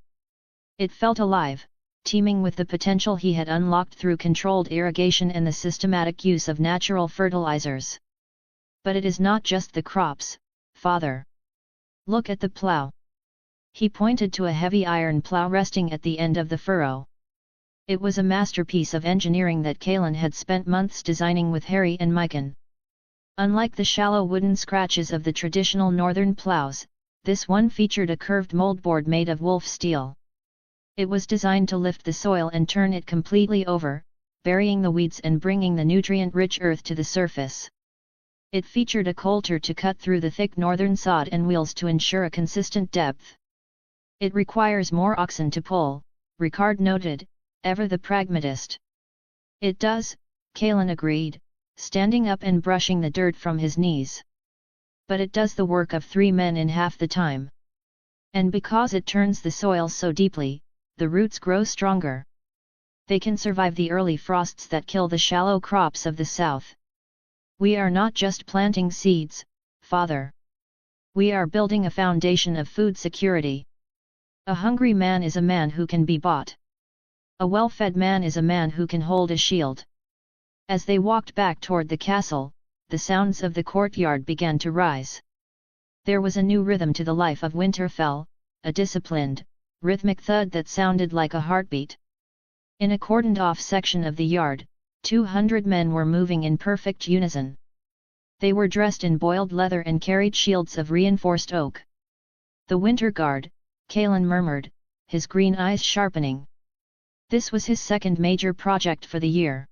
It felt alive, teeming with the potential he had unlocked through controlled irrigation and the systematic use of natural fertilizers. "But it is not just the crops, father. Look at the plough." He pointed to a heavy iron plough resting at the end of the furrow. It was a masterpiece of engineering that Kaelen had spent months designing with Harry and Mycon. Unlike the shallow wooden scratches of the traditional northern ploughs, this one featured a curved moldboard made of wolf steel. It was designed to lift the soil and turn it completely over, burying the weeds and bringing the nutrient-rich earth to the surface. It featured a coulter to cut through the thick northern sod and wheels to ensure a consistent depth. "It requires more oxen to pull," Rickard noted, ever the pragmatist. "It does," Kaelen agreed, standing up and brushing the dirt from his knees. "But it does the work of 3 men in half the time. And because it turns the soil so deeply, the roots grow stronger. They can survive the early frosts that kill the shallow crops of the south. We are not just planting seeds, father. We are building a foundation of food security. A hungry man is a man who can be bought. A well-fed man is a man who can hold a shield." As they walked back toward the castle, the sounds of the courtyard began to rise. There was a new rhythm to the life of Winterfell, a disciplined, rhythmic thud that sounded like a heartbeat. In a cordoned-off section of the yard, 200 men were moving in perfect unison. They were dressed in boiled leather and carried shields of reinforced oak. "The Winter Guard," Kaelen murmured, his green eyes sharpening. This was his second major project for the year.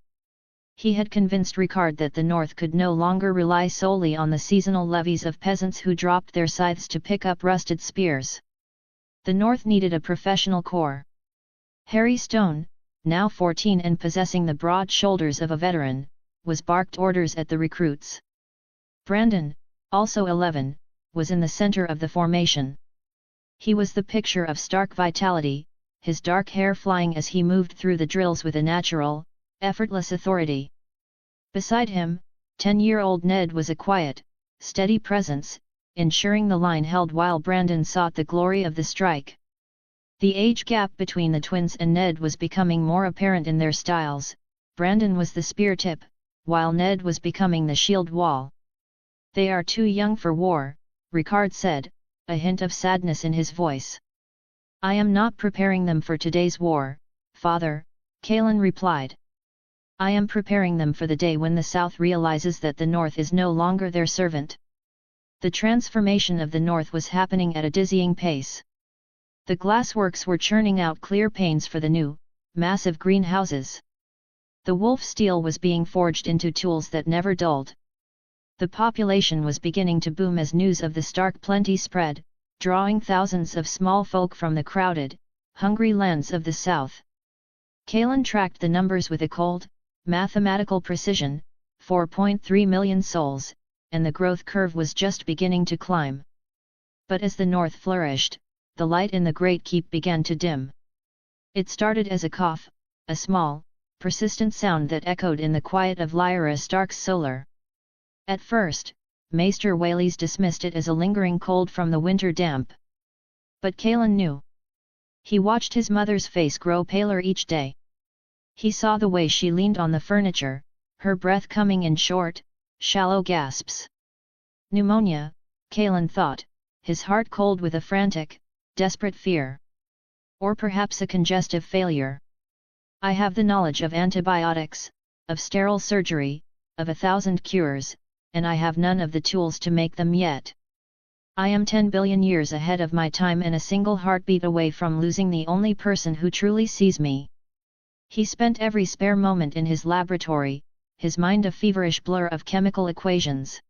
He had convinced Rickard that the North could no longer rely solely on the seasonal levies of peasants who dropped their scythes to pick up rusted spears. The North needed a professional corps. Harry Stone, now 14 and possessing the broad shoulders of a veteran, was barked orders at the recruits. Brandon, also 11, was in the center of the formation. He was the picture of Stark vitality, his dark hair flying as he moved through the drills with a natural, effortless authority. Beside him, 10-year-old Ned was a quiet, steady presence, ensuring the line held while Brandon sought the glory of the strike. The age gap between the twins and Ned was becoming more apparent in their styles. Brandon was the spear tip, while Ned was becoming the shield wall. "They are too young for war," Rickard said, a hint of sadness in his voice. "I am not preparing them for today's war, father," Kaelen replied. "I am preparing them for the day when the South realizes that the North is no longer their servant." The transformation of the North was happening at a dizzying pace. The glassworks were churning out clear panes for the new, massive greenhouses. The wolf steel was being forged into tools that never dulled. The population was beginning to boom as news of the Stark plenty spread, drawing thousands of small folk from the crowded, hungry lands of the south. Kaelen tracked the numbers with a cold, mathematical precision: 4.3 million souls, and the growth curve was just beginning to climb. But as the north flourished, the light in the great keep began to dim. It started as a cough, a small, persistent sound that echoed in the quiet of Lyra Stark's solar. At first, Maester Whaleys dismissed it as a lingering cold from the winter damp. But Kaelen knew. He watched his mother's face grow paler each day. He saw the way she leaned on the furniture, her breath coming in short, shallow gasps. Pneumonia, Kaelen thought, his heart cold with a frantic, desperate fear. Or perhaps a congestive failure. I have the knowledge of antibiotics, of sterile surgery, of 1,000 cures, and I have none of the tools to make them yet. I am 10 billion years ahead of my time and a single heartbeat away from losing the only person who truly sees me. He spent every spare moment in his laboratory, his mind a feverish blur of chemical equations.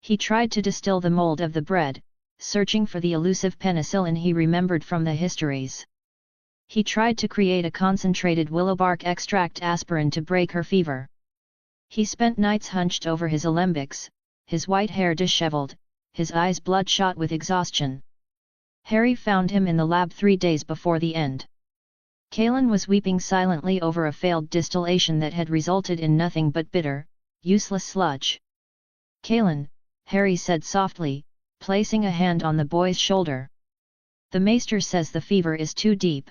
He tried to distill the mold of the bread, searching for the elusive penicillin he remembered from the histories. He tried to create a concentrated willowbark extract aspirin to break her fever. He spent nights hunched over his alembics, his white hair disheveled, his eyes bloodshot with exhaustion. Harry found him in the lab 3 days before the end. Kaelen was weeping silently over a failed distillation that had resulted in nothing but bitter, useless sludge. "Kaelen," Harry said softly, placing a hand on the boy's shoulder. "The maester says the fever is too deep.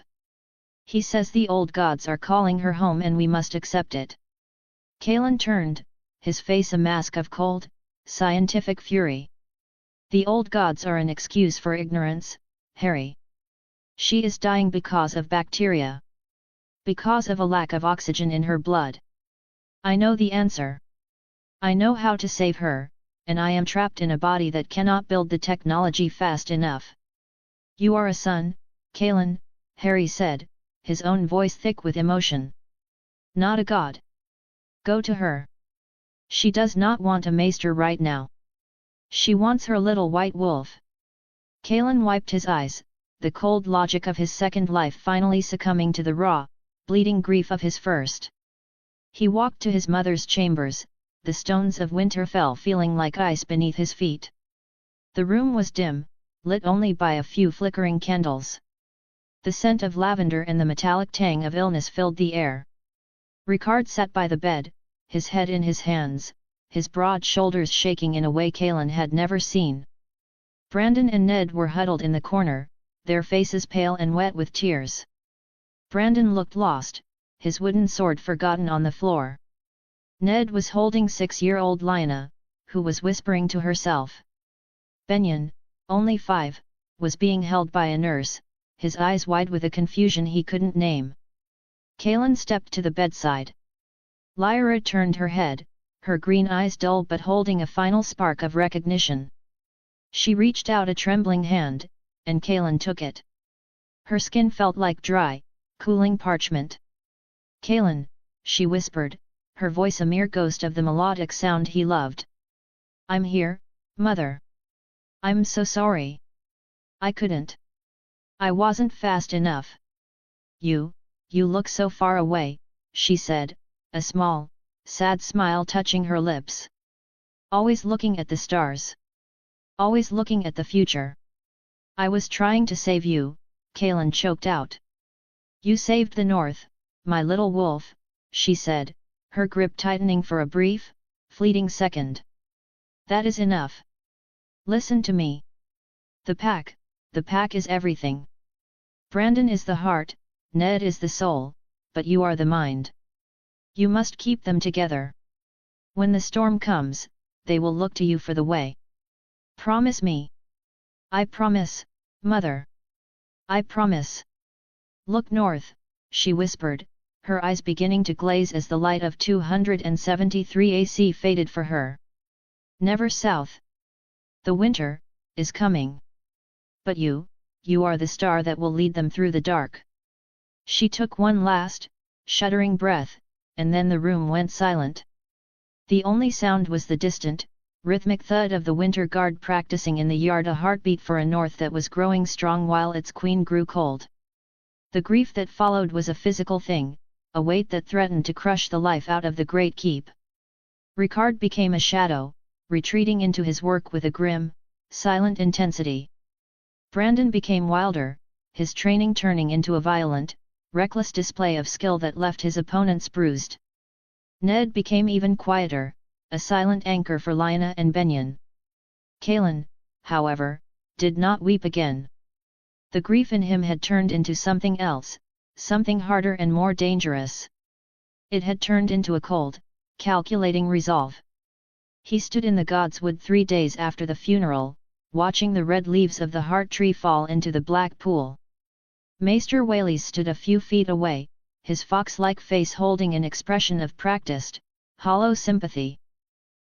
He says the old gods are calling her home and we must accept it." Kaelen turned, his face a mask of cold, scientific fury. "The old gods are an excuse for ignorance, Harry. She is dying because of bacteria. Because of a lack of oxygen in her blood. I know the answer. I know how to save her, and I am trapped in a body that cannot build the technology fast enough." "You are a son, Kaelen," Harry said, his own voice thick with emotion. "Not a god. Go to her. She does not want a maester right now. She wants her little white wolf." Kaelen wiped his eyes, the cold logic of his second life finally succumbing to the raw, bleeding grief of his first. He walked to his mother's chambers, the stones of Winterfell feeling like ice beneath his feet. The room was dim, lit only by a few flickering candles. The scent of lavender and the metallic tang of illness filled the air. Ricard sat by the bed, his head in his hands, his broad shoulders shaking in a way Kaelen had never seen. Brandon and Ned were huddled in the corner, their faces pale and wet with tears. Brandon looked lost, his wooden sword forgotten on the floor. Ned was holding 6-year-old Lyanna, who was whispering to herself. Benyon, only 5, was being held by a nurse, his eyes wide with a confusion he couldn't name. Kaelen stepped to the bedside. Lyra turned her head, her green eyes dull but holding a final spark of recognition. She reached out a trembling hand, and Kaelen took it. Her skin felt like dry, cooling parchment. "Kaelen," she whispered, her voice a mere ghost of the melodic sound he loved. "I'm here, Mother. I'm so sorry. I couldn't. I wasn't fast enough." You look so far away," she said, a small, sad smile touching her lips. "Always looking at the stars. Always looking at the future." "I was trying to save you," Kaelen choked out. "You saved the North, my little wolf," she said, her grip tightening for a brief, fleeting second. "That is enough. Listen to me. The pack is everything. Brandon is the heart, Ned is the soul, but you are the mind. You must keep them together. When the storm comes, they will look to you for the way. Promise me." "I promise, Mother. I promise." "Look north," she whispered, her eyes beginning to glaze as the light of 273 AC faded for her. "Never south. The winter is coming. But you are the star that will lead them through the dark." She took one last, shuddering breath, and then the room went silent. The only sound was the distant, rhythmic thud of the winter guard practicing in the yard, a heartbeat for a north that was growing strong while its queen grew cold. The grief that followed was a physical thing, a weight that threatened to crush the life out of the great keep. Ricard became a shadow, retreating into his work with a grim, silent intensity. Brandon became wilder, his training turning into a violent, reckless display of skill that left his opponents bruised. Ned became even quieter, a silent anchor for Lyanna and Benyon. Kaelen, however, did not weep again. The grief in him had turned into something else, something harder and more dangerous. It had turned into a cold, calculating resolve. He stood in the Godswood 3 days after the funeral, watching the red leaves of the heart tree fall into the black pool. Maester Whaleys stood a few feet away, his fox-like face holding an expression of practiced, hollow sympathy.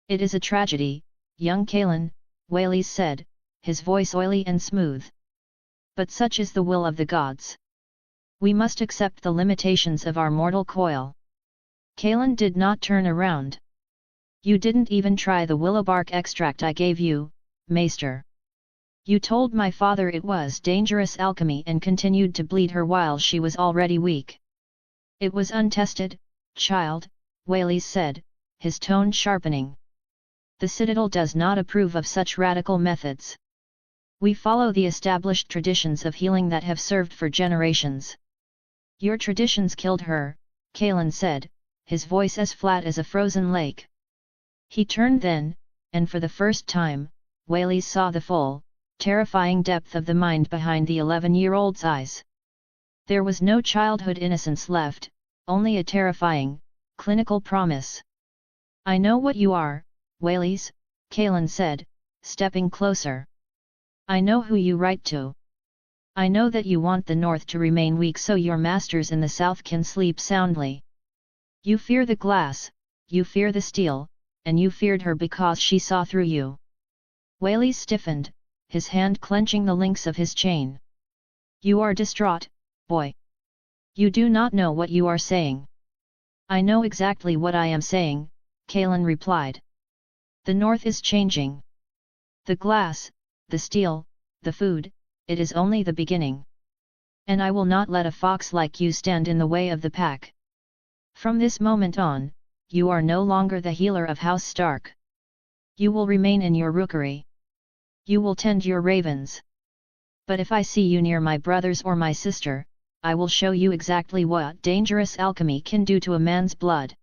"It is a tragedy, young Kaelen," Whaleys said, his voice oily and smooth. "But such is the will of the gods. We must accept the limitations of our mortal coil." Kaelen did not turn around. "You didn't even try the willowbark extract I gave you, Maester. You told my father it was dangerous alchemy and continued to bleed her while she was already weak." "It was untested, child," Whaleys said, his tone sharpening. "The Citadel does not approve of such radical methods. We follow the established traditions of healing that have served for generations." "Your traditions killed her," Kaelen said, his voice as flat as a frozen lake. He turned then, and for the first time, Whaleys saw the full, terrifying depth of the mind behind the 11-year-old's eyes. There was no childhood innocence left, only a terrifying, clinical promise. "I know what you are, Whaleys," Kaelen said, stepping closer. "I know who you write to. I know that you want the North to remain weak so your masters in the South can sleep soundly. You fear the glass, you fear the steel, and you feared her because she saw through you." Whaleys stiffened, his hand clenching the links of his chain. "You are distraught, boy. You do not know what you are saying." "I know exactly what I am saying," Kaelen replied. "The North is changing. The glass, the steel, the food, it is only the beginning. And I will not let a fox like you stand in the way of the pack. From this moment on, you are no longer the healer of House Stark. You will remain in your rookery. You will tend your ravens. But if I see you near my brothers or my sister, I will show you exactly what dangerous alchemy can do to a man's blood."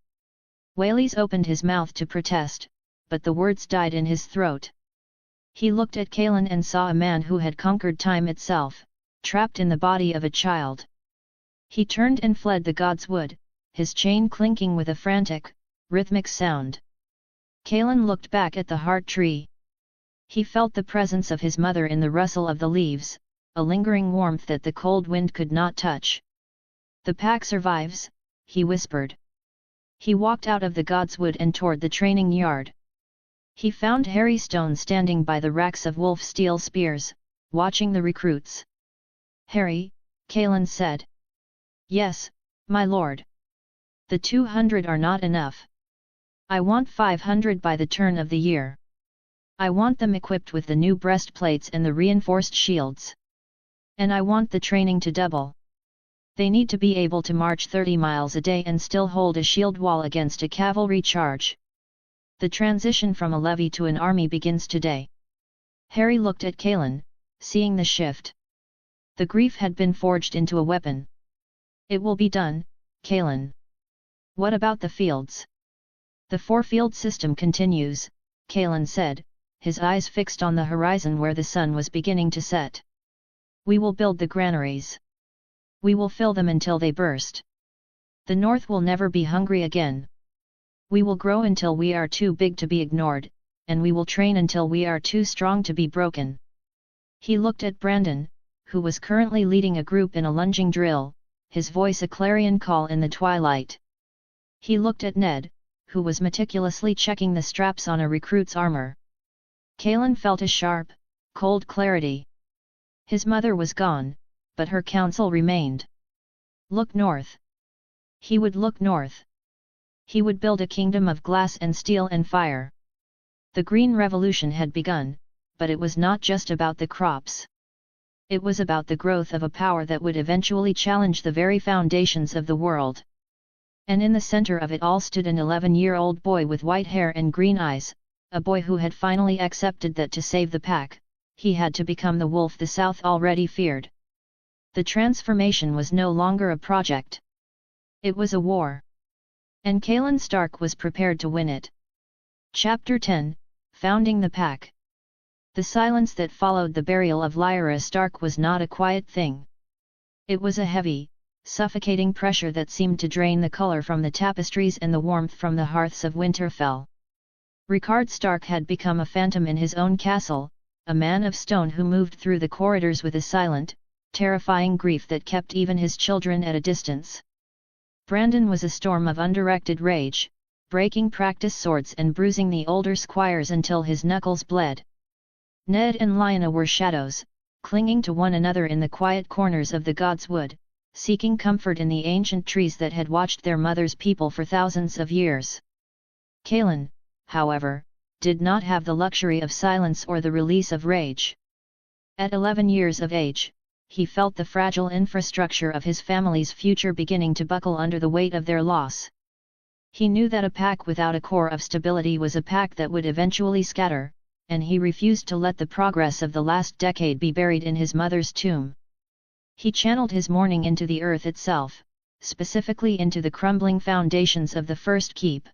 Whaleys opened his mouth to protest, but the words died in his throat. He looked at Kaelen and saw a man who had conquered time itself, trapped in the body of a child. He turned and fled the Godswood, his chain clinking with a frantic, rhythmic sound. Kaelen looked back at the heart tree. He felt the presence of his mother in the rustle of the leaves, a lingering warmth that the cold wind could not touch. "The pack survives," he whispered. He walked out of the Godswood and toward the training yard. He found Harry Stone standing by the racks of wolf steel spears, watching the recruits. "Harry," Kaelen said. "Yes, my lord. The 200 are not enough. I want 500 by the turn of the year. I want them equipped with the new breastplates and the reinforced shields. And I want the training to double. They need to be able to march 30 miles a day and still hold a shield wall against a cavalry charge. The transition from a levy to an army begins today." Harry looked at Kaelen, seeing the shift. The grief had been forged into a weapon. "It will be done, Kaelen. What about the fields?" "The 4-field system continues," Kaelen said, his eyes fixed on the horizon where the sun was beginning to set. "We will build the granaries. We will fill them until they burst. The North will never be hungry again. We will grow until we are too big to be ignored, and we will train until we are too strong to be broken." He looked at Brandon, who was currently leading a group in a lunging drill, his voice a clarion call in the twilight. He looked at Ned, who was meticulously checking the straps on a recruit's armor. Kaelen felt a sharp, cold clarity. His mother was gone, but her counsel remained. Look north. He would look north. He would build a kingdom of glass and steel and fire. The Green Revolution had begun, but it was not just about the crops. It was about the growth of a power that would eventually challenge the very foundations of the world. And in the center of it all stood an 11-year-old boy with white hair and green eyes, a boy who had finally accepted that to save the pack, he had to become the wolf the South already feared. The transformation was no longer a project. It was a war. And Kaelen Stark was prepared to win it. Chapter 10, Founding the Pack. The silence that followed the burial of Lyra Stark was not a quiet thing. It was a heavy, suffocating pressure that seemed to drain the color from the tapestries and the warmth from the hearths of Winterfell. Rickard Stark had become a phantom in his own castle, a man of stone who moved through the corridors with a silent, terrifying grief that kept even his children at a distance. Brandon was a storm of undirected rage, breaking practice swords and bruising the older squires until his knuckles bled. Ned and Lyanna were shadows, clinging to one another in the quiet corners of the God's Wood, seeking comfort in the ancient trees that had watched their mother's people for thousands of years. Kaelen, however, did not have the luxury of silence or the release of rage. At 11 years of age, he felt the fragile infrastructure of his family's future beginning to buckle under the weight of their loss. He knew that a pack without a core of stability was a pack that would eventually scatter, and he refused to let the progress of the last decade be buried in his mother's tomb. He channeled his mourning into the earth itself, specifically into the crumbling foundations of the first keep.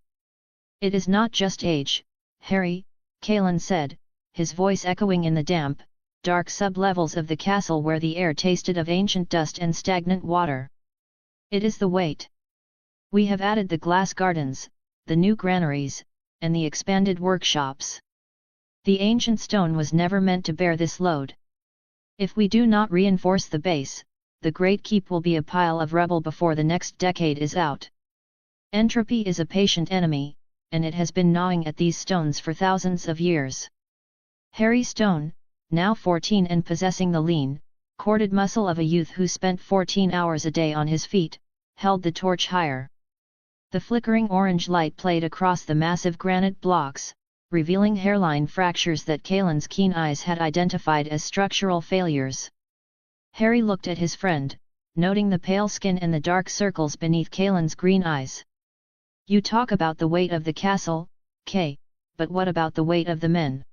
"It is not just age, Harry," Kaelen said, his voice echoing in the damp, dark sub-levels of the castle where the air tasted of ancient dust and stagnant water. "It is the weight. We have added the glass gardens, the new granaries, and the expanded workshops. The ancient stone was never meant to bear this load. If we do not reinforce the base, the Great Keep will be a pile of rubble before the next decade is out. Entropy is a patient enemy, and it has been gnawing at these stones for thousands of years." Harry Stone, now 14 and possessing the lean, corded muscle of a youth who spent 14 hours a day on his feet, held the torch higher. The flickering orange light played across the massive granite blocks, revealing hairline fractures that Kaelen's keen eyes had identified as structural failures. Harry looked at his friend, noting the pale skin and the dark circles beneath Kaelen's green eyes. "You talk about the weight of the castle, Kay, but what about the weight of the men?"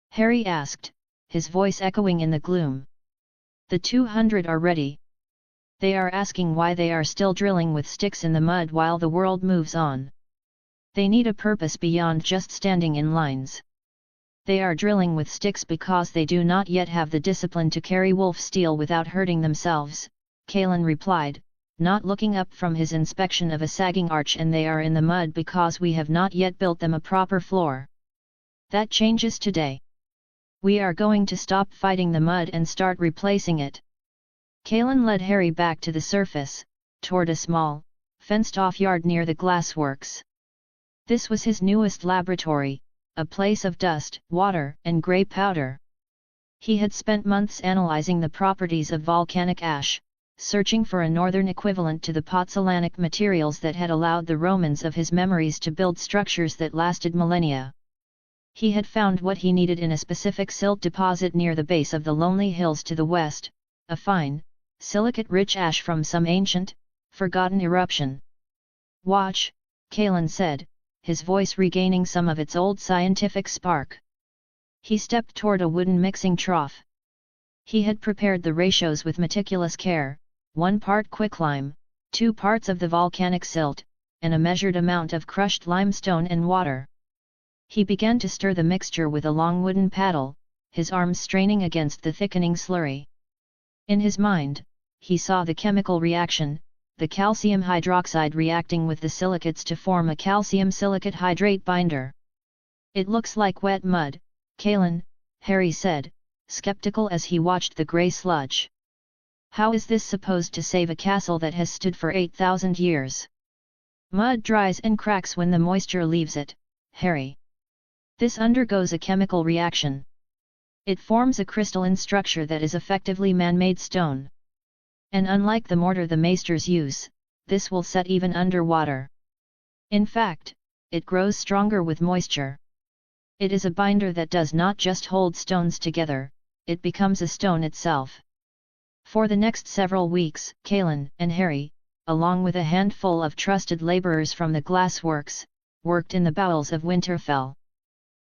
Harry asked, his voice echoing in the gloom. "The 200 are ready. They are asking why they are still drilling with sticks in the mud while the world moves on. They need a purpose beyond just standing in lines. They are drilling with sticks because they do not yet have the discipline to carry wolf steel without hurting themselves," Kaelen replied, not looking up from his inspection of a sagging arch. "And they are in the mud because we have not yet built them a proper floor. That changes today. We are going to stop fighting the mud and start replacing it." Kaelen led Harry back to the surface, toward a small, fenced-off yard near the glassworks. This was his newest laboratory, a place of dust, water, and grey powder. He had spent months analyzing the properties of volcanic ash, searching for a northern equivalent to the pozzolanic materials that had allowed the Romans of his memories to build structures that lasted millennia. He had found what he needed in a specific silt deposit near the base of the lonely hills to the west, a fine, silicate-rich ash from some ancient, forgotten eruption. "Watch," Kaelen said, his voice regaining some of its old scientific spark. He stepped toward a wooden mixing trough. He had prepared the ratios with meticulous care, 1 part quicklime, 2 parts of the volcanic silt, and a measured amount of crushed limestone and water. He began to stir the mixture with a long wooden paddle, his arms straining against the thickening slurry. In his mind, he saw the chemical reaction, the calcium hydroxide reacting with the silicates to form a calcium silicate hydrate binder. "It looks like wet mud, Kaelen," Harry said, skeptical as he watched the grey sludge. "How is this supposed to save a castle that has stood for 8,000 years? Mud dries and cracks when the moisture leaves it, Harry. This undergoes a chemical reaction. It forms a crystalline structure that is effectively man-made stone. And unlike the mortar the maesters use, this will set even under water. In fact, it grows stronger with moisture. It is a binder that does not just hold stones together, it becomes a stone itself. For the next several weeks, Kaelen and Harry, along with a handful of trusted laborers from the glassworks, worked in the bowels of Winterfell.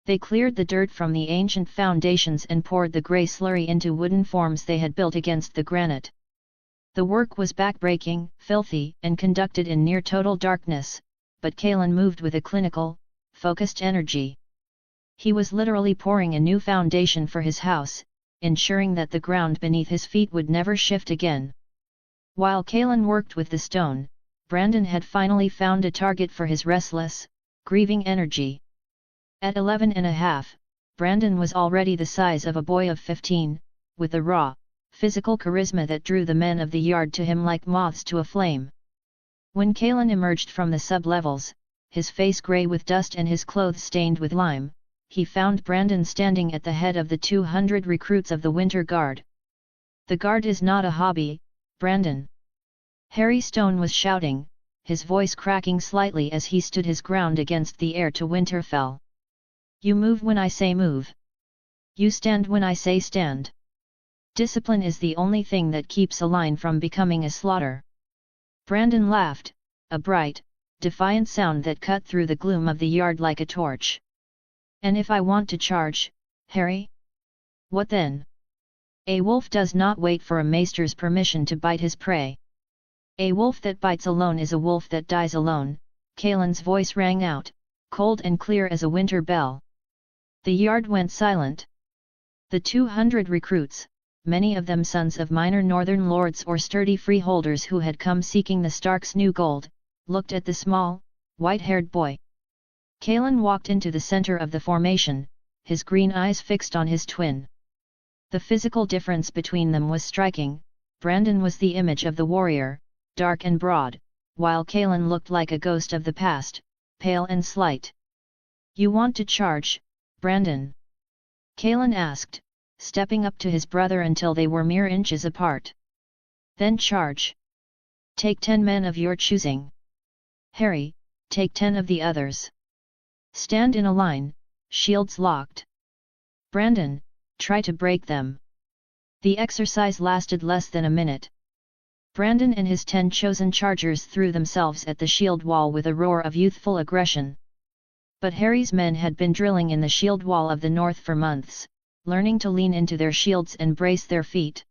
They cleared the dirt from the ancient foundations and poured the grey slurry into wooden forms they had built against the granite. The work was back-breaking, filthy, and conducted in near-total darkness, but Kaelen moved with a clinical, focused energy. He was literally pouring a new foundation for his house, ensuring that the ground beneath his feet would never shift again. While Kaelen worked with the stone, Brandon had finally found a target for his restless, grieving energy. At 11.5, Brandon was already the size of a boy of 15, with a raw, physical charisma that drew the men of the yard to him like moths to a flame. When Kaelen emerged from the sub-levels, his face grey with dust and his clothes stained with lime, he found Brandon standing at the head of the 200 recruits of the Winter Guard. "The Guard is not a hobby, Brandon," Harry Stone was shouting, his voice cracking slightly as he stood his ground against the heir to Winterfell. "You move when I say move. You stand when I say stand. Discipline is the only thing that keeps a line from becoming a slaughter." Brandon laughed, a bright, defiant sound that cut through the gloom of the yard like a torch. "And if I want to charge, Harry? What then? A wolf does not wait for a maester's permission to bite his prey. A wolf that bites alone is a wolf that dies alone." Kaelen's voice rang out, cold and clear as a winter bell. The yard went silent. The 200 recruits, many of them sons of minor northern lords or sturdy freeholders who had come seeking the Starks' new gold, looked at the small, white-haired boy. Kaelen walked into the center of the formation, his green eyes fixed on his twin. The physical difference between them was striking. Brandon was the image of the warrior, dark and broad, while Kaelen looked like a ghost of the past, pale and slight. "You want to charge, Brandon?" Kaelen asked, stepping up to his brother until they were mere inches apart. "Then charge. Take 10 men of your choosing. Harry, take 10 of the others. Stand in a line, shields locked. Brandon, try to break them." The exercise lasted less than a minute. Brandon and his 10 chosen chargers threw themselves at the shield wall with a roar of youthful aggression. But Harry's men had been drilling in the shield wall of the north for months, learning to lean into their shields and brace their feet.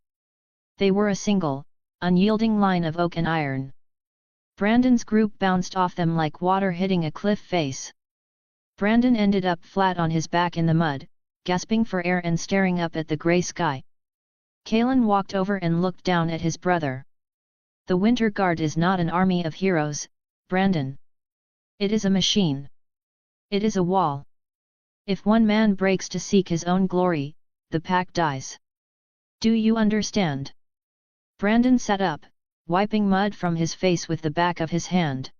They were a single, unyielding line of oak and iron. Brandon's group bounced off them like water hitting a cliff face. Brandon ended up flat on his back in the mud, gasping for air and staring up at the grey sky. Kaelen walked over and looked down at his brother. "The Winter Guard is not an army of heroes, Brandon. It is a machine. It is a wall. If one man breaks to seek his own glory, the pack dies. Do you understand?" Brandon sat up, wiping mud from his face with the back of his hand.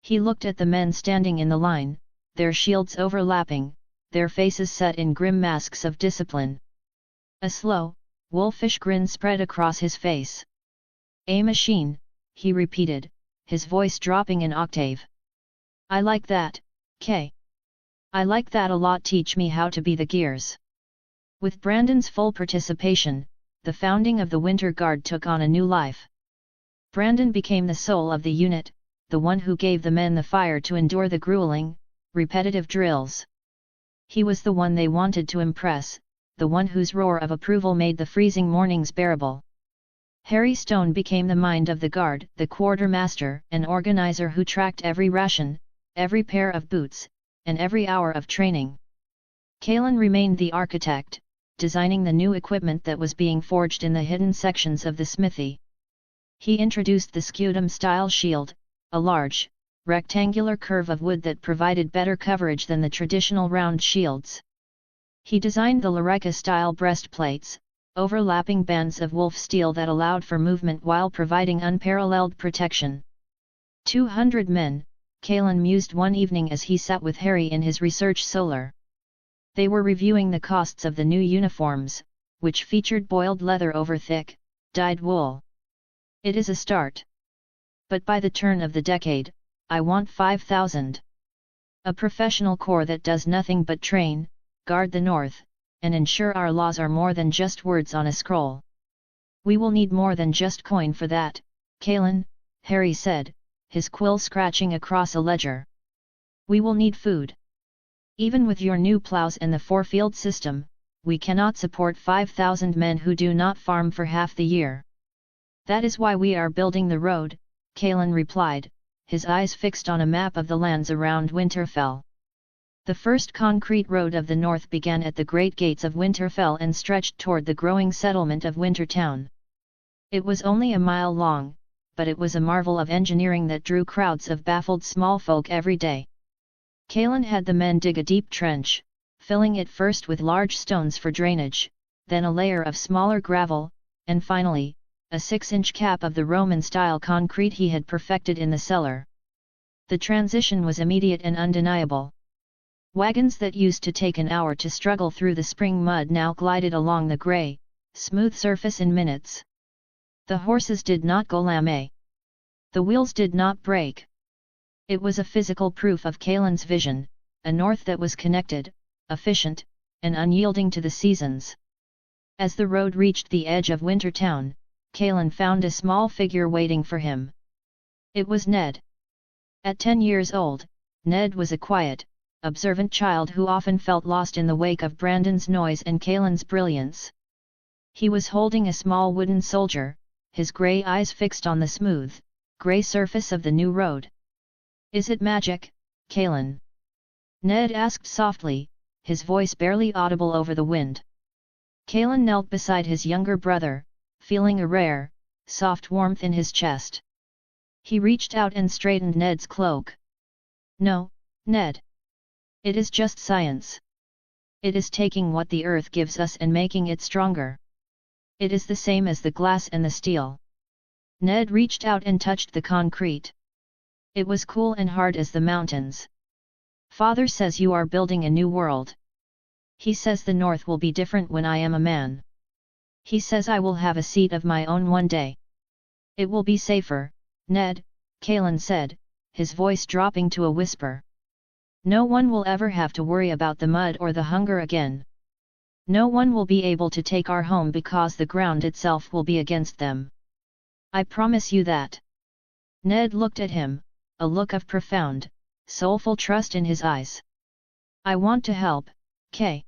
He looked at the men standing in the line, their shields overlapping, their faces set in grim masks of discipline. A slow, wolfish grin spread across his face. "A machine," he repeated, his voice dropping an octave. "I like that, Kay. I like that a lot. Teach me how to be the gears." With Brandon's full participation, the founding of the Winter Guard took on a new life. Brandon became the soul of the unit, the one who gave the men the fire to endure the grueling, repetitive drills. He was the one they wanted to impress, the one whose roar of approval made the freezing mornings bearable. Harry Stone became the mind of the guard, the quartermaster, an organizer who tracked every ration, every pair of boots, and every hour of training. Kaelen remained the architect, designing the new equipment that was being forged in the hidden sections of the smithy. He introduced the scutum-style shield, a large, rectangular curve of wood that provided better coverage than the traditional round shields. He designed the Lorica-style breastplates, overlapping bands of wolf steel that allowed for movement while providing unparalleled protection. 200 men, Kaelen mused one evening as he sat with Harry in his research solar. They were reviewing the costs of the new uniforms, which featured boiled leather over thick, dyed wool. It is a start. But by the turn of the decade, I want 5,000. A professional corps that does nothing but train, guard the north, and ensure our laws are more than just words on a scroll. We will need more than just coin for that, Kaelen, Harry said, his quill scratching across a ledger. We will need food. Even with your new plows and the four-field system, we cannot support 5,000 men who do not farm for half the year. That is why we are building the road, Kaelen replied, his eyes fixed on a map of the lands around Winterfell. The first concrete road of the north began at the great gates of Winterfell and stretched toward the growing settlement of Wintertown. It was only a mile long, but it was a marvel of engineering that drew crowds of baffled small folk every day. Kaelen had the men dig a deep trench, filling it first with large stones for drainage, then a layer of smaller gravel, and finally, a 6-inch cap of the Roman-style concrete he had perfected in the cellar. The transition was immediate and undeniable. Wagons that used to take an hour to struggle through the spring mud now glided along the grey, smooth surface in minutes. The horses did not go lame. The wheels did not break. It was a physical proof of Kaelen's vision, a north that was connected, efficient, and unyielding to the seasons. As the road reached the edge of Wintertown, Kaelen found a small figure waiting for him. It was Ned. At 10 years old, Ned was a quiet, observant child who often felt lost in the wake of Brandon's noise and Kaelen's brilliance. He was holding a small wooden soldier, his grey eyes fixed on the smooth, grey surface of the new road. "Is it magic, Kaelen?" Ned asked softly, his voice barely audible over the wind. Kaelen knelt beside his younger brother, feeling a rare, soft warmth in his chest. He reached out and straightened Ned's cloak. "No, Ned. It is just science. It is taking what the earth gives us and making it stronger. It is the same as the glass and the steel." Ned reached out and touched the concrete. It was cool and hard as the mountains. "Father says you are building a new world. He says the north will be different when I am a man. He says I will have a seat of my own one day. It will be safer, Ned," Kaelen said, his voice dropping to a whisper. "No one will ever have to worry about the mud or the hunger again. No one will be able to take our home because the ground itself will be against them. I promise you that." Ned looked at him, a look of profound, soulful trust in his eyes. "I want to help, Kay.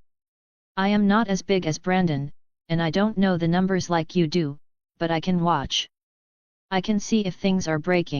I am not as big as Brandon, and I don't know the numbers like you do, but I can watch. I can see if things are breaking.